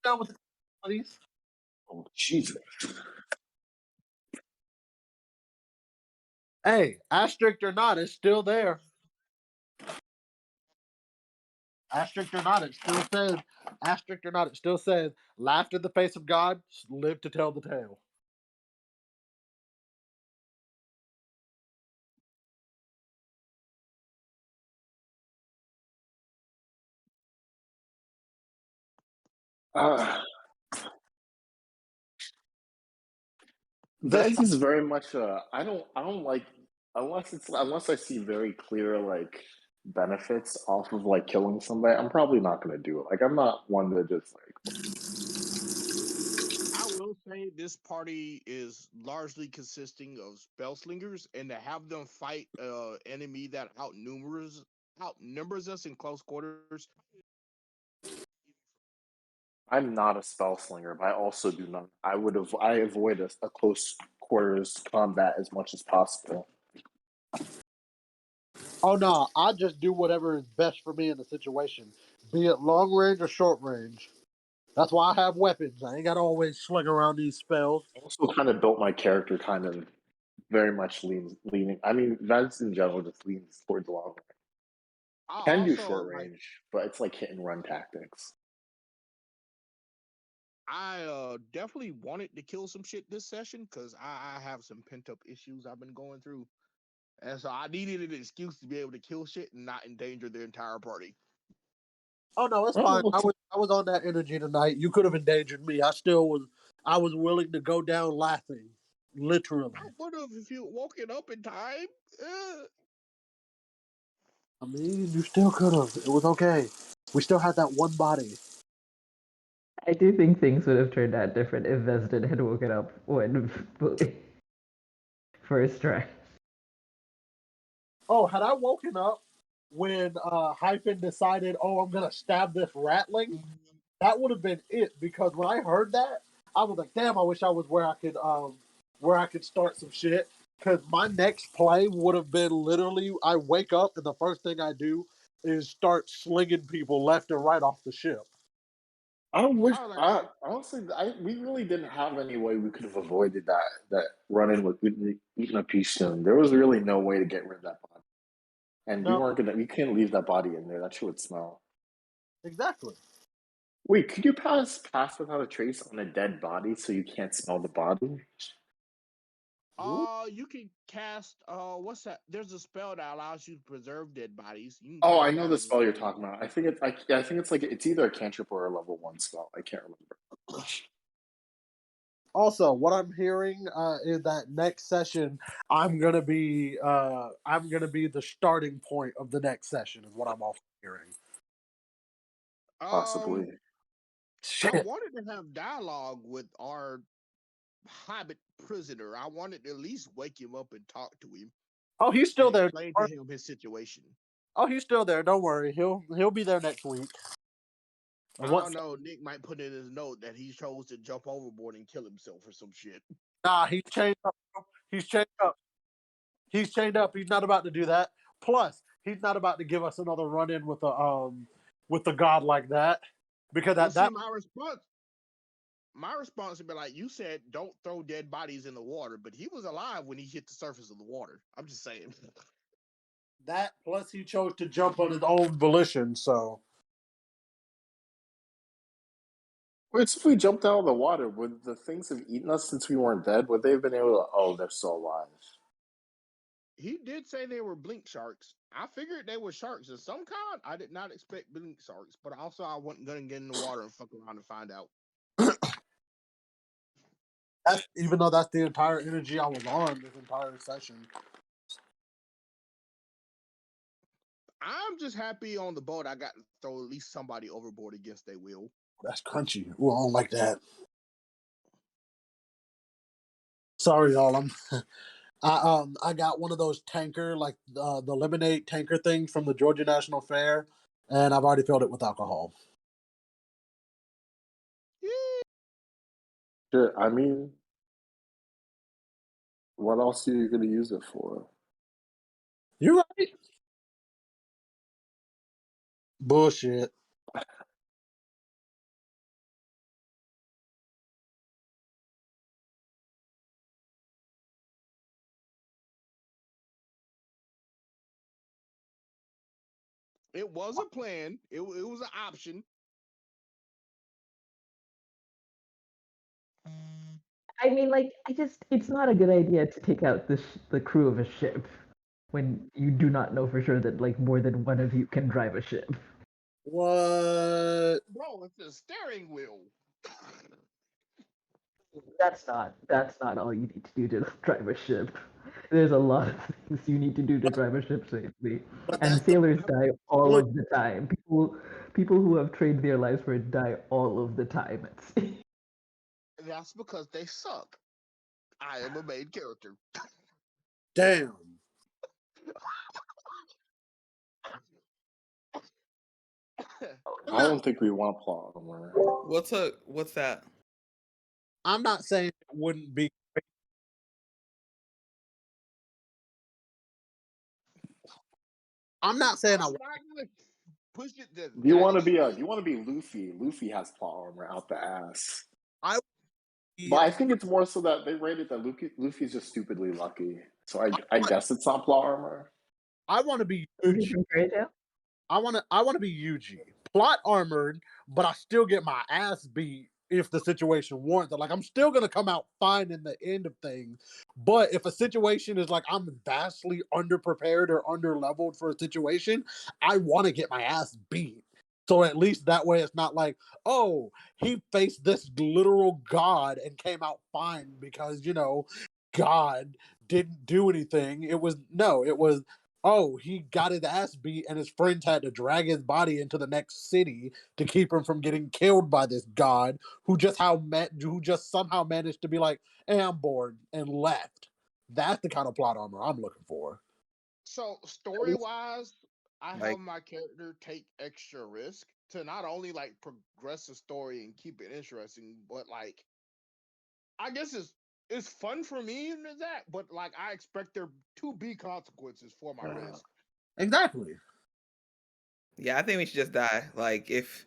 down with the buddies. Oh, Jesus. Hey, asterisk or not, it's still there. Asterisk or not, it still says. Asterisk or not, it still says. Laughed in the face of God, lived to tell the tale. Uh, This this is very much I don't like unless I see very clear like benefits off of like killing somebody, I'm probably not gonna do it. Like I'm not one to just like. I will say this party is largely consisting of spell slingers, and to have them fight enemy that outnumbers us in close quarters. I'm not a spell slinger, but I also do not. I avoid a close quarters combat as much as possible. Oh no, I just do whatever is best for me in the situation, be it long range or short range. That's why I have weapons. I ain't got to always sling around these spells. I also kind of built my character kind of very much leaning. I mean, Vance in general just leans towards long range. I Can do also short range, but it's like hit and run tactics. I definitely wanted to kill some shit this session because I have some pent up issues I've been going through, and so I needed an excuse to be able to kill shit and not endanger the entire party. Oh no, it's fine. Oh, I was on that energy tonight. You could have endangered me. I was willing to go down laughing. Literally. I would have if you woken up in time. I mean, you still could have. It was okay. We still had that one body. I do think things would have turned out different if Vesden had woken up when first try. Oh, had I woken up when Hyphen decided, oh, I'm gonna stab this ratling, that would have been it. Because when I heard that, I was like, damn, I wish I was where I could start some shit. Because my next play would have been literally, I wake up and the first thing I do is start slinging people left and right off the ship. I wish. I was like, Honestly, we really didn't have any way we could have avoided that run in with eating a pea stone. There was really no way to get rid of that body, and we No, weren't gonna. We couldn't leave that body in there. That shit would smell. exactly. Wait, could you pass without a trace on a dead body so you can't smell the body? you can cast what's that? There's a spell that allows you to preserve dead bodies. You can Oh, I cast know that the as spell you're well. talking about. I think it's like it's either a cantrip or a level 1 spell. I can't remember. Also, what I'm hearing is that next session I'm gonna be the starting point of the next session. Is what I'm also hearing. Um, Possibly. I Shit. wanted to have dialogue with our Hobbit prisoner. I wanted to at least wake him up and talk to him Oh, he's and still there. explain to him his situation. Oh, he's still there. Don't worry. He'll be there next week. And I don't once know. Nick might put in his note that he chose to jump overboard and kill himself or some shit. nah, he's chained up. He's chained up. He's chained up. He's not about to do that. Plus, he's not about to give us another run in with a god like that. Because Well, at see, that my response would be like, you said don't throw dead bodies in the water, but he was alive when he hit the surface of the water. I'm just saying. that plus he chose to jump on his own volition, so Wait, so if we jumped out of the water, would the things have eaten us since we weren't dead? Would they have been able to? Oh, they're still alive. He did say they were blink sharks. I figured they were sharks of some kind. I did not expect blink sharks, but also I wasn't gonna get in the water and fuck around and find out. that's even though that's the entire energy I was on this entire session. I'm just happy on the boat I got to throw at least somebody overboard against their will. That's crunchy. Ooh, I don't like that. Sorry, y'all. I got one of those tanker like the lemonade tanker things from the Georgia National Fair, and I've already filled it with alcohol. Sure. I mean, what else are you going to use it for? You right? Bullshit. It was a plan. It was an option. I mean, like, it's not a good idea to take out the crew of a ship when you do not know for sure that, like, more than one of you can drive a ship. What? Bro, it's a steering wheel. That's not all you need to do to drive a ship. There's a lot of things you need to do to drive a ship safely, But and that's the sailors die all only. of the time. People who have traded their lives for it die all of the time at sea. That's because they suck. I am a main character. Damn. I'm I not. don't think we want plot armor. What's that? I'm not saying it wouldn't be. I'm not saying I. I'm not gonna push it to Do you that want to be a? Do extreme. you want to be Luffy? Luffy has plot armor out the ass. I. But I think it's more so that they rated that Luffy's just stupidly lucky. So I guess it's not plot armor. I want to be Luffy Yuji. from Fairy Tail? I want to be Yuji. Plot armored, but I still get my ass beat if the situation warrants it. Like I'm still gonna come out fine in the end of things. But if a situation is like I'm vastly underprepared or underleveled for a situation, I want to get my ass beat. So at least that way it's not like, oh, he faced this literal god and came out fine because, God didn't do anything. It was no, it was, oh, he got his ass beat and his friends had to drag his body into the next city to keep him from getting killed by this god who just somehow managed to be like, hey, I'm bored and left. That's the kind of plot armor I'm looking for. So story wise, I Like, have my character take extra risk to not only like progress the story and keep it interesting, but like I guess it's fun for me in that, but like I expect there to be consequences for my Yeah. risk. Exactly. yeah, I think we should just die. Like, if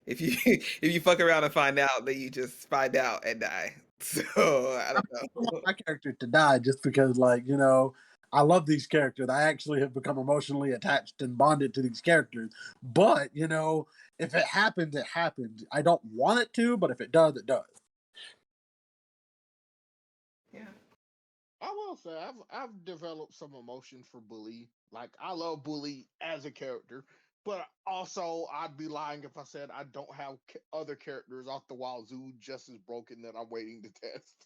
you if you fuck around and find out, then you just find out and die. So I don't I know. want my character to die just because, like, I love these characters. I actually have become emotionally attached and bonded to these characters. But, if it happens, it happens. I don't want it to, but if it does, it does. Yeah. I will say I've developed some emotion for Bully. Like I love Bully as a character, but also I'd be lying if I said I don't have other characters off the wazoo just as broken that I'm waiting to test.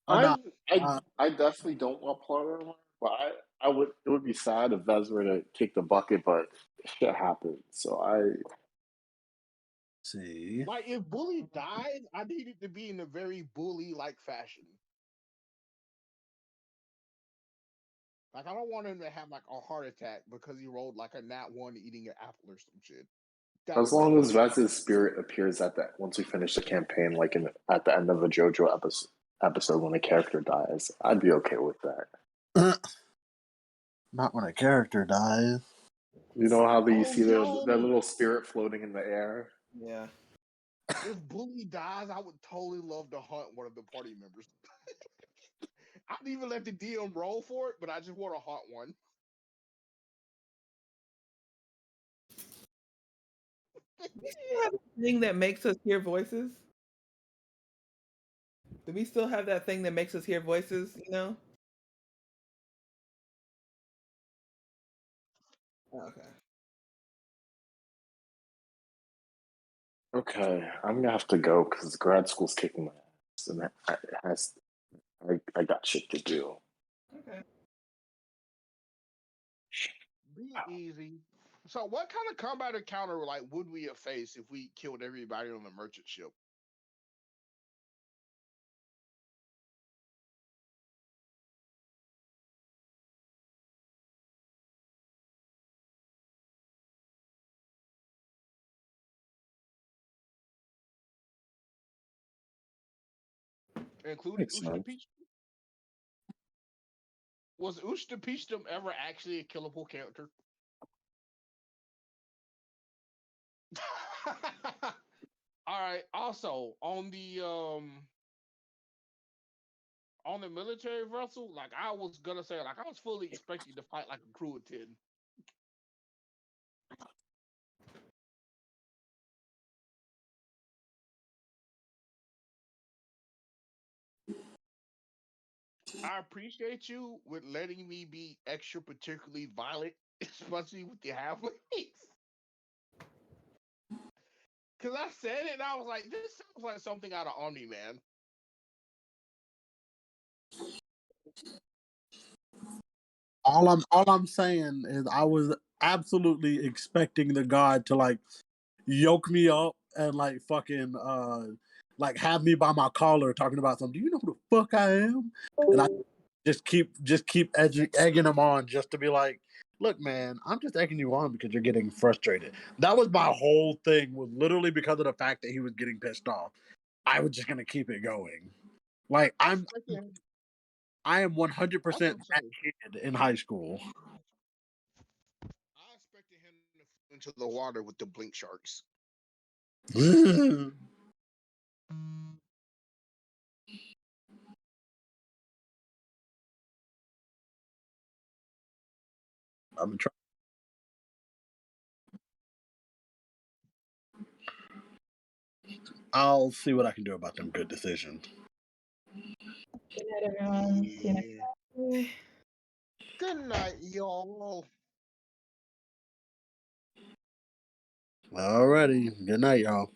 Oh, no. I definitely don't want plot armor, but I would it would be sad if Vez were to kick the bucket, but shit happens. So See. Like if Bully dies, I need it to be in a very Bully like fashion. Like I don't want him to have like a heart attack because he rolled like a nat one eating an apple or some shit. That as would be long as fucked up. Vez's spirit appears at that once we finish the campaign, like at the end of a JoJo episode when a character dies, I'd be okay with that. Not when a character dies. You know how you Oh see their yo, little spirit floating in the air? Yeah. if Bully dies, I would totally love to hunt one of the party members. I'd even let the DM roll for it, but I just want to hunt one. Do we still have a thing that makes us hear voices? Do we still have that thing that makes us hear voices? Oh, okay. Okay, I'm gonna have to go because grad school's kicking my ass, and I got shit to do. Okay. Be easy. So, what kind of combat encounter like would we have faced if we killed everybody on the merchant ship? Including Makes Ushta sense. Peach? Was Ushta Peachdom ever actually a killable character? All right. Also, on the military vessel, like I was gonna say, like I was fully expecting to fight like a crew of 10. I appreciate you with letting me be extra particularly violent, especially with the halflings. Cause I said it and I was like, this sounds like something out of Omni Man. All I'm saying is I was absolutely expecting the god to like yoke me up and like fucking like have me by my collar talking about something. Do you know who the fuck I am? And I just keep egging him on just to be like, look, man, I'm just egging you on because you're getting frustrated. That was my whole thing, was literally because of the fact that he was getting pissed off. I was just gonna keep it going. Like I am I 100% was gonna that say, kid in high school. I expected him to fall into the water with the blink sharks. I'm trying. I'll see what I can do about them good decisions. Good night, everyone. See you next Yeah. time. Good night, y'all. Alrighty. Good night, y'all.